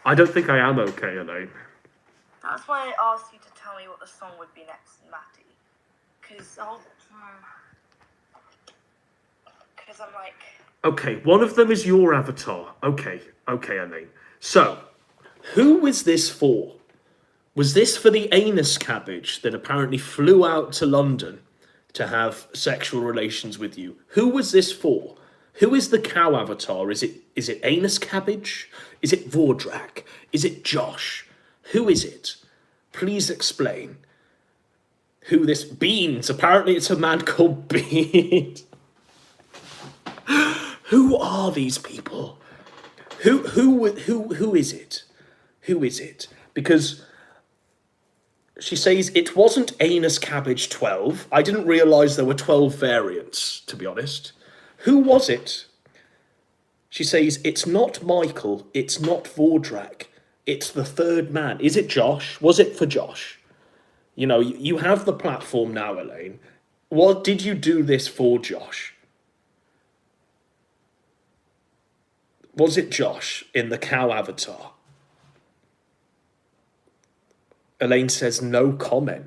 I don't think I am okay, Elaine. That's why I asked you to tell me what the song would be next, Matty. Because I'm like... Okay, one of them is your avatar. Okay, Elaine. So, who was this for? Was this for the anus cabbage that apparently flew out to London to have sexual relations with you? Who was this for? Who is the cow avatar? Is it anus cabbage? Is it Vordrak? Is it Josh? Who is it? Please explain. Who this Beans? Apparently it's a man called Beans. Who are these people? Who is it? Who is it? Because she says it wasn't anus cabbage 12. I didn't realise there were 12 variants, to be honest. Who was it? She says it's not Michael, it's not Vordrak, it's the third man. Is it Josh? Was it for Josh? You know, you have the platform now, Elaine. What did you do this for, Josh? Was it Josh in the cow avatar? Elaine says no comment.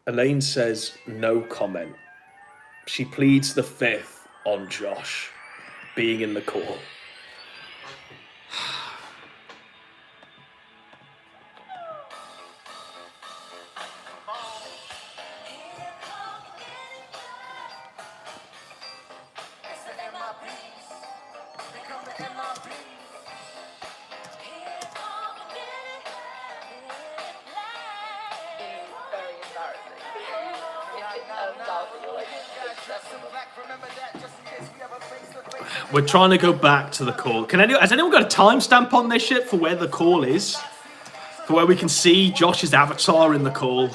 Elaine says no comment. She pleads the fifth on Josh being in the call. We're trying to go back to the call. Has anyone got a timestamp on this shit for where the call is? For where we can see Josh's avatar in the call?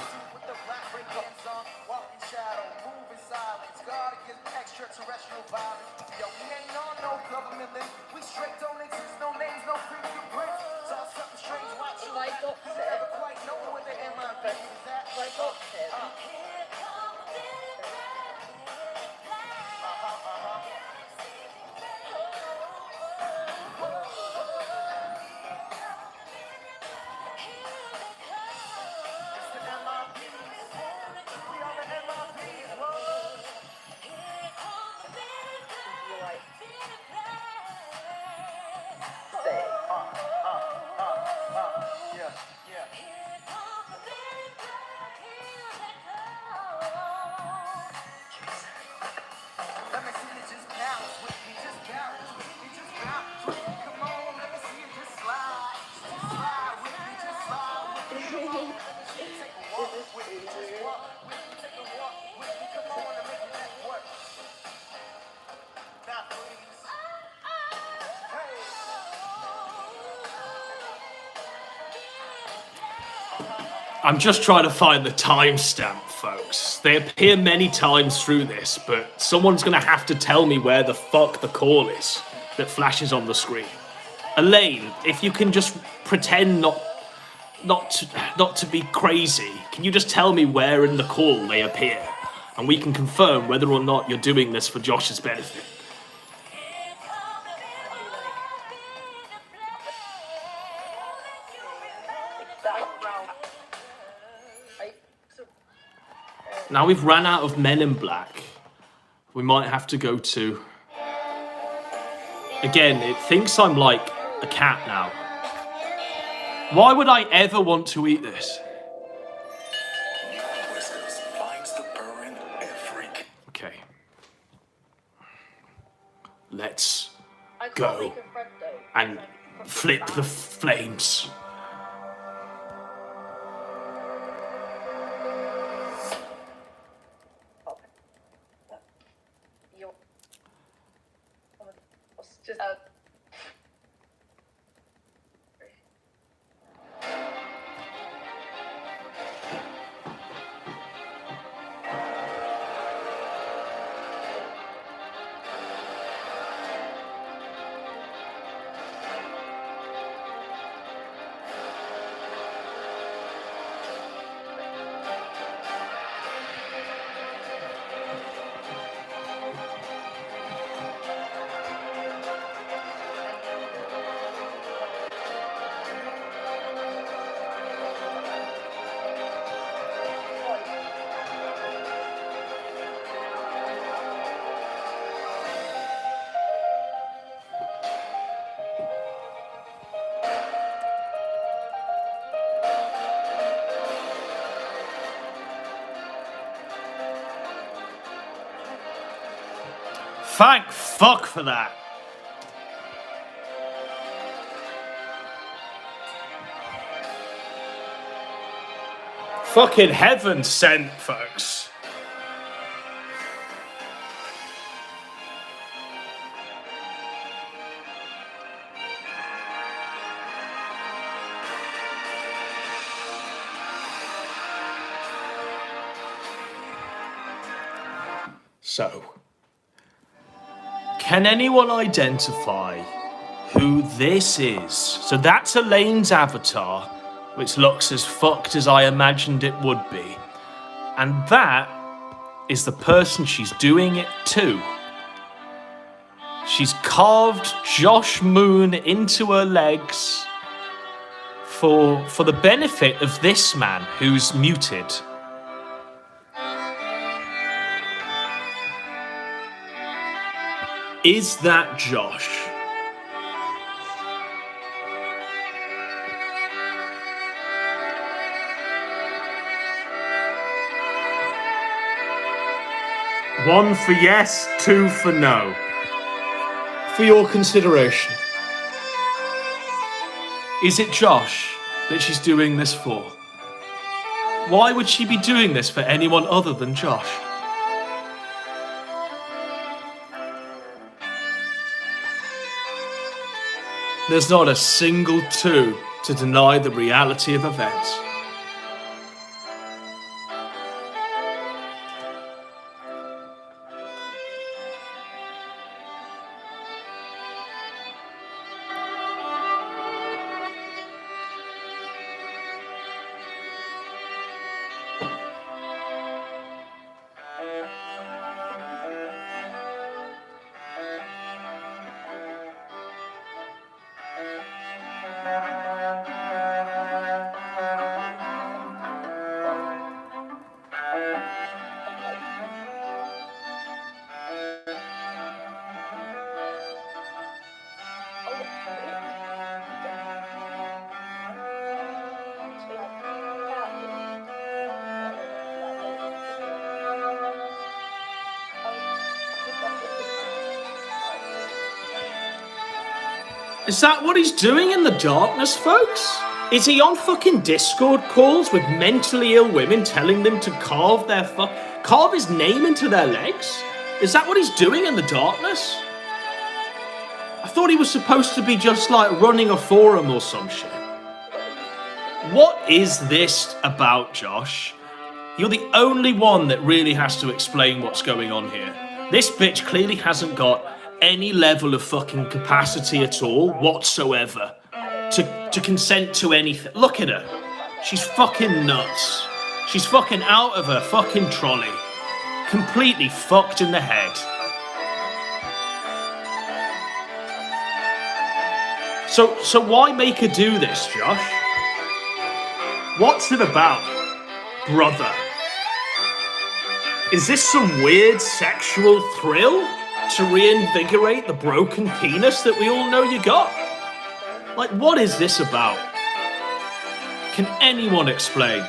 I'm just trying to find the timestamp, folks. They appear many times through this, but someone's gonna have to tell me where the fuck the call is that flashes on the screen. Elaine, if you can just pretend not to be crazy, can you just tell me where in the call they appear? And we can confirm whether or not you're doing this for Josh's benefit. Now we've ran out of Men in Black. We might have to go to... Again, it thinks I'm like a cat now. Why would I ever want to eat this? Okay. Let's go and flip the flames. Just Thank fuck for that. Fucking heaven sent, folks. So, can anyone identify who this is? So that's Elaine's avatar, which looks as fucked as I imagined it would be. And that is the person she's doing it to. She's carved Josh Moon into her legs for the benefit of this man who's muted. Is that Josh? One for yes, two for no. For your consideration. Is it Josh that she's doing this for? Why would she be doing this for anyone other than Josh? There's not a single two to deny the reality of events. Is that what he's doing in the darkness, folks? Is he on fucking Discord calls with mentally ill women telling them to carve his name into their legs? Is that what he's doing in the darkness? I thought he was supposed to be just like running a forum or some shit. What is this about, Josh? You're the only one that really has to explain what's going on here. This bitch clearly hasn't got any level of fucking capacity at all whatsoever to consent to anything. Look at her. She's fucking nuts. She's fucking out of her fucking trolley. Completely fucked in the head. So why make her do this, Josh? What's it about, brother? Is this some weird sexual thrill to reinvigorate the broken penis that we all know you got? Like, what is this about? Can anyone explain?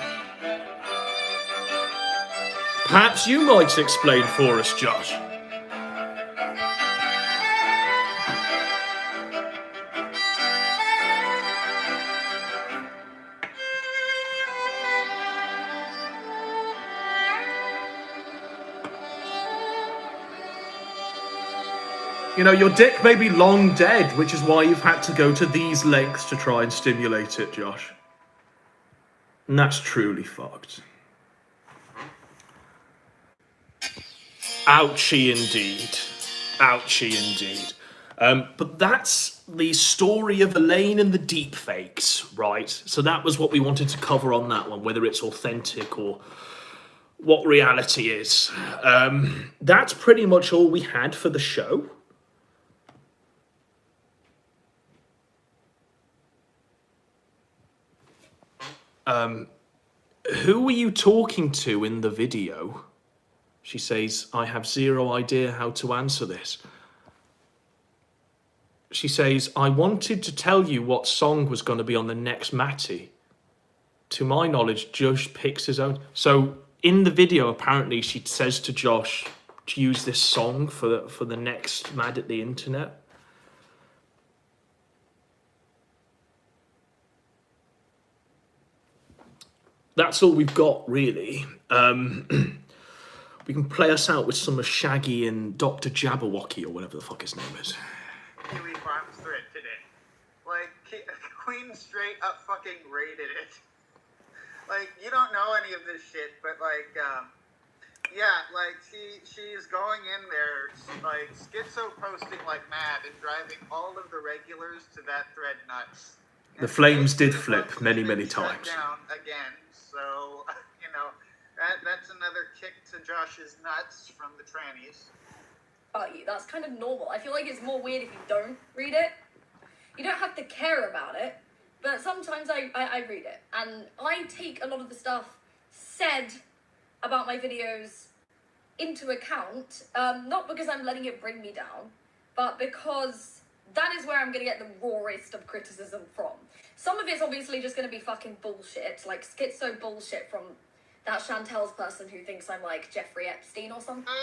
Perhaps you might explain for us, Josh. You know, your dick may be long dead, which is why you've had to go to these lengths to try and stimulate it, Josh. And that's truly fucked. Ouchie indeed. Ouchie indeed. But that's the story of Elaine and the deepfakes, right? So that was what we wanted to cover on that one, whether it's authentic or what reality is. That's pretty much all we had for the show. Who were you talking to in the video? She says, I have zero idea how to answer this. She says, I wanted to tell you what song was going to be on the next Matty. To my knowledge, Josh picks his own. So in the video, apparently, she says to Josh to use this song for the next Mad at the Internet. That's all we've got, really. We can play us out with some of Shaggy and Dr. Jabberwocky, or whatever the fuck his name is. Kiwi Farms thread today. Like, Queen straight up fucking rated it. Like, you don't know any of this shit, but like, yeah, like, she's going in there, like, schizo posting like mad and driving all of the regulars to that thread nuts. The flames did flip many, many times. Down again, so, you know, that's another kick to Josh's nuts from the trannies. That's kind of normal. I feel like it's more weird if you don't read it. You don't have to care about it, but sometimes I read it. And I take a lot of the stuff said about my videos into account, not because I'm letting it bring me down, but because that is where I'm going to get the rawest of criticism from. Some of it's obviously just going to be fucking bullshit, like schizo bullshit from that Chantel's person who thinks I'm like Jeffrey Epstein or something.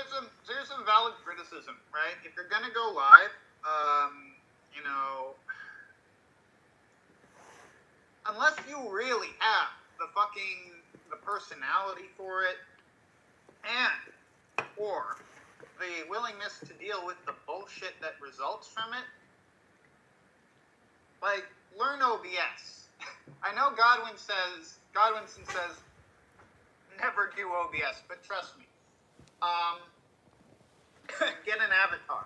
There's some valid criticism, right? If you're gonna go live, you know, unless you really have the personality for it and or the willingness to deal with the bullshit that results from it, like, learn OBS. I know Godwinson says never do OBS, but trust me, get an avatar,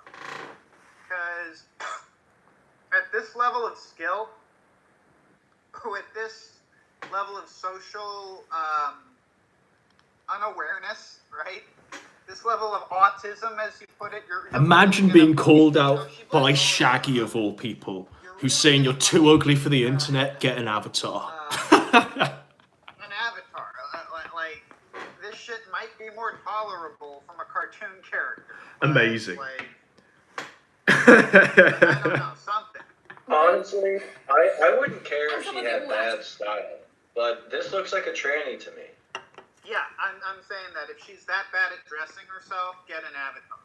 because at this level of skill, with this level of social unawareness, right? This level of autism, as you put it. Imagine being called out by Shaggy of all people, who's saying you're too ugly for the internet, get an avatar. An avatar. Like, this shit might be more tolerable from a cartoon character. Amazing. Like, I don't know, something. Honestly, I wouldn't care if she had bad style, but this looks like a tranny to me. Yeah, I'm saying that if she's that bad at dressing herself, get an avatar.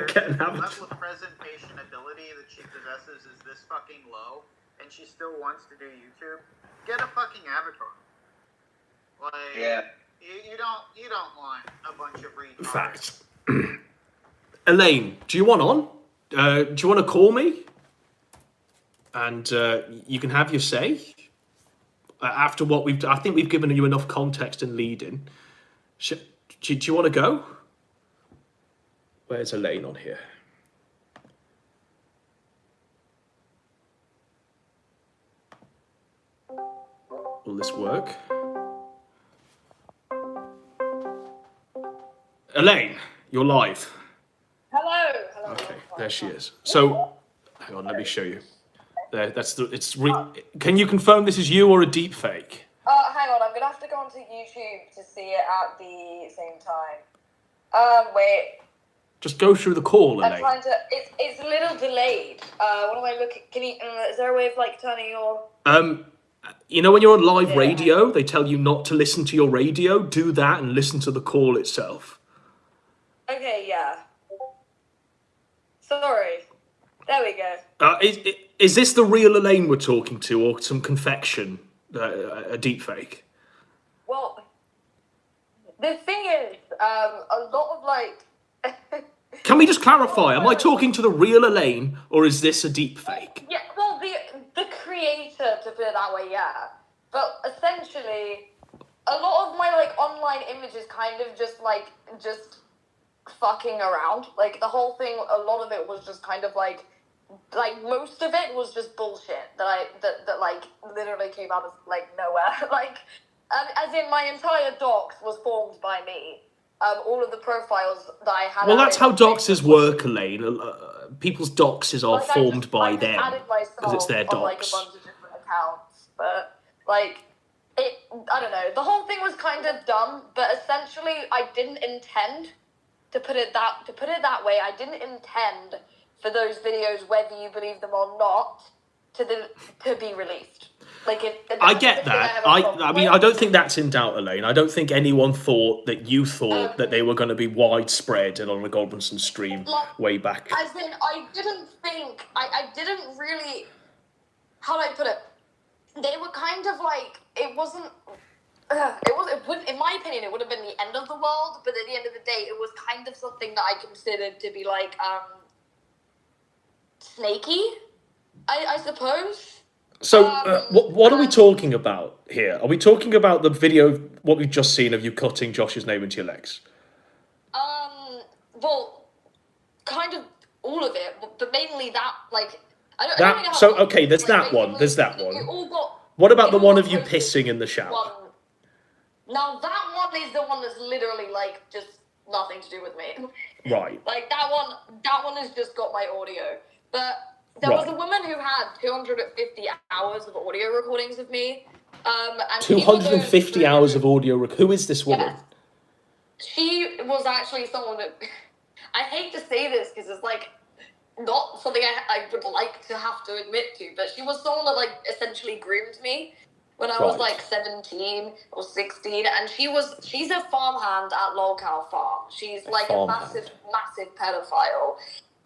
Get an The avatar. level of presentation ability that she possesses is this fucking low, and she still wants to do YouTube. Get a fucking avatar. Like, Yeah. You don't want a bunch of retards. Fact. Elaine, do you want on? Do you want to call me? And you can have your say. after what I think we've given you enough context and lead-in. Do you want to go? Where's Elaine on here? Will this work? Elaine, you're live. Hello. Okay, there she is. So, hang on, let me show you. There, can you confirm this is you or a deep fake? Hang on, I'm gonna have to go onto YouTube to see it at the same time. Wait. Just go through the call, Elaine. I'm trying to. It's a little delayed. What am I looking? Can you? Is there a way of like turning your? You know when you're on live radio, they tell you not to listen to your radio. Do that and listen to the call itself. Okay, yeah. Sorry. There we go. Is this the real Elaine we're talking to, or some confection, a deep fake? Well, the thing is, a lot of like. Can we just clarify? Am I talking to the real Elaine, or is this a deep fake? Yeah, well, the creator, to put it that way, yeah. But essentially, a lot of my like online images kind of just fucking around. Like the whole thing, a lot of it was just kind of like most of it was just bullshit that like literally came out of like nowhere. Like, as in my entire docs was formed by me. All of the profiles that I had. Well, that's how doxes work, Elaine. People's doxes are formed by them because it's their docs. Like a bunch of different accounts, but like I don't know. The whole thing was kind of dumb, but essentially, I didn't intend to put it that way. I didn't intend for those videos, whether you believe them or not, to be released. Like I get that. I mean, I don't think that's in doubt, Elaine. I don't think anyone thought that you thought that they were going to be widespread and on a Godwinson stream way back. As in, I didn't think, I didn't really, how do I put it? They were kind of like, it wouldn't, in my opinion, it would have been the end of the world, but at the end of the day, it was kind of something that I considered to be like, snaky, I suppose. So, what are we talking about here? Are we talking about the video, what we've just seen of you cutting Josh's name into your legs? Well, kind of all of it, but mainly that, like, I don't know. So, okay, there's that one. There's that one. What about the one of you pissing in the shower? Now, that one is the one that's literally, like, just nothing to do with me. Right. Like, that one has just got my audio. But there was a woman who had 250 hours of audio recordings of me. And 250 hours of audio. Who is this woman? Yes. She was actually someone that... I hate to say this because it's, like, not something I would like to have to admit to, but she was someone that, like, essentially groomed me when I was, like, 17 or 16, and she's a farmhand at Lolcow Farm. She's, like, a massive pedophile.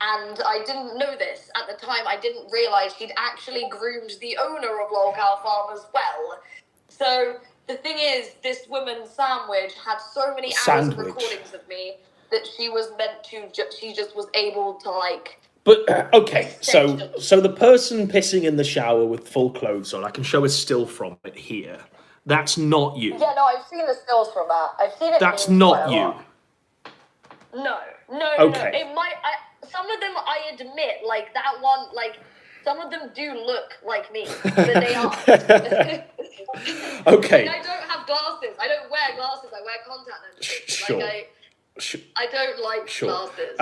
And I didn't know this at the time. I didn't realise she'd actually groomed the owner of Lolcow Farm as well. So the thing is, this woman, Sandwich, had so many hours of recordings of me that she was meant to, she just was able to, like... But, okay, so the person pissing in the shower with full clothes on, I can show a still from it here. That's not you. Yeah, no, I've seen the stills from that. I've seen it. That's not you. No. Okay. It might... some of them, I admit, like, that one, like, some of them do look like me, but they aren't. Okay. Like, I don't have glasses. I don't wear glasses. I wear contact lenses. Sure. Like, I don't like glasses.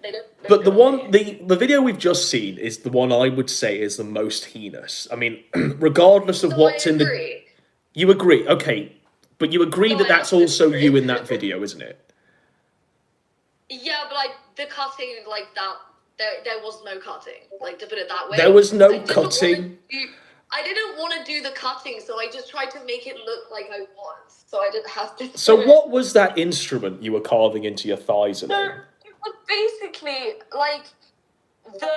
They don't but the video we've just seen is the one I would say is the most heinous. I mean, regardless of what's in the... You agree? Okay. But you agree that that's also you in that video, isn't it? Yeah, but like the cutting, like that, there was no cutting. Like, to put it that way, there was no cutting. I didn't want to do the cutting, so I just tried to make it look like I was, so I didn't have to. So what was that instrument you were carving into your thighs? So it was basically like the.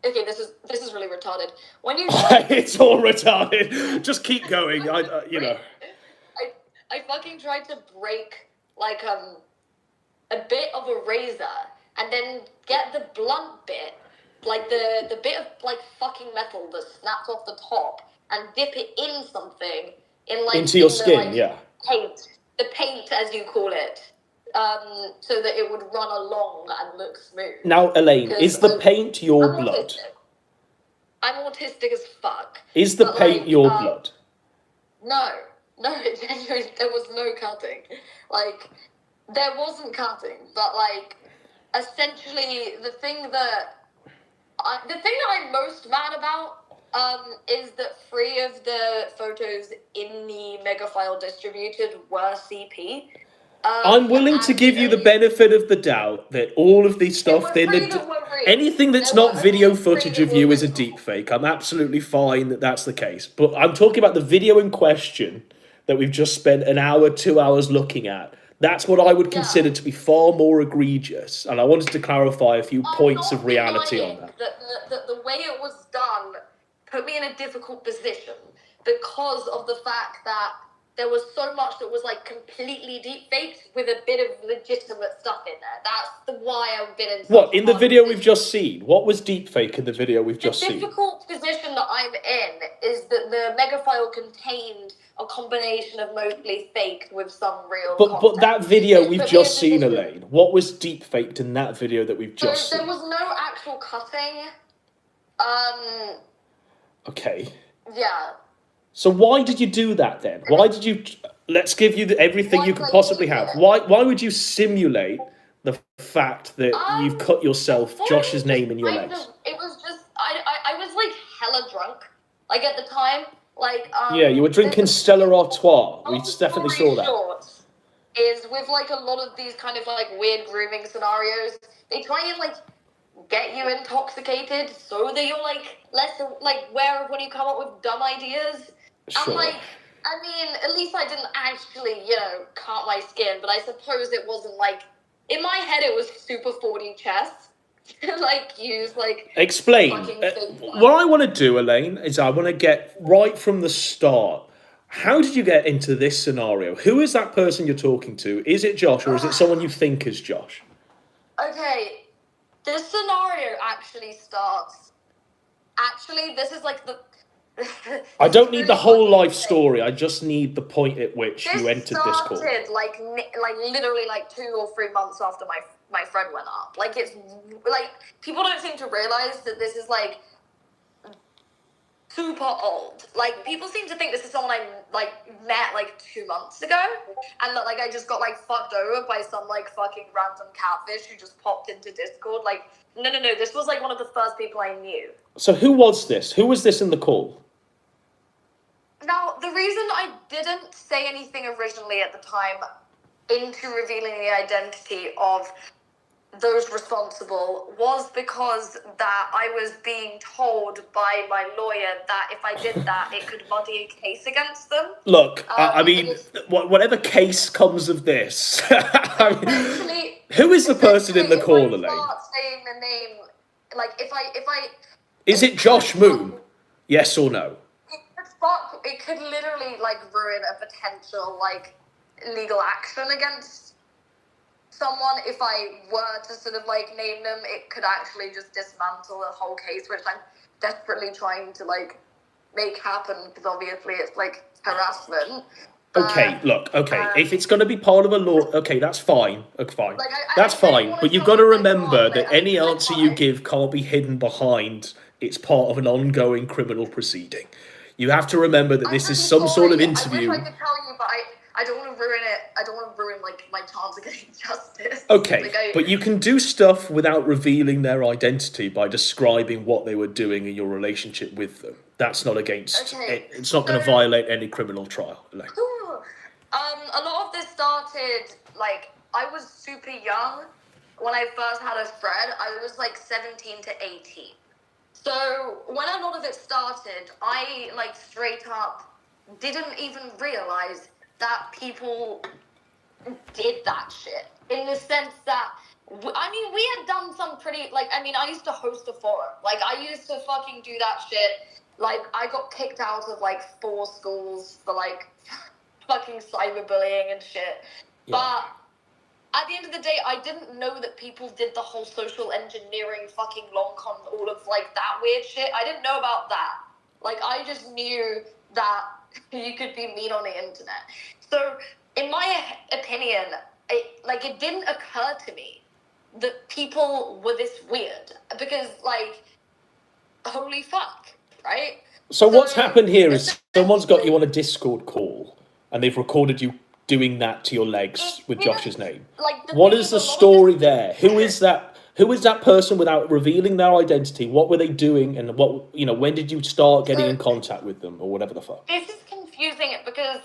Okay, this is really retarded. When you it's all retarded. Just keep going. You know. I fucking tried to break like a bit of a razor and then get the blunt bit, like the bit of like fucking metal that snapped off the top, and dip it in something, in like into your in the, skin, like, yeah. the paint as you call it, so that it would run along and look smooth. Now, Elaine, is the paint your I'm blood? autistic. I'm autistic as fuck. Is the but, paint like, your blood? No, genuinely, there was no cutting. Like, there wasn't cutting, but like, essentially, the thing that I'm most mad about is that 3 of the photos in the mega file distributed were CP. I'm willing to give you the benefit of the doubt that all of these stuff, anything that's not video footage of you is a deep fake. I'm absolutely fine that that's the case. But I'm talking about the video in question that we've just spent an hour, 2 hours looking at. That's what I would consider to be far more egregious. And I wanted to clarify a few points of reality on that. The way it was done put me in a difficult position because of the fact that there was so much that was like completely deep faked with a bit of legitimate stuff in there. That's why I've been in. What, in the video we've just seen? What was deep fake in the video we've just seen? The difficult position that I'm in is that the mega file contained a combination of mostly fake with some real content. But that video we've just seen, Elaine, what was deep faked in that video that we've just seen? There was no actual cutting. Okay. Yeah. So why did you do that then? Why did you... Let's give you everything you could possibly have. Why would you simulate the fact that you've cut yourself, Josh's name in your legs? It was just... I was like hella drunk. Like at the time. Like yeah, you were drinking Stella Artois. We definitely saw that. Short is with like a lot of these kind of like weird grooming scenarios. They try and like get you intoxicated so that you're like less like aware of when you come up with dumb ideas. Sure. I'm like, I mean, at least I didn't actually, cut my skin, but I suppose it wasn't like, in my head it was super 4D chess. Like, use, like... Explain. What I want to do, Elaine, is I want to get right from the start. How did you get into this scenario? Who is that person you're talking to? Is it Josh, or is it someone you think is Josh? Okay, this scenario actually starts... Actually, this is like the... I don't need the whole life story. I just need the point at which you entered this call. This started like literally like 2 or 3 months after my friend went up. Like it's like people don't seem to realize that this is like super old. Like people seem to think this is someone I like met like 2 months ago, and that like I just got like fucked over by some like fucking random catfish who just popped into Discord. Like no. This was like one of the first people I knew. So who was this? Who was this in the call? Now, the reason I didn't say anything originally at the time into revealing the identity of those responsible was because that I was being told by my lawyer that if I did that, it could muddy a case against them. Look, I mean, whatever case comes of this, who is the person in the call, Elaine? Start saying the name, like if I is it Josh Moon? Yes or no? It could literally like ruin a potential like legal action against someone if I were to sort of like name them. It could actually just dismantle the whole case, which I'm desperately trying to like make happen because obviously it's like harassment. Okay, look, okay, if it's going to be part of a law, okay, that's fine, fine. Like, that's fine, but you've got to remember that any answer you give can't be hidden behind it's part of an ongoing criminal proceeding. You have to remember that this is some sort of interview. I wish I could tell you, but I don't want to ruin it. I don't want to ruin like my chance of getting justice. Okay, but you can do stuff without revealing their identity by describing what they were doing in your relationship with them. That's not against. Okay, it's not going to violate any criminal trial. Like. A lot of this started like I was super young when I first had a Fred. I was like 17 to 18. So when a lot of it started, I like straight up didn't even realize that people did that shit. In the sense that, I mean, we had done some pretty, like, I mean, I used to host a forum. Like, I used to fucking do that shit. Like, I got kicked out of like 4 schools for like fucking cyberbullying and shit. Yeah. But at the end of the day, I didn't know that people did the whole social engineering fucking long con, all of like that weird shit. I didn't know about that. Like, I just knew that you could be mean on the internet. So, in my opinion, it didn't occur to me that people were this weird. Because, like, holy fuck, right? So what's happened here is someone's got you on a Discord call and they've recorded you doing that to your legs with Josh's name. Like, What is the story there? Who is that? Who is that person without revealing their identity? What were they doing? And when did you start getting in contact with them or whatever the fuck? This is confusing because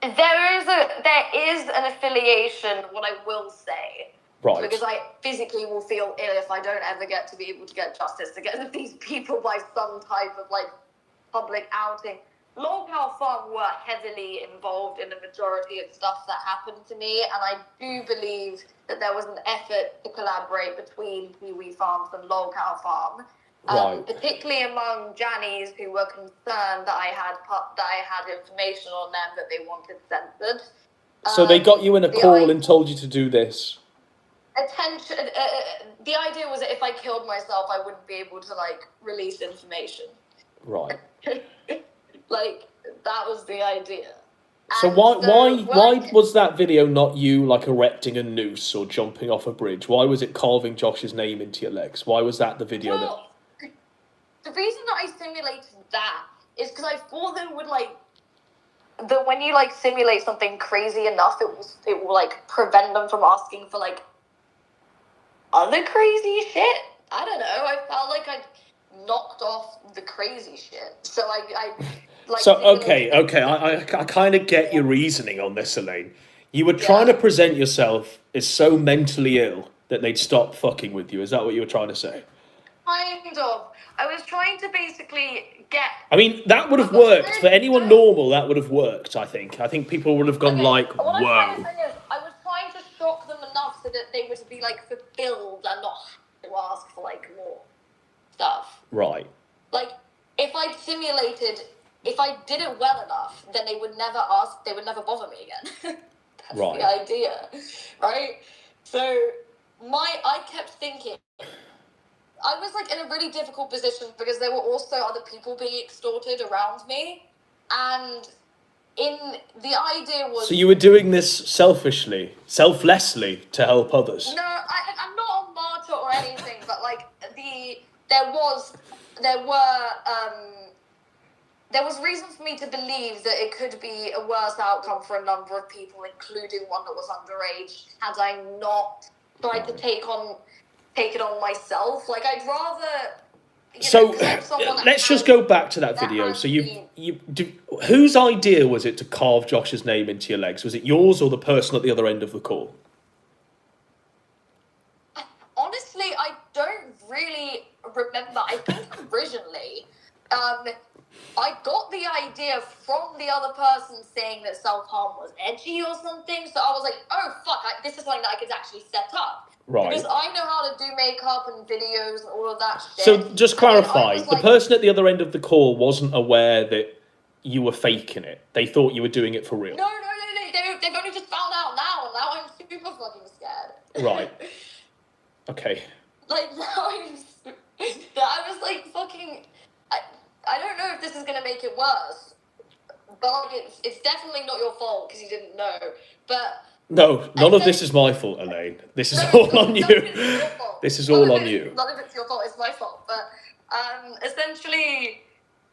there is an affiliation, what I will say. Right. Because I physically will feel ill if I don't ever get to be able to get justice against these people by some type of, like, public outing. Longhouse Farm were heavily involved in the majority of stuff that happened to me, and I do believe that there was an effort to collaborate between Pee Wee Farms and Longhouse Farm. Right. Particularly among Jannies who were concerned that I had information on them that they wanted censored. So they got you in a call and told you to do this. The idea was that if I killed myself, I wouldn't be able to, like, release information. Right. Like, that was the idea. So why was that video not you, like, erecting a noose or jumping off a bridge? Why was it carving Josh's name into your legs? Why was that the video The reason that I simulated that is because I thought that when you, like, simulate something crazy enough, it will like prevent them from asking for, like, other crazy shit. I don't know. I felt like I knocked off the crazy shit. So I like. So okay. I kind of get your reasoning on this, Elaine. You were trying to present yourself as so mentally ill that they'd stop fucking with you. Is that what you were trying to say? Kind of. I was trying to basically get. I mean, that would have worked for anyone normal. That would have worked. I think people would have gone like, "Whoa." I was trying to shock them enough so that they would be, like, fulfilled and not have to ask for, like, more stuff. Right. Like, if I did it well enough, then they would never bother me again. That's Right. the idea, right? So, I kept thinking, I was, like, in a really difficult position because there were also other people being extorted around me, and the idea was... So you were doing this selflessly, to help others? No, I'm not a martyr or anything, but, like, there was reason for me to believe that it could be a worse outcome for a number of people, including one that was underage, had I not tried to take it on myself. Like, I'd rather... let's just go back to that video. So whose idea was it to carve Josh's name into your legs? Was it yours or the person at the other end of the call? Honestly, I don't really remember. I think originally, I got the idea from the other person saying that self-harm was edgy or something. So I was like, oh, fuck, this is something that I could actually set up. Right. Because I know how to do makeup and videos and all of that shit. So just clarify, the like, person at the other end of the call wasn't aware that you were faking it. They thought you were doing it for real. No. They've only just found out now, and now I'm super fucking scared. Right. Okay. Like, now I was like, fucking... I don't know if this is going to make it worse, but, like, it's definitely not your fault because you didn't know, but... No, none of this is my fault, Elaine. This is all on you. This is all on you. None of it's your fault, it's my fault. But essentially,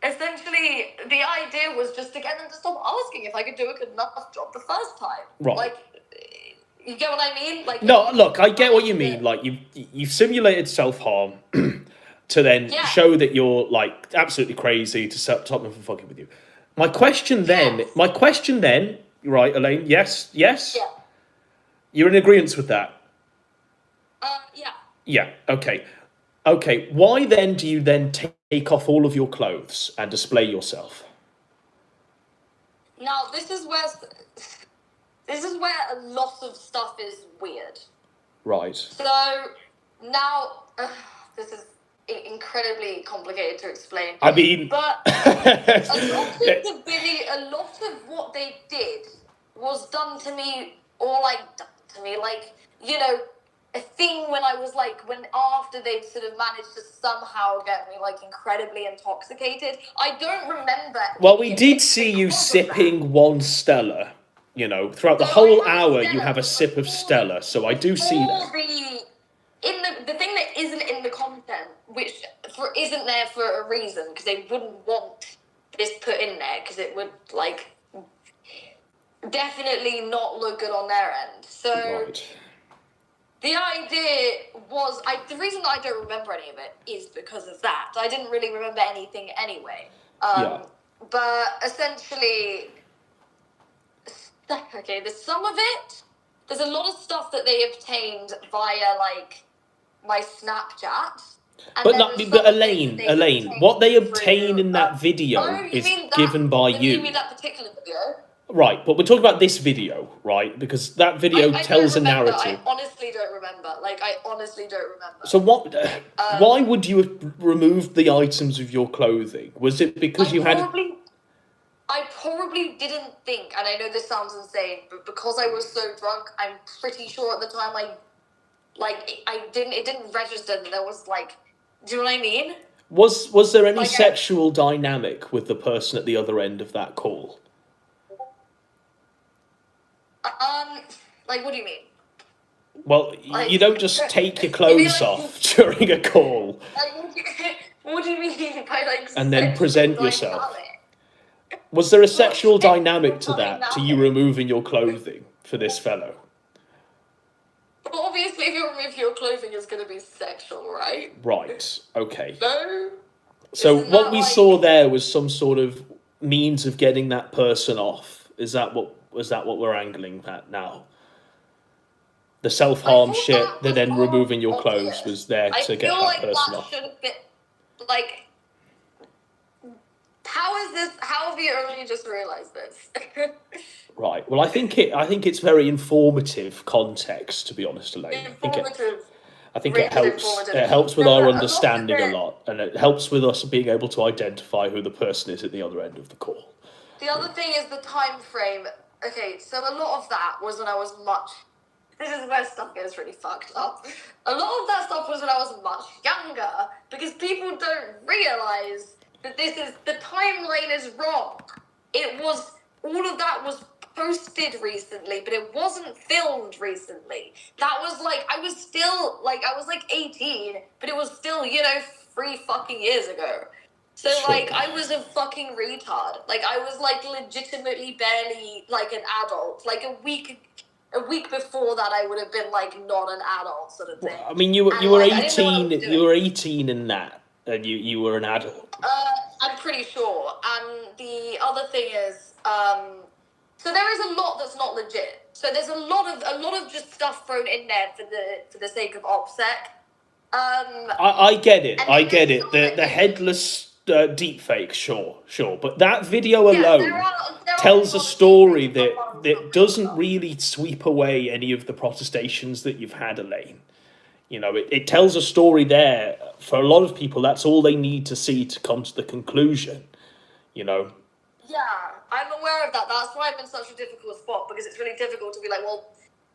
the idea was just to get them to stop asking if I could do a good enough job the first time. Right. Like, you get what I mean? Like, no, look, I get what you mean. Like, you've simulated self-harm to then show that you're, like, absolutely crazy to stop them from fucking with you. My question then, right, Elaine? Yes? Yeah. You're in agreement with that? Yeah. Yeah, okay. Okay, why then do you then take off all of your clothes and display yourself? Now, this is where a lot of stuff is weird. Right. So, now, this is incredibly complicated to explain. I mean... But a lot of what they did was done to me, or, like, like, you know, a thing when I was like, when after they'd sort of managed to somehow get me like incredibly intoxicated. I don't remember. Well, we did see you sipping one Stella. You know, throughout the So whole I have hour, Stella, you have a but sip of Stella. So I do see all that. the thing that isn't in the content, which isn't there for a reason, because they wouldn't want this put in there, because it would like definitely not look good on their end. So Right. the idea was, the reason that I don't remember any of it is because of that. I didn't really remember anything anyway. Yeah. But essentially, okay, there's some of it. There's a lot of stuff that they obtained via like my Snapchat. But Elaine, what they obtain in that video is given by you. You mean that particular video? Right, but we're talking about this video, right? Because that video tells a narrative. I honestly don't remember. Like, I honestly don't remember. So what? Why would you have removed the items of your clothing? Was it because I probably didn't think, and I know this sounds insane, but because I was so drunk, I'm pretty sure at the time it didn't register that there was like, do you know what I mean? Was there any sexual dynamic with the person at the other end of that call? Like, what do you mean? Well, like, you don't just take your clothes off during a call. What do you mean by like? And then present yourself. Was there a sexual dynamic to that, to you removing your clothing for this fellow? Well, obviously, if you remove your clothing, it's going to be sexual, right? Right. Okay. No. So what we saw there was some sort of means of getting that person off. Was that what we're angling at now? The self-harm shit, then removing your clothes was there to get that person off. Should have been, like, how have you only just realised this? Right. Well, I think it's very informative context, to be honest, Elaine. I think it helps. It helps with our understanding a lot, and it helps with us being able to identify who the person is at the other end of the call. The other thing is the time frame. Okay, so a lot of that was when I was much. This is where stuff gets really fucked up. A lot of that stuff was when I was much younger, because people don't realise that the timeline is wrong. All of that was posted recently, but it wasn't filmed recently. That was like, I was 18, but it was still, 3 fucking years ago. So, like, I was a fucking retard. Like, I was, like, legitimately barely, like, an adult. Like, a week before that, I would have been, like, not an adult sort of thing. Well, I mean, you were 18, you were 18 in that, and you were an adult. I'm pretty sure. And the other thing is, so there is a lot that's not legit. So there's a lot of just stuff thrown in there for the sake of OPSEC. I get it. The headless deepfake, sure. But that video alone tells a story that doesn't really sweep away any of the protestations that you've had, Elaine. It tells a story there. For a lot of people, that's all they need to see to come to the conclusion, Yeah, I'm aware of that. That's why I'm in such a difficult spot, because it's really difficult to be like, well,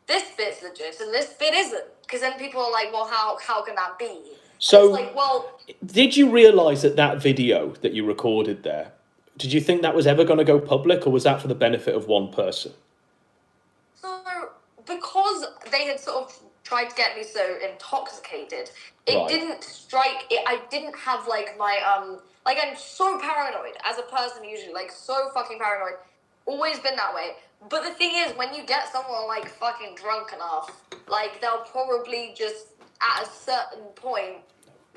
this bit's legit and this bit isn't. Because then people are like, well, how can that be? So, it's like, well, did you realise that video that you recorded there, did you think that was ever going to go public, or was that for the benefit of one person? So, because they had sort of tried to get me so intoxicated, it didn't strike. I didn't have like my like, I'm so paranoid as a person usually, like so fucking paranoid. Always been that way. But the thing is, when you get someone like fucking drunk enough, like they'll probably just at a certain point,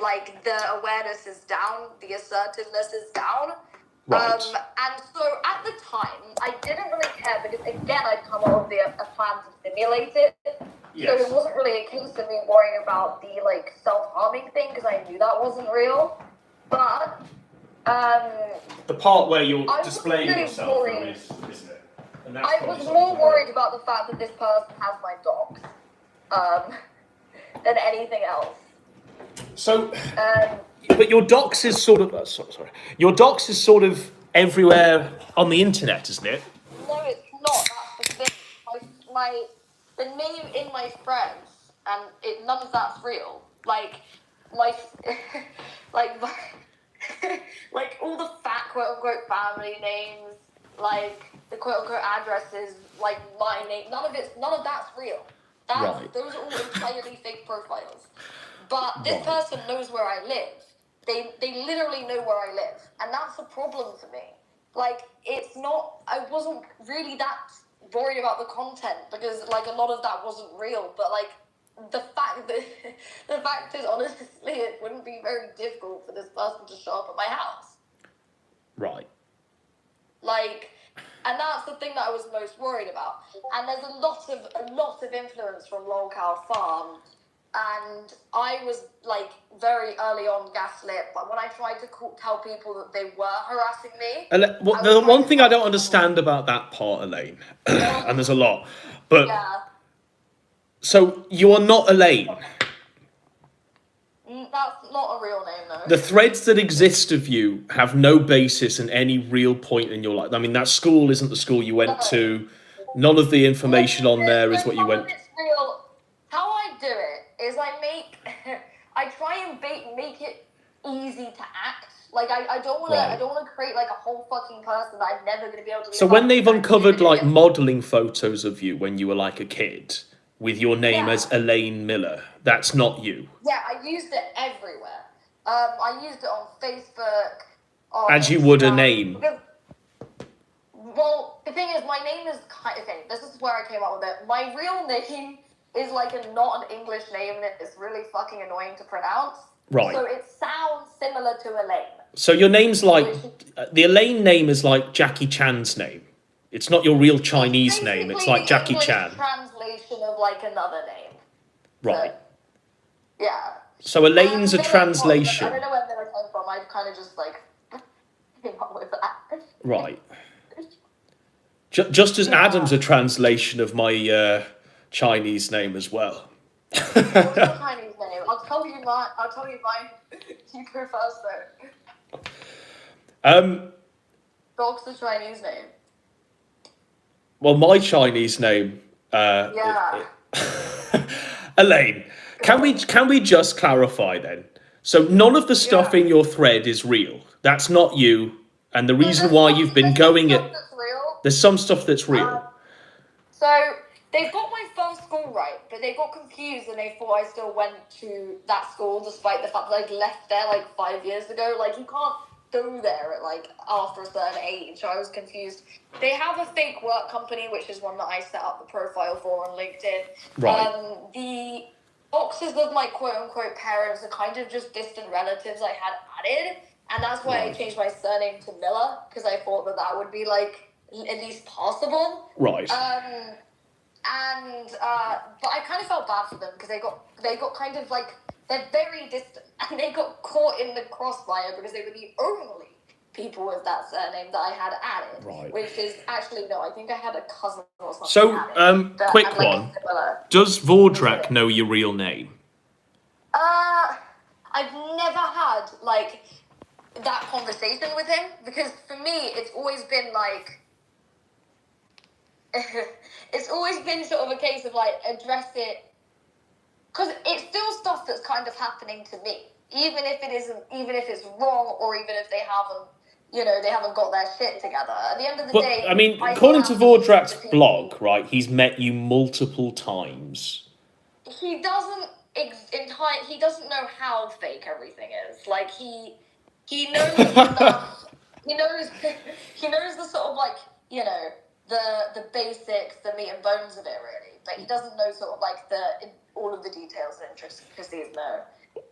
like the awareness is down, the assertiveness is down. Right. And so at the time, I didn't really care, because again, I'd come up with a plan to simulate it. Yes. So it wasn't really a case of me worrying about the like self-harming thing, because I knew that wasn't real. But the part where you're displaying yourself is, isn't it? And that's I was more worried about the fact that this person has my dogs than anything else. So, but your docs is sort of sorry. Your docs is sort of everywhere on the internet, isn't it? No, it's not. That's the thing. The name in my friends and none of that's real. Like my like like all the fat quote unquote family names, like the quote unquote addresses, like my name, none of that's real. Those are all entirely fake profiles. But this person knows where I live. They literally know where I live, and that's a problem for me. Like, it's not. I wasn't really that worried about the content because, like, a lot of that wasn't real. But like, the fact is, honestly, it wouldn't be very difficult for this person to show up at my house. Right. Like, and that's the thing that I was most worried about. And there's a lot of influence from Lolcow Farm. And I was, like, very early on gaslit, but when I tried to tell people that they were harassing me... The one thing I don't understand about that part, Elaine, and there's a lot, but... Yeah. So, you are not Elaine. That's not a real name, though. The threads that exist of you have no basis in any real point in your life. I mean, that school isn't the school you went to. None of the information on there is what you went... It's real. How I do it is I try and make it easy to act. Like, I don't want to create, like, a whole fucking person that I'm never going to be able to... So when they've uncovered, like, modelling photos of you when you were, like, a kid, with your name as Elaine Miller, that's not you. Yeah, I used it everywhere. I used it on Facebook, on As you would a name. Well, the thing is, my name is kind of... Okay, this is where I came up with it. My real name is, like, not an English name, and it's really fucking annoying to pronounce. Right. So it sounds similar to Elaine. So your name's like... The Elaine name is like Jackie Chan's name. It's not your real Chinese name. It's like Jackie Chan. Translation of, like, another name. Right. So, yeah. So Elaine's a translation. I don't know where they came from. I kind of just, like, came up with that. Right. Just as Adam's a translation of my Chinese name as well. What's your Chinese name? I'll tell you mine. You go first, though. Dog's the Chinese name. Well, my Chinese name... Elaine, can we just clarify then? So none of the stuff in your thread is real. That's not you. And the reason why you've been going it... There's some stuff that's real. So they got my first school right, but they got confused and they thought I still went to that school despite the fact that I'd left there like 5 years ago. Like, you can't go there at like after a certain age. So I was confused. They have a fake work company, which is one that I set up the profile for on LinkedIn. Right. The boxes of my quote-unquote parents are kind of just distant relatives I had added, and that's why I changed my surname to Miller, because I thought that would be like at least possible. Right. But I kind of felt bad for them because they got kind of like, they're very distant, and they got caught in the crossfire because they were the only people with that surname that I had added. Right. Which is actually, no, I think I had a cousin or something. So, quick like one. Does Vordrak know your real name? I've never had like that conversation with him, because for me it's always been like it's always been sort of a case of like address it, because it's still stuff that's kind of happening to me, even if it's wrong, or even if they haven't got their shit together. At the end of the day, I mean, according to Vordrak's blog, right, he's met you multiple times. He doesn't he doesn't know how fake everything is. Like, he knows enough. He knows the sort of like, the basics, the meat and bones of it, really. But he doesn't know sort of like all of the details and intricacies, no.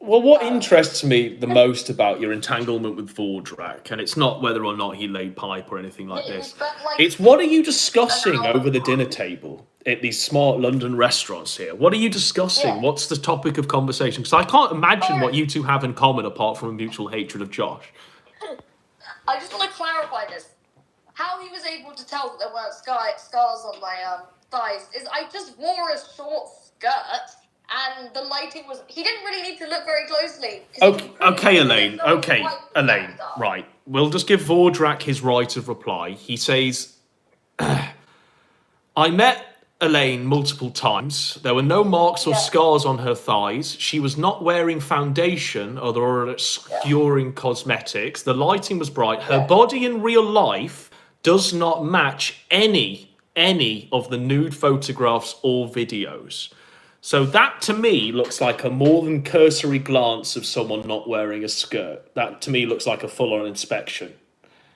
Well, what interests me the most about your entanglement with Vordrak, and it's not whether or not he laid pipe or anything like this, it's what are you discussing over the dinner table at these smart London restaurants here? What are you discussing? Yeah. What's the topic of conversation? Because I can't imagine what you two have in common apart from a mutual hatred of Josh. I just want to clarify this. How he was able to tell that there weren't scars on my thighs is I just wore a short skirt. And the lighting was... He didn't really need to look very closely. Okay, Elaine. Right. We'll just give Vordrak his right of reply. He says, I met Elaine multiple times. There were no marks or scars on her thighs. She was not wearing foundation or obscuring cosmetics. The lighting was bright. Her body in real life does not match any of the nude photographs or videos. So that to me looks like a more than cursory glance of someone not wearing a skirt. That to me looks like a full-on inspection.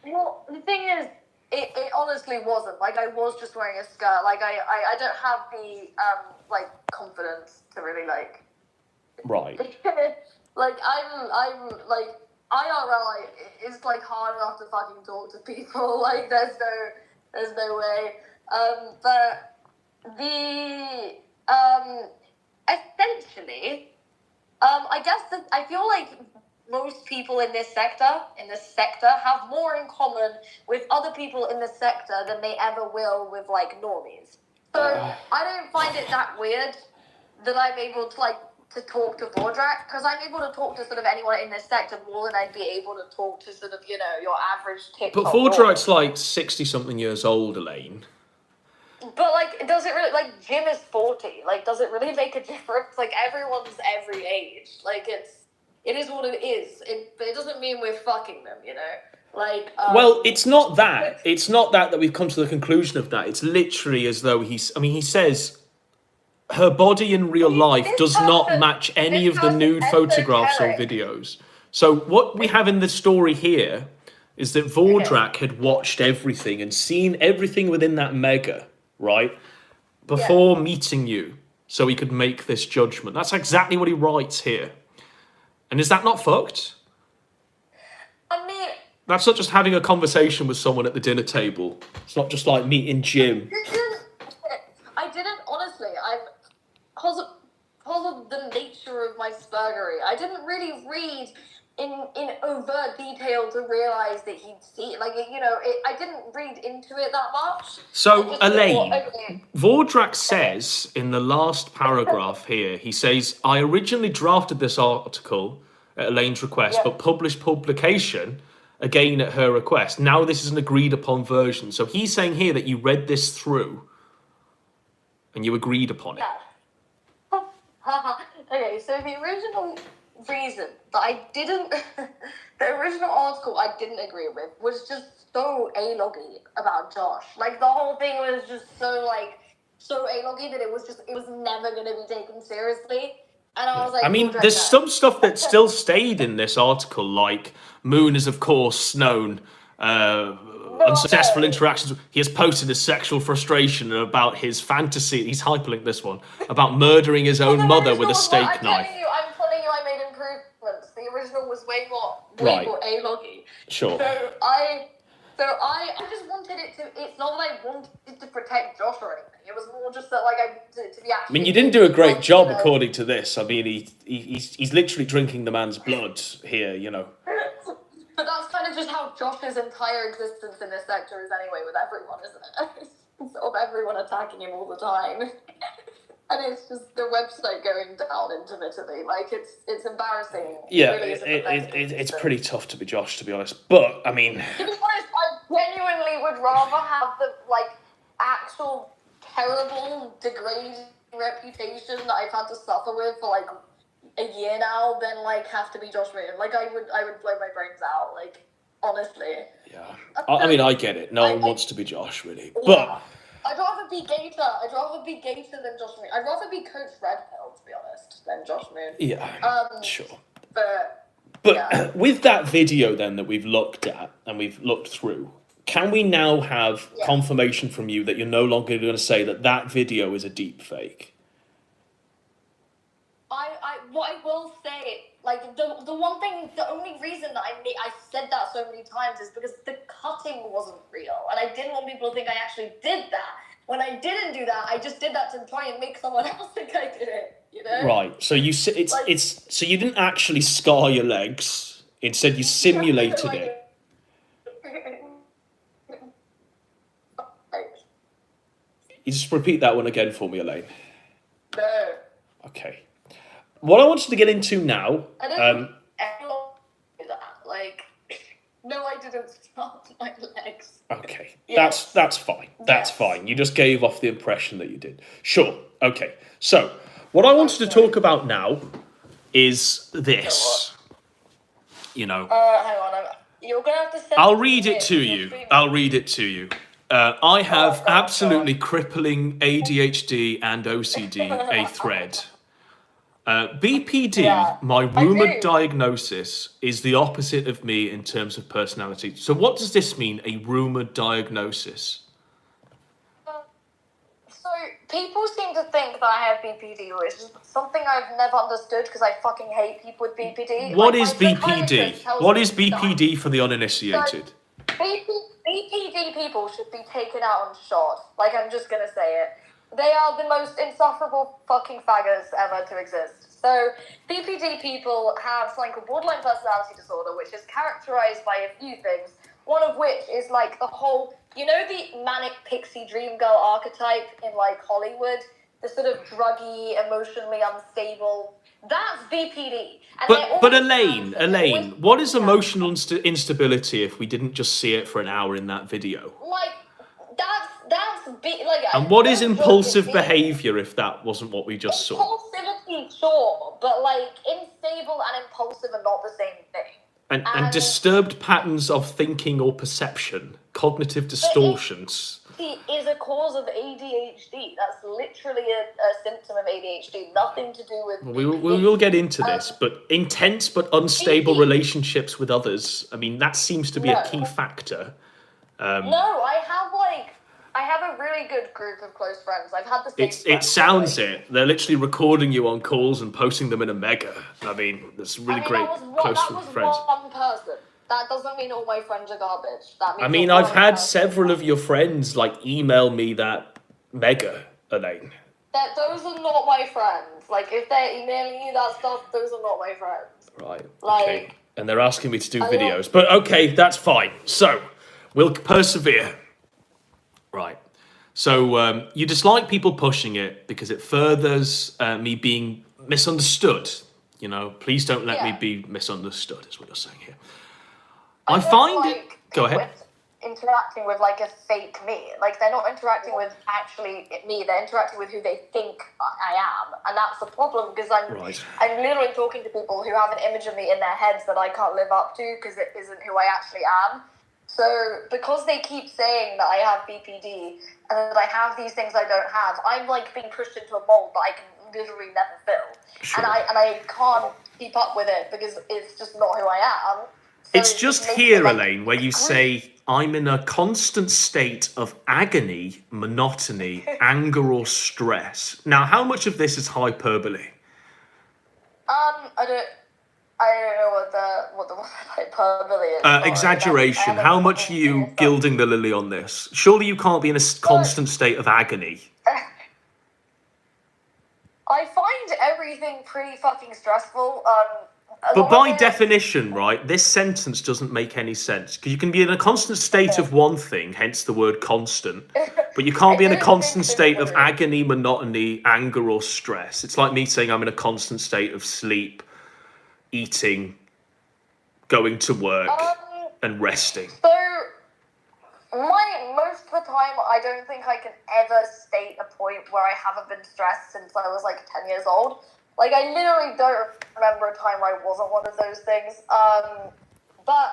Well, the thing is, it honestly wasn't. Like, I was just wearing a skirt. Like, I don't have the, like, confidence to really, like... Right. like, I'm, like, IRL, like, it's, like, hard enough to fucking talk to people. Like, there's no way. But the, essentially, I guess that I feel like most people in this sector have more in common with other people in the sector than they ever will with, like, normies. So I don't find it that weird that I'm able to, like, to talk to Vordrak, because I'm able to talk to sort of anyone in this sector more than I'd be able to talk to sort of, you know, your average TikTok. But Vordrak's like 60-something years old, Elaine. But, like, does it really, like, Jim is 40. Like, does it really make a difference? Like, everyone's every age. Like, it is what it is. But it doesn't mean we're fucking them, you know? Like, well, it's not that. It's not that we've come to the conclusion of that. It's literally as though he says her body in real life does not match any of the nude photographs or videos. So what we have in the story here is that Vordrak had watched everything and seen everything within that mega, right? Before meeting you, so he could make this judgment. That's exactly what he writes here. And is that not fucked? I mean... That's not just having a conversation with someone at the dinner table. It's not just like meeting Jim. I didn't, honestly, because of the nature of my spurgery, I didn't really read in overt detail to realise that he'd see, like, you know, I didn't read into it that much. So, Elaine, Vordrak says in the last paragraph here, he says, I originally drafted this article at Elaine's request, but published publication again at her request. Now this is an agreed upon version. So he's saying here that you read this through and you agreed upon it. Okay, so the original reason that I didn't, the original article I didn't agree with was just so A-loggy about Josh. Like, the whole thing was just so A-loggy that it was never going to be taken seriously. And I was like, I mean, there's some stuff that still stayed in this article, like Moon is, of course, known unsuccessful interactions. He has posted his sexual frustration about his fantasy. He's hyperlinked this one about murdering his own mother with a steak knife. I'm telling you, I made improvements. The original was way more A-loggy. Sure. So I just wanted it to. It's not that I wanted to protect Josh or anything. It was more just that, like, to be actually. I mean, you didn't do a great job, according to this. I mean, he's literally drinking the man's blood here, you know. But that's kind of just how Josh's entire existence in this sector is anyway, with everyone, isn't it? Sort of everyone attacking him all the time. And it's just the website going down intermittently. Like, it's embarrassing. Yeah, it's pretty tough to be Josh, to be honest. But, I mean... To be honest, I genuinely would rather have the, like, actual terrible, degrading reputation that I've had to suffer with for, like, a year now than, like, have to be Josh Moon. Like, I would blow my brains out, like, honestly. Yeah. I mean, I get it. No one wants to be Josh, really. But... I'd rather be Gator. I'd rather be Gator than Josh Moon. I'd rather be Coach Red Pill, to be honest, than Josh Moon. Yeah, sure. But yeah. With that video, then, that we've looked at and we've looked through, can we now have confirmation from you that you're no longer going to say that video is a deep fake? What I will say, like, the one thing, the only reason that I said that so many times is because the cutting wasn't real, and I didn't want people to think I actually did that. When I didn't do that, I just did that to try and make someone else think I did it, you know? Right, so so you didn't actually scar your legs, instead you simulated it. You just repeat that one again for me, Elaine. No. Okay. What I wanted to get into now... I don't do that. Like, no, I didn't start my legs. jokes. Okay, Yes. that's fine. That's Yes. fine. You just gave off the impression that you did. Sure. Okay. So, what I wanted to talk about now is this. You know, Hang on. You're gonna have to send I'll it read me it to because you're you. streaming. I'll read it to you. I have go on, absolutely crippling ADHD and OCD, a thread. BPD, Yeah, my I rumoured do. diagnosis, is the opposite of me in terms of personality. So what does this mean, a rumoured diagnosis? So people seem to think that I have BPD, which is something I've never understood because I fucking hate people with BPD. What Like, is my BPD? psychiatrist tells What me is BPD for the uninitiated? BPD people should be taken out and shot. Like, I'm just gonna say it. They are the most insufferable fucking faggots ever to exist. So, BPD people have something called borderline personality disorder, which is characterized by a few things. One of which is like the whole, you know, the manic pixie dream girl archetype in like Hollywood, the sort of druggy, emotionally unstable. That's BPD. And But Elaine, what is emotional instability if we didn't just see it for an hour in that video? Like like. And what is don't joke, impulsive it's behaviour if that wasn't what we just saw? impulsivity, sure, but like unstable and impulsive are not the same thing. And disturbed patterns of thinking or perception, cognitive distortions. Is a cause of ADHD. That's literally a symptom of ADHD. Nothing to do with. We will get into this, but intense but unstable relationships with others. I mean, that seems to be a key factor. No, I have a really good group of close friends. I've had the same. It sounds it. They're literally recording you on calls and posting them in a mega. I mean, that's really great close friends. One person. That doesn't mean all my friends are garbage. That means I mean, I've had several of your friends like email me that mega, Elaine. Those are not my friends. Like, if they're emailing you that stuff, those are not my friends. Right. Like, okay. And they're asking me to do videos, but okay, that's fine. So we'll persevere. Right. So you dislike people pushing it because it furthers me being misunderstood. You know, please don't let me be misunderstood, is what you're saying here. I find it. Go ahead. Interacting with like a fake me. Like, they're not interacting with actually me. They're interacting with who they think I am, and that's the problem because I'm literally talking to people who have an image of me in their heads that I can't live up to because it isn't who I actually am. So because they keep saying that I have BPD and that I have these things I don't have, I'm like being pushed into a mold that I can literally never fill. Sure. And I can't keep up with it because it's just not who I am. So it's just here, Elaine, where you say, I'm in a constant state of agony, monotony, anger, or stress. Now, how much of this is hyperbole? I don't know what the hyperbole is. Exaggeration. How much are you gilding the lily on this? Surely you can't be in a constant state of agony. I find everything pretty fucking stressful. But by definition, right, this sentence doesn't make any sense. Because you can be in a constant state of one thing, hence the word constant, but you can't be in a constant state of agony, monotony, anger, or stress. It's like me saying I'm in a constant state of sleep, eating, going to work, and resting. So, most of the time, I don't think I can ever state a point where I haven't been stressed since I was like 10 years old. Like, I literally don't remember a time where I wasn't one of those things. But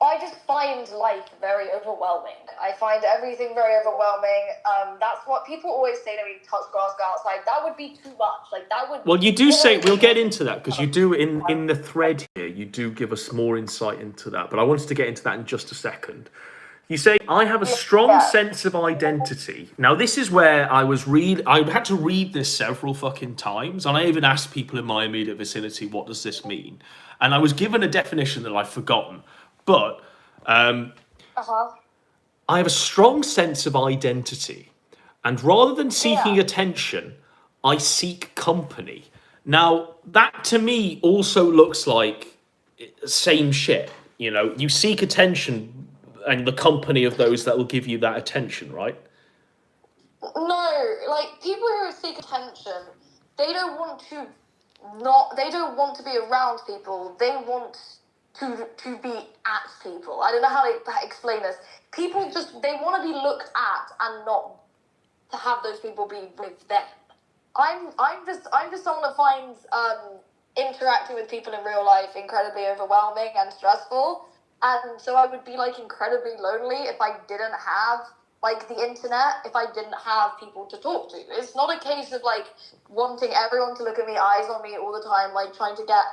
I just find life very overwhelming. I find everything very overwhelming. That's what people always say to me, touch grass, go outside. That would be too much. Like, that would... Well, you do say, we'll get into that, because you do, in the thread here, you do give us more insight into that. But I wanted to get into that in just a second. You say, I have a strong sense of identity. Now, this is where I had to read this several fucking times. And I even asked people in my immediate vicinity, what does this mean? And I was given a definition that I've forgotten. But I have a strong sense of identity. And rather than seeking attention, I seek company. Now, that to me also looks like same shit. You know, you seek attention and the company of those that will give you that attention, right? No, like, people who seek attention, they don't want to be around people. They want to be at people. I don't know how to explain this. People they want to be looked at and not to have those people be with them. I'm just someone that finds interacting with people in real life incredibly overwhelming and stressful, and so I would be like incredibly lonely if I didn't have like the internet, if I didn't have people to talk to. It's not a case of like wanting everyone to look at me, eyes on me all the time, like trying to get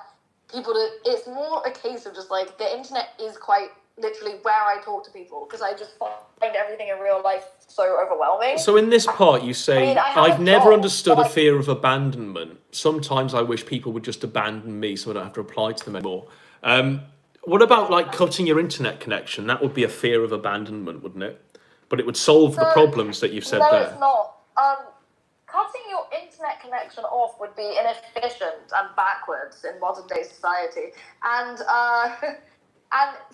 people to. It's more a case of just like the internet is quite literally where I talk to people, because I just find everything in real life so overwhelming. So in this part, you say, I've never understood a fear of abandonment. Sometimes I wish people would just abandon me so I don't have to reply to them anymore. What about like cutting your internet connection? That would be a fear of abandonment, wouldn't it? But it would solve the problems that you've said there. No, it's not. Cutting your internet connection off would be inefficient and backwards in modern day society. And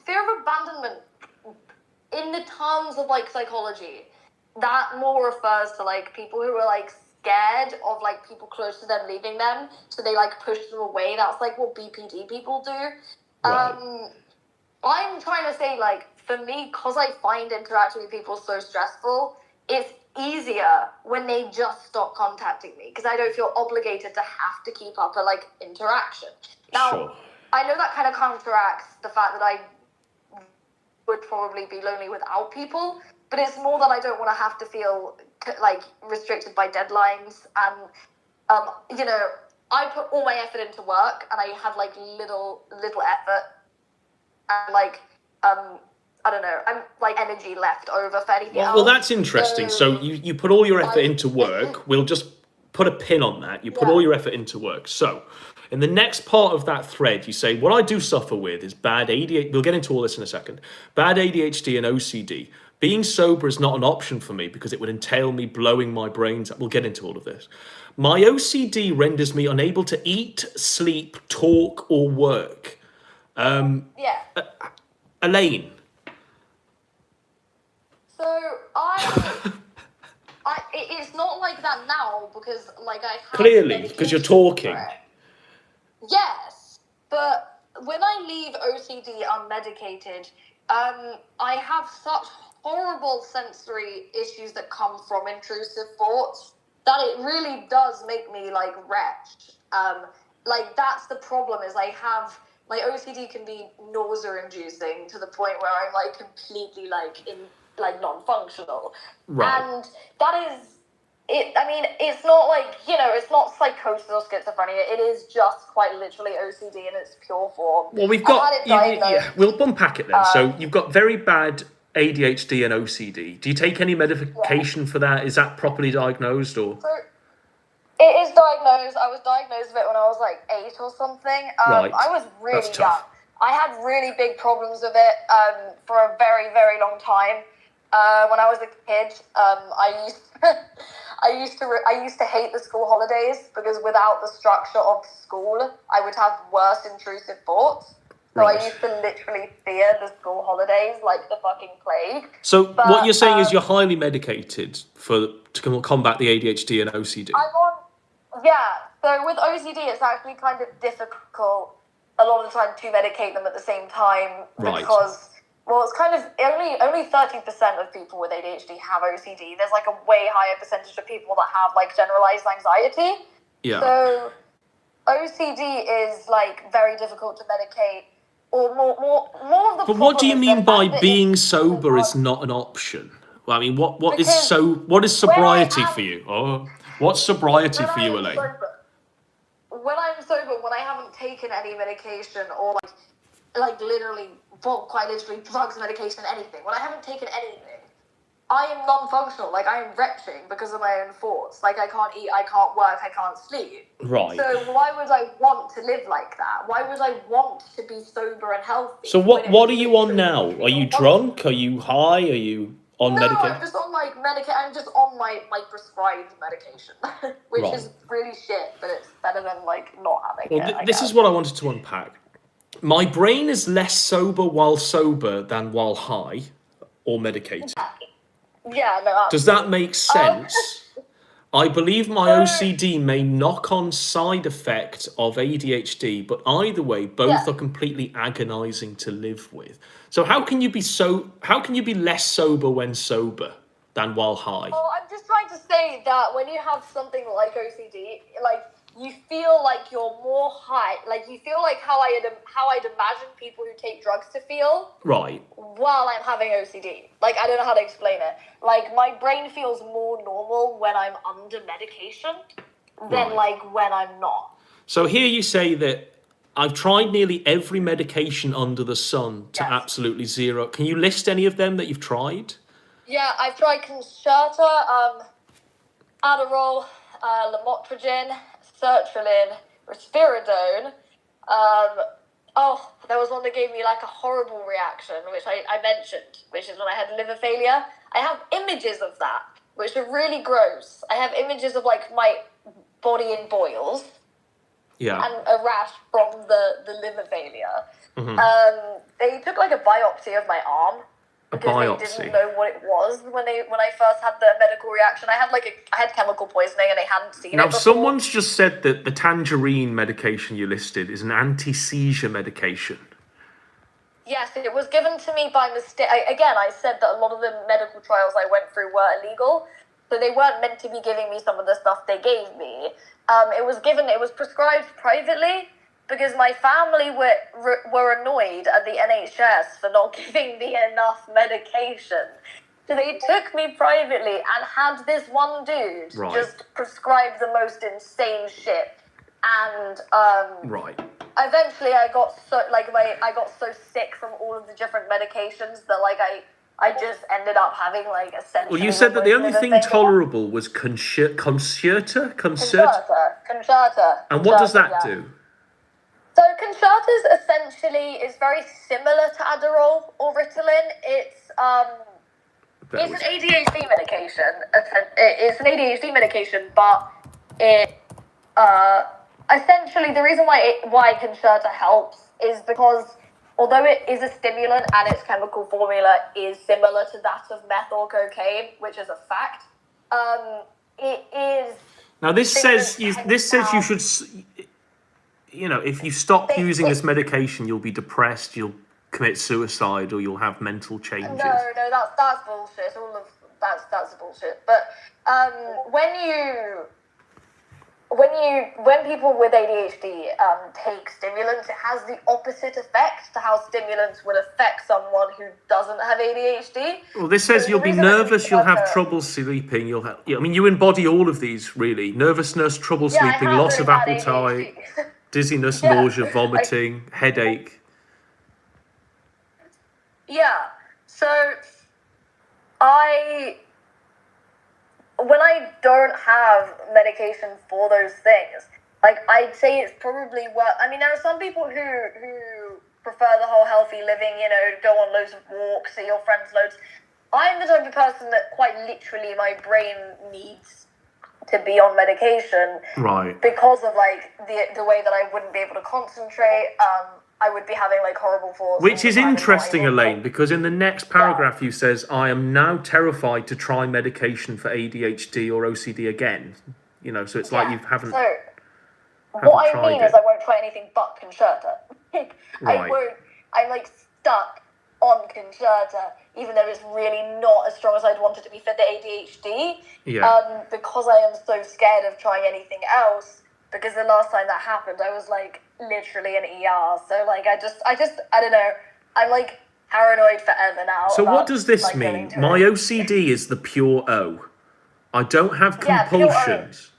fear of abandonment, in the terms of like psychology, that more refers to like people who are like scared of like people close to them leaving them, so they like push them away. That's like what BPD people do. Right. I'm trying to say, like, for me, because I find interacting with people so stressful, it's easier when they just stop contacting me, because I don't feel obligated to have to keep up a like interaction. Now, sure. I know that kind of counteracts the fact that I would probably be lonely without people, but it's more that I don't want to have to feel like restricted by deadlines, and you know, I put all my effort into work, and I have like little effort, and like I don't know, I'm like energy left over for anything else. Well, that's interesting. So you put all your effort into work. We'll just put a pin on that. You put all your effort into work. So in the next part of that thread, you say, what I do suffer with is bad ADHD. We'll get into all this in a second. Bad ADHD and OCD. Being sober is not an option for me because it would entail me blowing my brains up. We'll get into all of this. My OCD renders me unable to eat, sleep, talk, or work. Elaine. So it's not like that now, because like I have clearly because you're talking. Yes, but when I leave OCD unmedicated, I have such horrible sensory issues that come from intrusive thoughts that it really does make me like wretched. Like that's the problem, is I have my OCD can be nausea-inducing to the point where I'm like completely like non-functional. Right. And that is it. I mean, it's not like, you know, it's not psychosis or schizophrenia. It is just quite literally OCD in its pure form. Well, we've got we'll unpack it then. So you've got very bad ADHD and OCD. Do you take any medication for that? Is that properly diagnosed, or? So it is diagnosed. I was diagnosed with it when I was like 8 or something. Right. I was really young. I had really big problems with it for a very, very long time. When I was a kid, I used to hate the school holidays, because without the structure of school, I would have worse intrusive thoughts. So right. I used to literally fear the school holidays like the fucking plague. So what you're saying is you're highly medicated to combat the ADHD and OCD? So with OCD, it's actually kind of difficult a lot of the time to medicate them at the same time, because, well, it's kind of only 30% of people with ADHD have OCD. There's like a way higher percentage of people that have like generalized anxiety. Yeah. So OCD is like very difficult to medicate, or more of the. But what do you mean by being sober is not an option? Well, I mean, what is sobriety for you? Oh, what's sobriety for you, Elaine? When I'm sober, when I haven't taken any medication or like literally, well, quite literally drugs, medication, anything, when I haven't taken anything, I am non-functional. Like, I am retching because of my own thoughts. Like, I can't eat, I can't work, I can't sleep. Right. So why would I want to live like that? Why would I want to be sober and healthy? So what are you on now? Are you drunk? Are you high? Are you on medication? No, I'm just on like medication. I'm just on my prescribed medication, which is really shit, but it's better than like not having it. This is what I wanted to unpack. My brain is less sober while sober than while high or medicated. Yeah, no. Does that make sense? I believe my OCD may knock on side effect of ADHD, but either way, both are completely agonizing to live with. So how can you be less sober when sober than while high? Well, I'm just trying to say that when you have something like OCD, like, you feel like you're more high. Like, you feel like how I'd imagine people who take drugs to feel. Right. While I'm having OCD. Like, I don't know how to explain it. Like, my brain feels more normal when I'm under medication than, like, when I'm not. So here you say that I've tried nearly every medication under the sun to absolutely zero. Can you list any of them that you've tried? Yeah, I've tried Concerta, Adderall, Lamotrigine, Sertraline, Risperidone. There was one that gave me like a horrible reaction, which I mentioned, which is when I had liver failure. I have images of that, which are really gross. I have images of like my body in boils. Yeah. And a rash from the liver failure. Mm-hmm. They took like a biopsy of my arm. Because they didn't know what it was when I first had the medical reaction. I had chemical poisoning and they hadn't seen it before. Now, someone's just said that the tangerine medication you listed is an anti-seizure medication. Yes, it was given to me by mistake. I said that a lot of the medical trials I went through were illegal, so they weren't meant to be giving me some of the stuff they gave me. It was prescribed privately, because my family were annoyed at the NHS for not giving me enough medication. So they took me privately and had this one dude just prescribe the most insane shit. And eventually I got so sick from all of the different medications that like I just ended up having like essentially. Well, you said that the only thing tolerable was Concerta. And what does that do? So Concerta's essentially is very similar to Adderall or Ritalin. It's an ADHD medication. It's an ADHD medication, but it essentially the reason why Concerta helps is because although it is a stimulant and its chemical formula is similar to that of meth or cocaine, which is a fact, it is. Now this says you should. You know, if you stop using this medication, you'll be depressed, you'll commit suicide, or you'll have mental changes. No, that's bullshit. All of that's bullshit. But when people with ADHD take stimulants, it has the opposite effect to how stimulants would affect someone who doesn't have ADHD. Well, this says you'll be nervous, you'll have trouble sleeping, you embody all of these, really. Nervousness, trouble sleeping, loss of appetite, dizziness, nausea, vomiting, headache. Yeah. So when I don't have medication for those things, like I'd say it's probably there are some people who prefer the whole healthy living, go on loads of walks, see your friends loads. I'm the type of person that quite literally my brain needs to be on medication, right? Because of like the way that I wouldn't be able to concentrate. I would be having like horrible thoughts. Which is interesting, Elaine, because in the next paragraph you says, I am now terrified to try medication for ADHD or OCD again. So it's like you haven't. So what I mean is I won't try anything but Concerta. I'm like stuck on Concerta, even though it's really not as strong as I'd want it to be for the ADHD. Yeah. Because I am so scared of trying anything else. Because the last time that happened, I was like literally in ER. So like I don't know. I'm like paranoid forever now. So what does this mean? My OCD is the pure O. I don't have compulsions.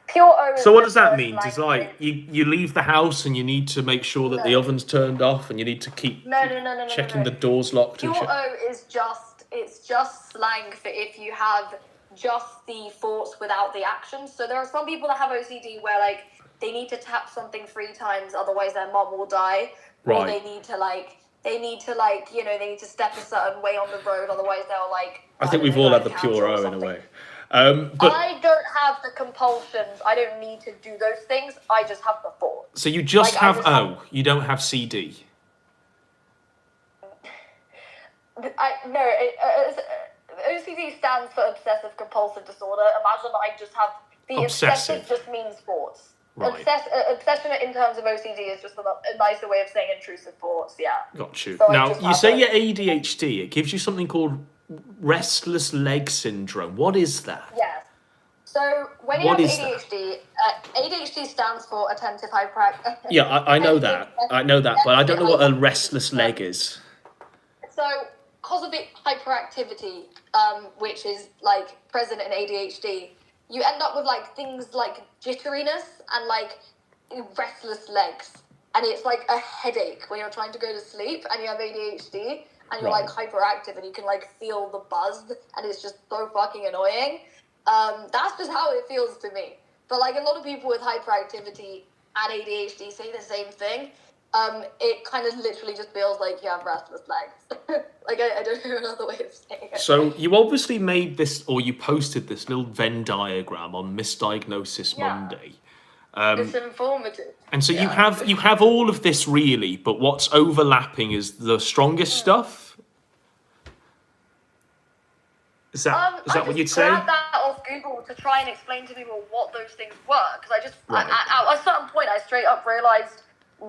Pure O. So what does that mean? It's like you leave the house and you need to make sure that the oven's turned off and you need to keep checking the doors locked. Pure O is just slang for if you have just the thoughts without the action. So there are some people that have OCD where like they need to tap something 3 times, otherwise their mom will die. Right. Or they need to step a certain way on the road, otherwise they'll like. I think we've all had the pure O in a way. But I don't have the compulsions. I don't need to do those things. I just have the thoughts. So you just have O. You don't have CD. OCD stands for obsessive compulsive disorder. Imagine I just have the Obsessive. obsessive just means thoughts. Right. Obsession in terms of OCD is just a nicer way of saying intrusive thoughts. Yeah. Got you. So I Now, just you have say those. you're ADHD. It gives you something called restless leg syndrome. What is that? Yes. So when you What have is that? ADHD, ADHD stands for attentive hyperactivity. Yeah, I know that. I know that, but I don't know what a restless leg is. So, because of the hyperactivity, which is like present in ADHD, you end up with like things like jitteriness and like restless legs, and it's like a headache when you're trying to go to sleep and you have ADHD and you're Right. like hyperactive and you can like feel the buzz and it's just so fucking annoying. That's just how it feels to me. But like a lot of people with hyperactivity and ADHD say the same thing. It kind of literally just feels like you have restless legs. Like, I don't know another way of saying it. So you obviously made this, or you posted this little Venn diagram on Misdiagnosis Yeah. Monday. It's informative. And so you have all of this really, but what's overlapping is the strongest stuff. Is that what you'd say? I just grabbed that off Google to try and explain to people what those things were, because I just, Right. at a certain point, I straight up realised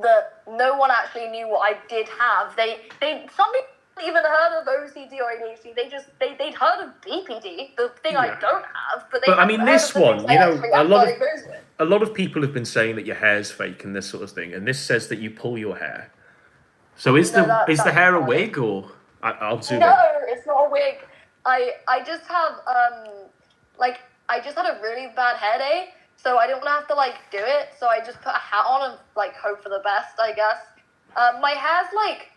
that no one actually knew what I did have. Some people hadn't even heard of OCD or ADHD. They'd heard of BPD, the thing I Yeah. don't have, but they But I hadn't mean, heard this of the one, things you I know, actually a am lot of diagnosed with. a lot of people have been saying that your hair's fake and this sort of thing, and this says that you pull your hair. So is No, the that's hair a fine. wig, or I'll zoom No, in. it's not a wig. I just have I just had a really bad hair day, so I didn't want to have to like do it. So I just put a hat on and like hope for the best, I guess. My hair's like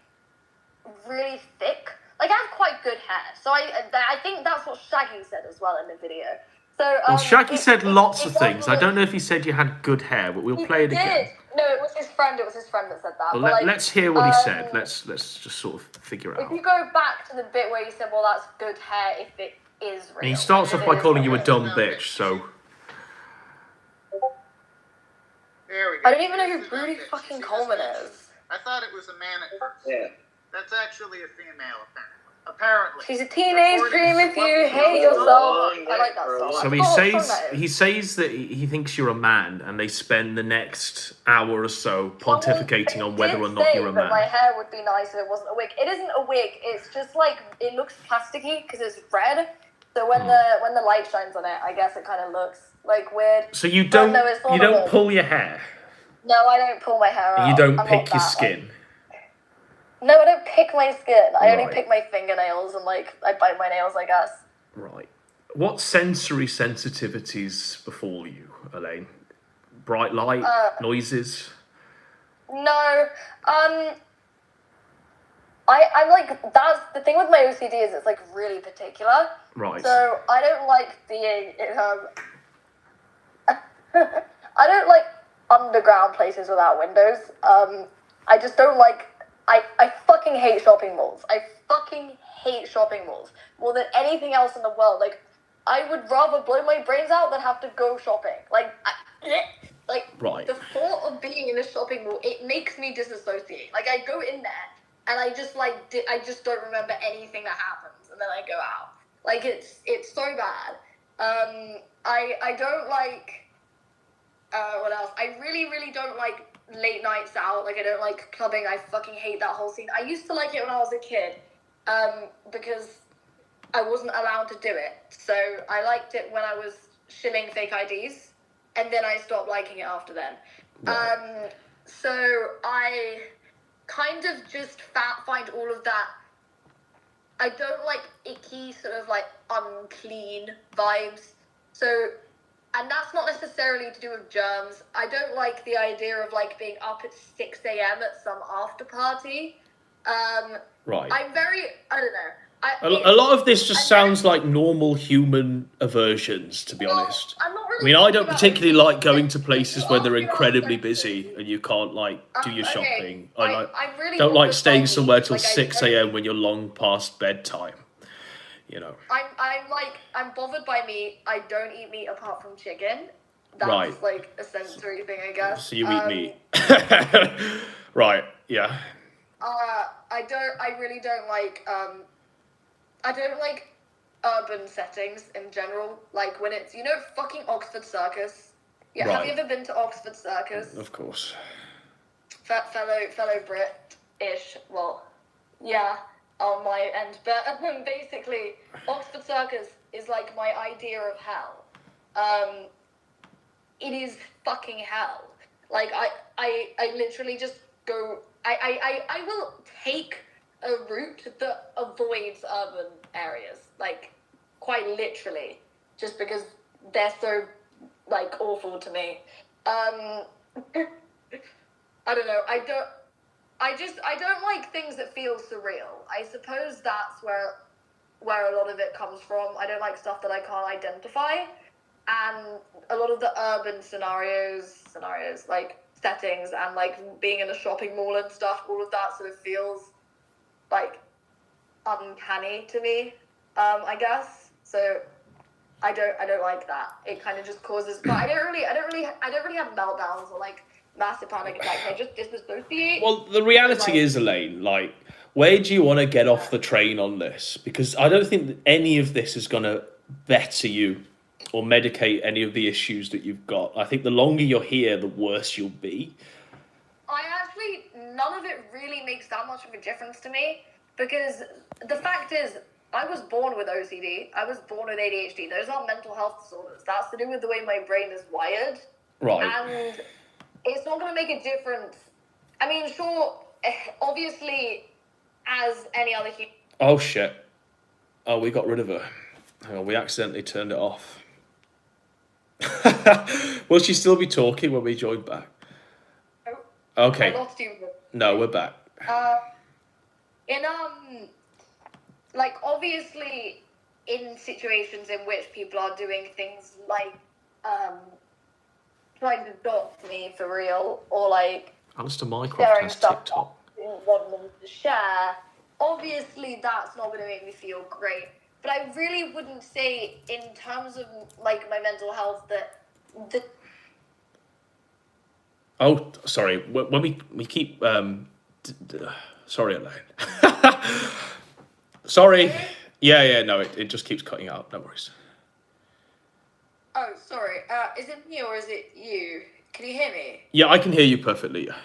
really thick. Like I have quite good hair, so I think that's what Shaggy said as well in the video. So Well, Shaggy said lots it of does things. I look- don't know if he said you had good hair, but we'll He play it did. again. No, it was his friend. It was his friend that said that. Well, But, like, let's hear what he said. Let's just sort of figure it If out. you go back to the bit where he said, "Well, that's good hair if it is real." And he starts If off it by is calling you a real. dumb bitch. So There we go. I don't even know Here's who the Broody dumb bitch. fucking See this Coleman bitch? is. I thought it was a man at first. Yeah. That's actually a female, apparently. She's a teenage dream if you hate yourself. I like that song. So I he forgot what says song that is. he says that he thinks you're a man, and they spend the next hour or so pontificating on whether or not you're a That my man. hair would be nice if it wasn't a wig. It isn't a wig. It's just like it looks plasticky because it's red. So when the light shines on it, I guess it kind of looks like weird. So you But don't no, it's not you a don't wig. pull your hair, No, I don't pull my hair out. and you don't I'm pick not your that, skin. No, I don't pick my skin. I only Right. pick my fingernails and like I bite my nails, I guess. Right. What sensory sensitivities befall you, Elaine? Bright light, noises. No, I'm like that's the thing with my OCD is it's like really particular. Right. So I don't like being in I don't like underground places without windows. I just don't like. I fucking hate shopping malls. I fucking hate shopping malls more than anything else in the world. Like, I would rather blow my brains out than have to go shopping. Like, Right. the thought of being in a shopping mall, it makes me disassociate. Like, I go in there and I just I just don't remember anything that happens, and then I go out. Like, it's so bad. I don't like. What else? I really, really don't like late nights out. Like, I don't like clubbing. I fucking hate that whole scene. I used to like it when I was a kid, because I wasn't allowed to do it. So I liked it when I was shilling fake IDs, and then I stopped liking it after then. Right. So I kind of just find all of that. I don't like icky, sort of like unclean vibes. So. And that's not necessarily to do with germs. I don't like the idea of like being up at 6 a.m. at some after party. Right. I'm very, I don't know. A lot of this just sounds like normal human aversions, to be honest. I'm not really I mean, I don't talking about particularly OCD. like going to places where they're You're asking about incredibly sensory. busy and you can't like do your Okay, shopping. I really Don't like want staying to somewhere till like, I 6 don't- a.m. when you're long past bedtime. You know. I'm bothered by meat. I don't eat meat apart from chicken. That's Right. like a sensory thing, I guess. So you eat meat. Right. Yeah. I really don't like, I don't like urban settings in general. Like when it's, fucking Oxford Circus. Yeah, Right. have you ever been to Oxford Circus? Of course. Fellow Brit-ish. Well, yeah, on my end. But basically, Oxford Circus is like my idea of hell. It is fucking hell. Like I literally just go. I will take a route that avoids urban areas, like quite literally, just because they're so like awful to me. I don't know. I don't like things that feel surreal. I suppose that's where a lot of it comes from. I don't like stuff that I can't identify, and a lot of the urban scenarios like settings and like being in a shopping mall and stuff. All of that sort of feels like uncanny to me. I guess so. I don't like that. It kind of just causes. But I don't really have meltdowns or like massive panic attacks. I just disassociate. Well, the reality is, Elaine, like, where do you want to get off the train on this? Because I don't think that any of this is going to better you or medicate any of the issues that you've got. I think the longer you're here, the worse you'll be. None of it really makes that much of a difference to me, because the fact is, I was born with OCD. I was born with ADHD. Those aren't mental health disorders. That's to do with the way my brain is wired. Right. And it's not going to make a difference. I mean, sure, obviously, as any other human... Oh, shit. Oh, we got rid of her. Hang on, we accidentally turned it off. Will she still be talking when we join back? Okay. I lost you. No, we're back. Like, obviously, in situations in which people are doing things like, trying to dox me for real, or like, Alistair Mycroft sharing has stuff TikTok. want them to share, obviously that's not going to make me feel great. But I really wouldn't say, in terms of, like, my mental health, that the... Oh, sorry. When we keep... sorry, Elaine. Sorry. Yeah, no, it just keeps cutting out. No worries. Oh, sorry. Is it me or is it you? Can you hear me? Yeah, I can hear you perfectly, yeah.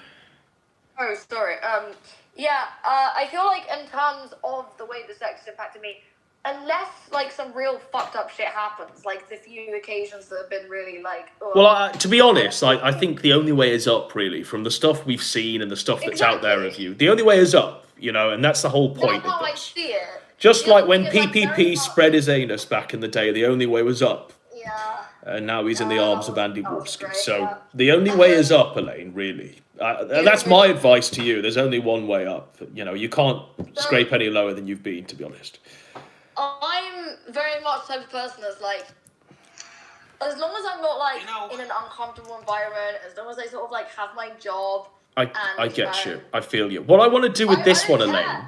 Oh, sorry. I feel like in terms of the way the sex has impacted me, unless, like, some real fucked up shit happens, like the few occasions that have been really, like... Ugh. Well, to be honest, I think the only way is up, really, from the stuff we've seen and the stuff that's out there of you. The only way is up, and that's the whole point That's of how I this. see it. Just like when because I'm very PPP much- spread his anus back in the day, the only way was up. Yeah. And now he's in the arms of Andy that was Wolfsky. great, So yeah. the only way is up, Elaine, really. That's my advice to you. There's only one way up. You can't scrape any lower than you've been, to be honest. I'm very much the type of person that's like, as long as I'm not like in an uncomfortable environment, as long as I sort of like have my job. I get you. I feel you. What I want to do with this one, Elaine,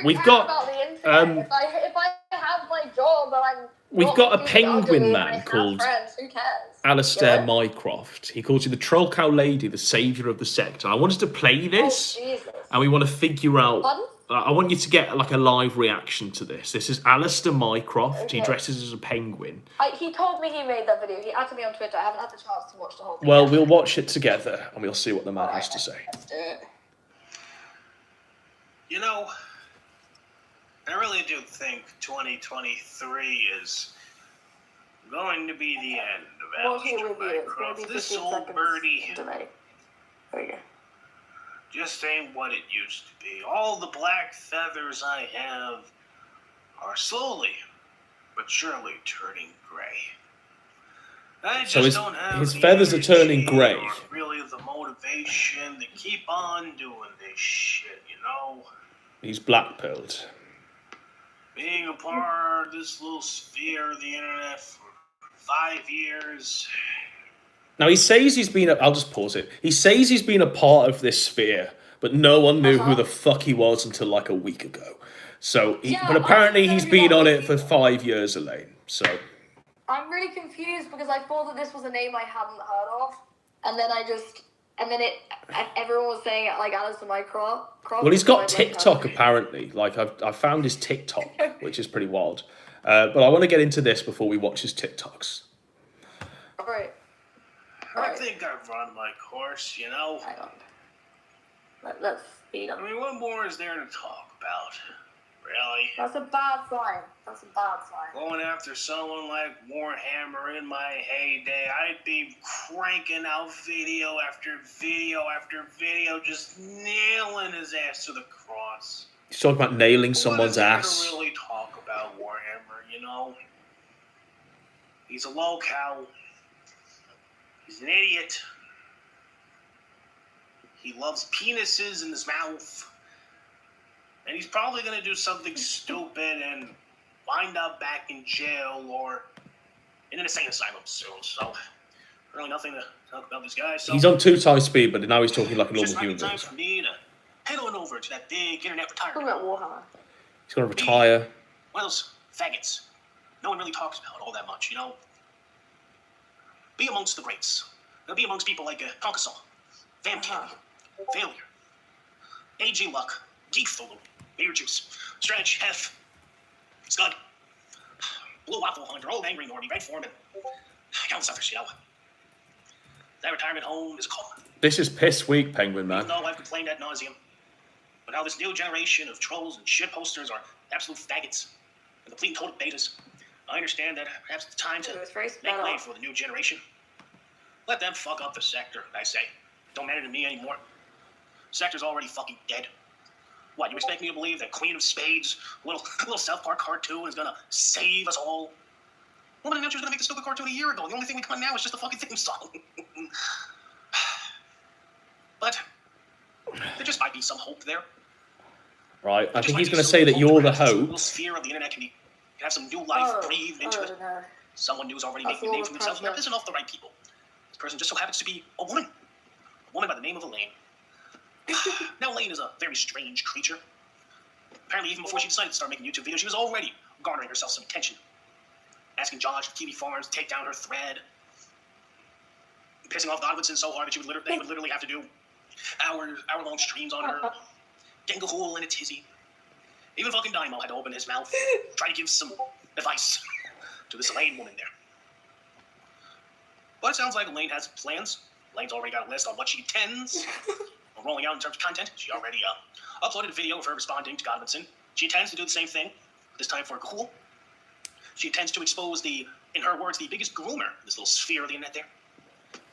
we've got about the internet. If I have my job and I'm we've got a penguin man called friends, who cares? Alistair Mycroft. He calls you the Troll Cow Lady, the saviour of the sector. I wanted to play this, and we want to figure out. Pardon? I want you to get like a live reaction to this. This is Alistair Mycroft. Okay. He dresses as a penguin. He told me he made that video. He added me on Twitter. I haven't had the chance to watch the whole thing. Well, we'll watch it together and we'll see what the man has to say. Let's do it. I really do think 2023 is going to be the end of Alistair Mycroft. This old birdie There you go. just ain't what it used to be. All the black feathers I have are slowly but surely turning gray. I just don't have his the feathers are turning energy grey. or really the motivation to keep on doing this shit, He's black-pilled. Being a part of this little sphere of the internet for 5 years. Now, he says he's been... I'll just pause it. He says he's been a part of this sphere, but no one knew who the fuck he was until like a week ago. So, but apparently he's been on it for 5 years, Elaine. So... I'm really confused because I thought that this was a name I hadn't heard of, and then everyone was saying it like Alistair Mycroft. Well, he's got TikTok apparently. Like I found his TikTok, which is pretty wild. But I want to get into this before we watch his TikToks. Alright. I think I've run my course, you know? Hang on. Let's speed up. I mean, what more is there to talk about? Really? That's a bad sign. That's a bad sign. Going after someone like Warhammer in my heyday, I'd be cranking out video after video after video, just nailing his ass to the cross. He's talking about nailing someone's what is ass. there to really talk about Warhammer, you know? He's a low-cow. He's an idiot. He loves penises in his mouth. And he's probably going to do something stupid and wind up back in jail or in an insane asylum soon. So, really nothing to talk about this guy. So He's on 2 times speed, but now he's talking like a it's normal just not human time being. for me to head on over to that big internet Talking retirement. about Warhammer. He's going to retire. One of those faggots no one really talks about all that much, you know? Be amongst the greats. Be amongst people like Conkasaw, Van Candy, Failure, A.G. Luck, Geek Thulu, Beetlejuice, Stretch, Hef, Scud, Blue Waffle Hunter, Old Angry Normie, Red Foreman, countless others, you know. That retirement home is a call. This is piss week, Penguin Man. Even though I've complained ad nauseum, but now this new generation of trolls and shit posters are absolute faggots and complete total betas. I understand that perhaps it's time to make way for the new generation. Let them fuck up the sector, I say. Don't matter to me anymore. Sector's already fucking dead. What, you expect me to believe that Queen of Spades, little South Park cartoon, is gonna save us all? Woman announced she was gonna make the stupid cartoon a year ago. The only thing we got now is just the fucking theme song. But there just might be some hope there. Right, I think he's going to say that you're the hope. The little sphere of the internet can have some new life breathed into it. No. Someone who's already making a name for themselves. Now, pissing off the right people. This person just so happens to be a woman. A woman by the name of Elaine. Now, Elaine is a very strange creature. Apparently, even before she decided to start making YouTube videos, she was already garnering herself some attention. Asking Josh of TV Farms to take down her thread. Pissing off Godwinson so hard that they would literally have to do hour-long streams on her. Getting a hole in a tizzy. Even fucking Dymo had to open his mouth, try to give some advice to this Elaine woman there. But it sounds like Elaine has plans. Elaine's already got a list on what she intends on rolling out in terms of content. She already uploaded a video of her responding to Godwinson. She intends to do the same thing, this time for Ghoul. She intends to expose in her words, the biggest groomer in this little sphere of the internet there.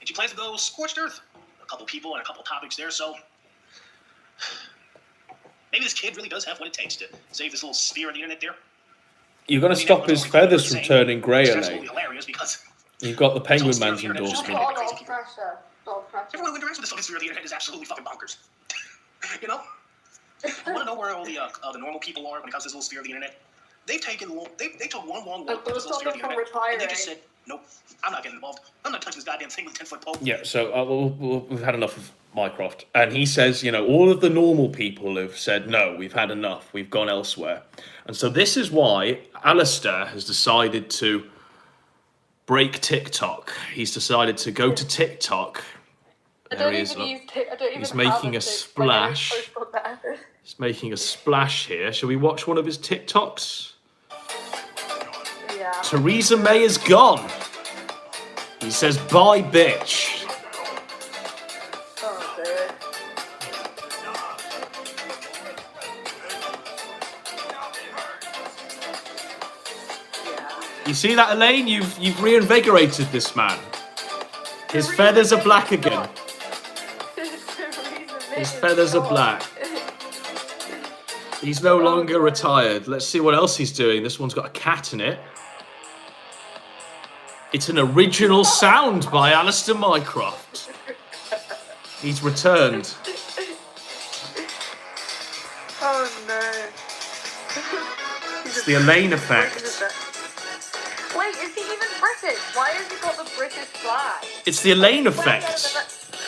And she plans to go scorched earth. A couple people and a couple topics there, so maybe this kid really does have what it takes to save this little sphere of the internet there. You're going to stop his feathers from turning grey, It's Elaine. absolutely hilarious because You've got the Penguin Man's endorsement. A lot of pressure. everyone who interacts with this fucking sphere of the internet is absolutely fucking bonkers. You know? I want to know where all the normal people are when it comes to this little sphere of the internet. They took one long look at this little sphere of the internet, and they just said, nope, I'm not getting involved. I'm not touching this goddamn thing with a 10-foot pole. Yeah, so we've had enough of Mycroft. And he says, you know, all of the normal people have said, no, we've had enough. We've gone elsewhere. And so this is why Alistair has decided to break TikTok. He's decided to go to TikTok. There he is. Look. He's making a splash. He's making a splash here. Shall we watch one of his TikToks? Yeah. Theresa May is gone. He says, bye, bitch. Oh, dear. You see that, Elaine? You've reinvigorated this man. His feathers are black again. His feathers are black. He's no longer retired. Let's see what else he's doing. This one's got a cat in it. It's an original sound by Alistair Mycroft. He's returned. Oh no. It's the Elaine effect. Wait, is he even British? Why has he got the British flag? It's the Elaine effect.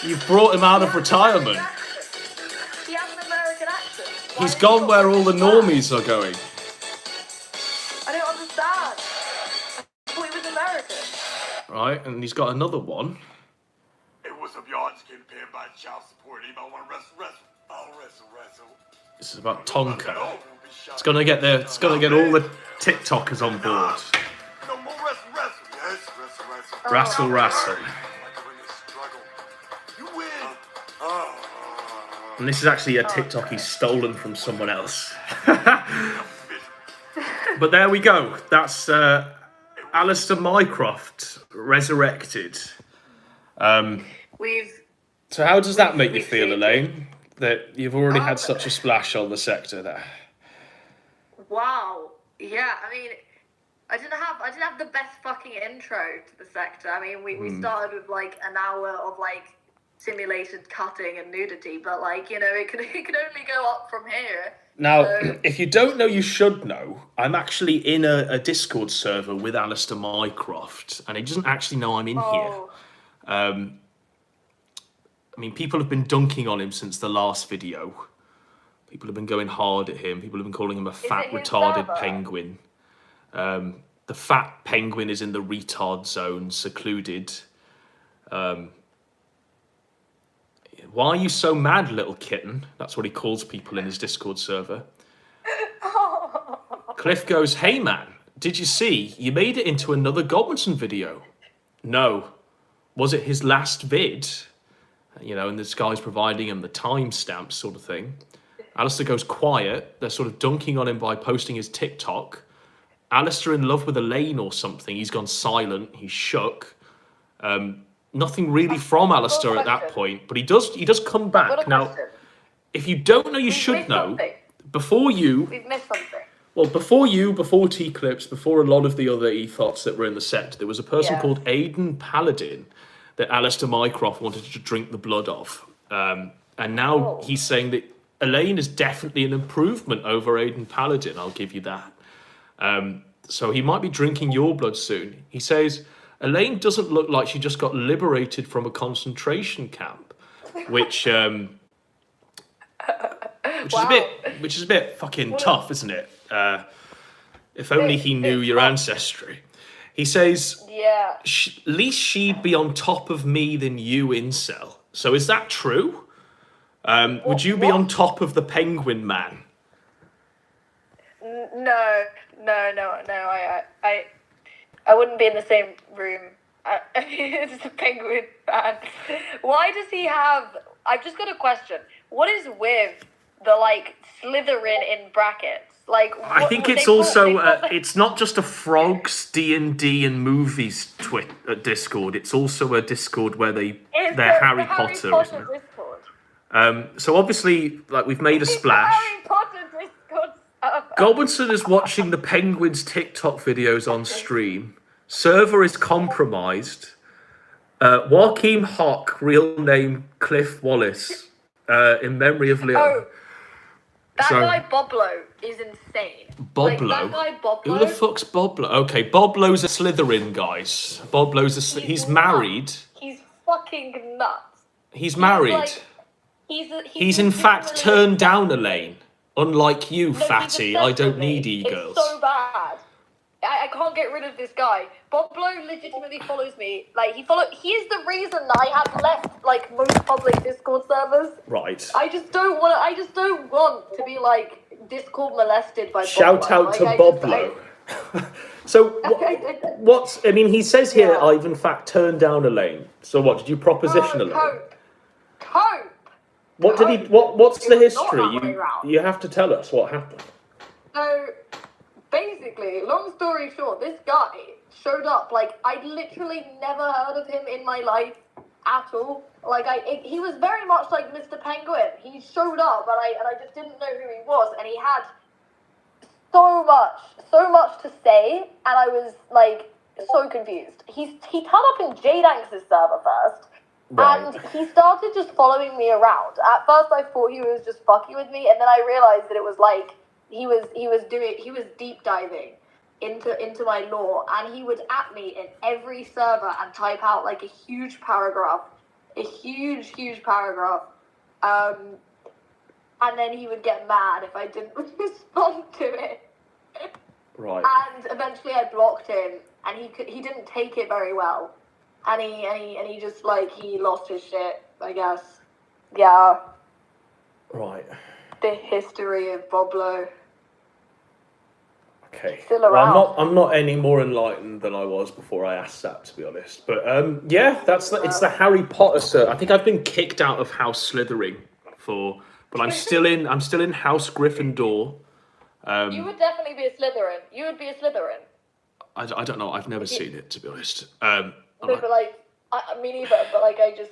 You've brought him out of retirement. He has an American accent. He's gone where all the normies are going. I don't understand. I thought he was American. Right, and he's got another one. Hey, what's up, y'all? Just getting paid by child support. Anybody want to wrestle? I'll wrestle. This is about Tonka. It's gonna get there. It's gonna get all the TikTokers on board. No more wrestle, wrestle. Yes, wrestle, wrestle. Wrestle, wrestle. You win. And this is actually a TikTok he's stolen from someone else. But there we go. That's Alistair Mycroft resurrected. So how does that make you feel, Elaine? That you've already had such a splash on the sector there? Wow. Yeah, I mean, I didn't have the best fucking intro to the sector. I mean, we started with like an hour of like simulated cutting and nudity, but like, you know, it could only go up from here. Now, if you don't know, you should know. I'm actually in a Discord server with Alistair Mycroft, and he doesn't actually know I'm in here. I mean, people have been dunking on him since the last video. People have been going hard at him. People have been calling him a fat, retarded penguin. The fat penguin is in the retard zone, secluded. Why are you so mad, little kitten? That's what he calls people in his Discord server. Cliff goes, hey man, did you see? You made it into another Godwinson video. No. Was it his last vid? You know, and this guy's providing him the timestamps sort of thing. Alistair goes quiet. They're sort of dunking on him by posting his TikTok. Alistair in love with Elaine or something. He's gone silent. He's shook. Nothing really from Alistair at that point, but he does come back. Now, if you don't know, you should know. Before you, we've missed something. Well, before T-Clips, before a lot of the other ethos that were in the set, there was a person called Aidan Paladin that Alistair Mycroft wanted to drink the blood of. And now he's saying that Elaine is definitely an improvement over Aidan Paladin, I'll give you that. So he might be drinking your blood soon. He says, Elaine doesn't look like she just got liberated from a concentration camp, which is a bit fucking tough, isn't it? If only he knew your ancestry. He says, at least she'd be on top of me than you, incel. So is that true? Would you be on top of the penguin man? No. I wouldn't be in the same room. It's a penguin man. Why does he have... I've just got a question. What is with the, like, Slytherin in brackets? Like, I think it's also... it's not just a Frogs, D&D and Movies Discord. It's also a Discord where they're Harry Potter, isn't it? Discord. So obviously, like, we've made a splash. Harry Potter Discord. Godwinson is watching the Penguins TikTok videos on stream. Server is compromised. Joachim Hock, real name Cliff Wallace, in memory of Leon. Oh, that guy Boblo is insane. Boblo? Like, that guy Boblo. Who the fuck's Boblo? Okay, Boblo's a Slytherin, guys. He's married. He's fucking nuts. He's married. Like, he's in fact turned down Elaine. Unlike you, fatty, I don't need e-girls. It's so bad. I can't get rid of this guy. Boblo legitimately follows me. Like, he is the reason that I have left, like, most public Discord servers. Right. I just don't want to be, like, Discord molested by Shout Boblo. out to Boblo. So, I mean, he says here, I've in fact turned down Elaine. So what, did you proposition Elaine? Cope. What's the history? You have to tell us what happened. So, basically, long story short, this guy showed up. Like, I'd literally never heard of him in my life at all. Like, he was very much like Mr. Penguin. He showed up, and I just didn't know who he was, and he had so much to say, and I was like so confused. He turned up in J-Danks' server first. Right. And he started just following me around. At first, I thought he was just fucking with me, and then I realized that it was like he was deep diving into my lore, and he would at me in every server and type out like a huge paragraph, and then he would get mad if I didn't respond to it. Right. And eventually, I blocked him, and he didn't take it very well. And he lost his shit, I guess. Yeah. Right. the history of Boblo. Okay. Still Well, around. I'm not any more enlightened than I was before I asked that, to be honest. But yeah, it's the Harry Potter. Sir, I think I've been kicked out of House Slytherin but I'm still in House Gryffindor. You would definitely be a Slytherin. You would be a Slytherin. I don't know. I've never seen it, to be honest. No, but like, me neither. But like, you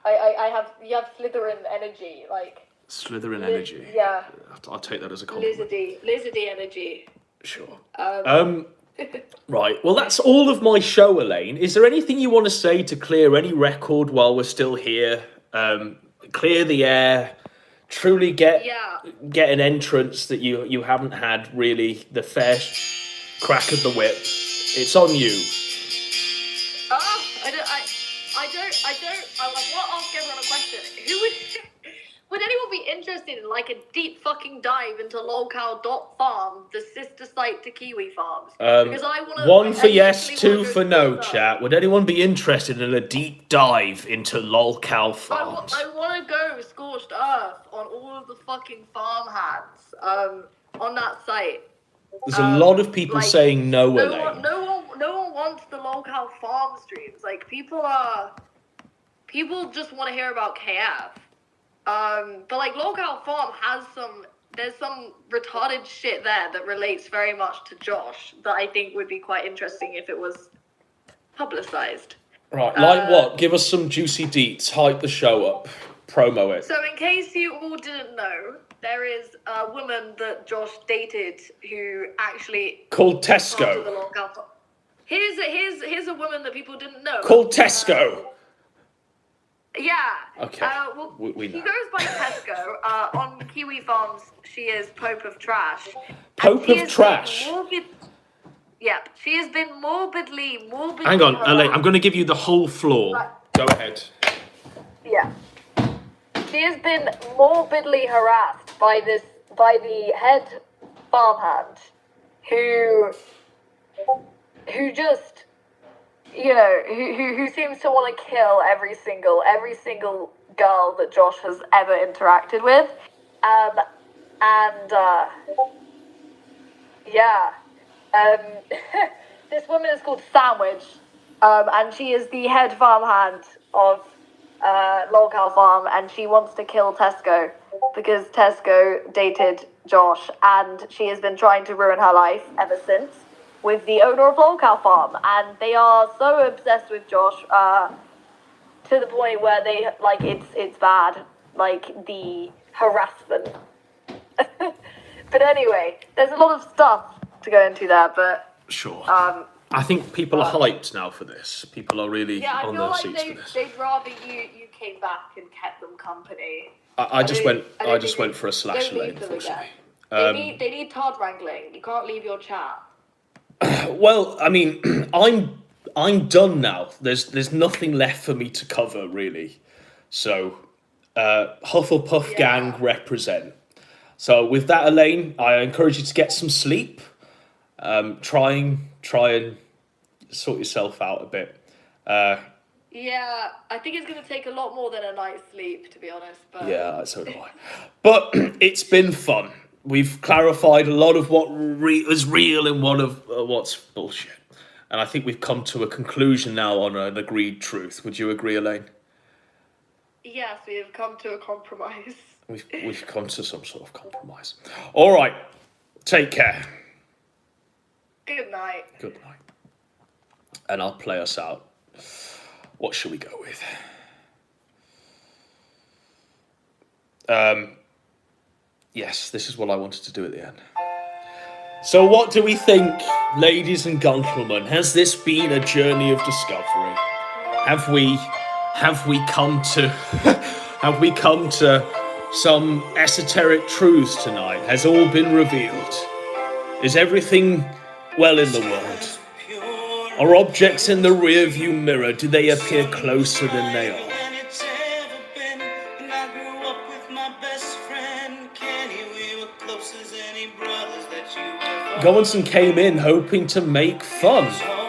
have Slytherin energy, like. Slytherin energy. Yeah. I'll take that as a compliment. Lizardy energy. Sure. Right. Well, that's all of my show, Elaine. Is there anything you want to say to clear any record while we're still here? Clear the air. Truly get an entrance that you haven't had really the fair crack of the whip. It's on you. I want to ask everyone a question. Would anyone be interested in like a deep fucking dive into lolcow.farm, the sister site to Kiwi Farms? Because I want to. One for yes, two for no, chat. Would anyone be interested in a deep dive into lolcow farms? I want to go scorched earth on all of the fucking farmhands on that site. There's a lot of people saying no, Elaine. No one wants the lolcow farm streams. Like people just want to hear about KF. But like lolcow farm there's some retarded shit there that relates very much to Josh that I think would be quite interesting if it was publicized. Right, like what? Give us some juicy deets, hype the show up, promo it. So in case you all didn't know, there is a woman that Josh dated who actually called Tesco. Here's a woman that people didn't know. Called Tesco. Yeah. Okay. Well, we know. She goes by Tesco. On Kiwi Farms, she is Pope of Trash. Pope of Trash. Yep. She has been morbidly. Hang on, Elaine. I'm going to give you the whole floor. Go ahead. Yeah. She has been morbidly harassed by the head farmhand, who just. You know, who seems to want to kill every single girl that Josh has ever interacted with, this woman is called Sandwich, and she is the head farmhand of lolcow farm, and she wants to kill Tesco because Tesco dated Josh, and she has been trying to ruin her life ever since. With the owner of lolcow farm, and they are so obsessed with Josh to the point where they like it's bad, like the harassment. But anyway, there's a lot of stuff to go into there, but sure. I think people are hyped now for this. People are really on their seats for this. They'd rather you came back and kept them company. I just went for a slash lane, unfortunately. They need Todd wrangling. You can't leave your chat. Well, I mean, I'm done now. There's nothing left for me to cover, really. So, Hufflepuff gang represent. So, with that, Elaine, I encourage you to get some sleep. Try and sort yourself out a bit. Yeah, I think it's going to take a lot more than a night's sleep, to be honest. But yeah, so do I. But it's been fun. We've clarified a lot of what is real and what's bullshit. And I think we've come to a conclusion now on an agreed truth. Would you agree, Elaine? Yes, we have come to a compromise. We've come to some sort of compromise. All right. Take care. Good night. Good night. And I'll play us out. What should we go with? Yes, this is what I wanted to do at the end. So what do we think, ladies and gentlemen? Has this been a journey of discovery? Have we come to some esoteric truths tonight? Has all been revealed? Is everything well in the world? Are objects in the rearview mirror, do they appear closer than they are? Godwinson came in hoping to make fun,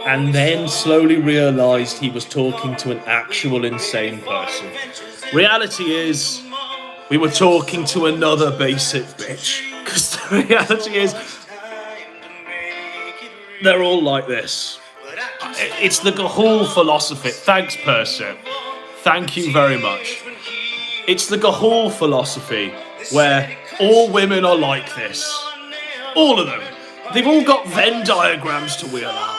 and then slowly realised he was talking to an actual insane person. Reality is, we were talking to another basic bitch. Because the reality is, they're all like this. It's the Gahul philosophy. Thanks, Percy. Thank you very much. It's the Gahul philosophy where all women are like this. All of them. They've all got Venn diagrams to wheel out.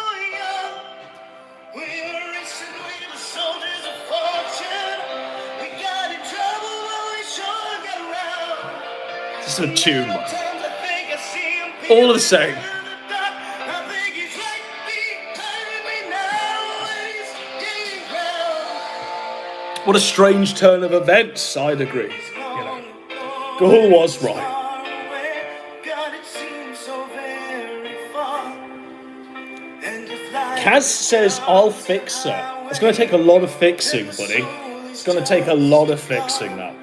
It's a tune, man. All the same. What a strange turn of events, I'd agree. You know, Gahul was right. Kaz says, I'll fix her. It's going to take a lot of fixing, buddy. It's going to take a lot of fixing now.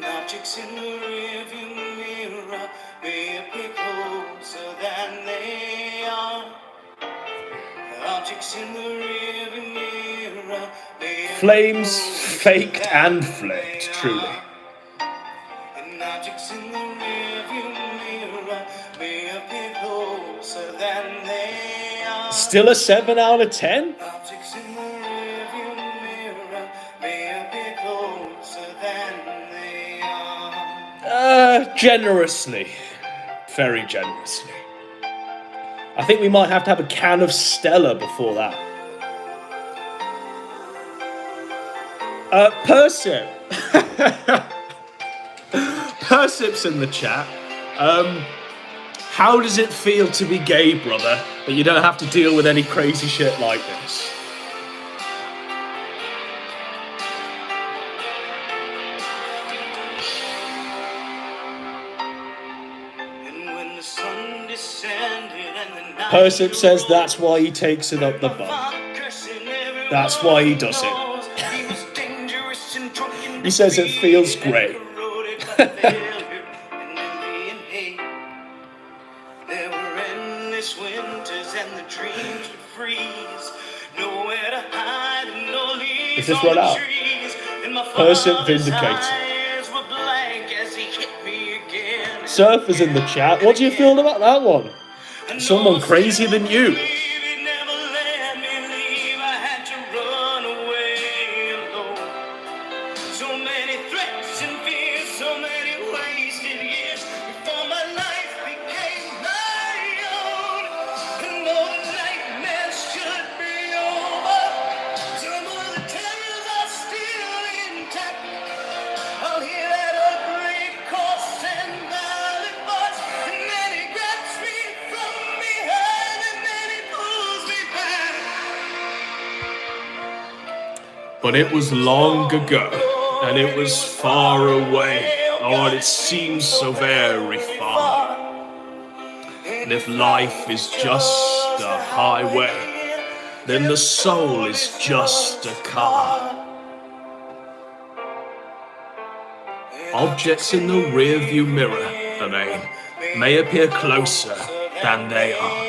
Objects in the rearview mirror may appear closer than they are. Objects in the rearview mirror may Flames faked and flipped, truly. and objects in the rearview mirror may appear closer than they are. Still a 7 out of 10? Objects in the rearview mirror may appear closer than they are. Generously. Very generously. I think we might have to have a can of Stella before that. Persip. Persip's in the chat. How does it feel to be gay, brother, but you don't have to deal with any crazy shit like this? Persip says that's why he takes it up the bum. That's why he does it. He says it feels great. There were endless winters and the dreams would freeze. Nowhere to hide and no leaves. Is this run out? Persip vindicated. Surfer's in the chat. What do you feel about that one? Someone crazier than you. But it was long ago, and it was far away. Oh, and it seems so very far. And if life is just a highway, then the soul is just a car. Objects in the rearview mirror, Elaine, may appear closer than they are.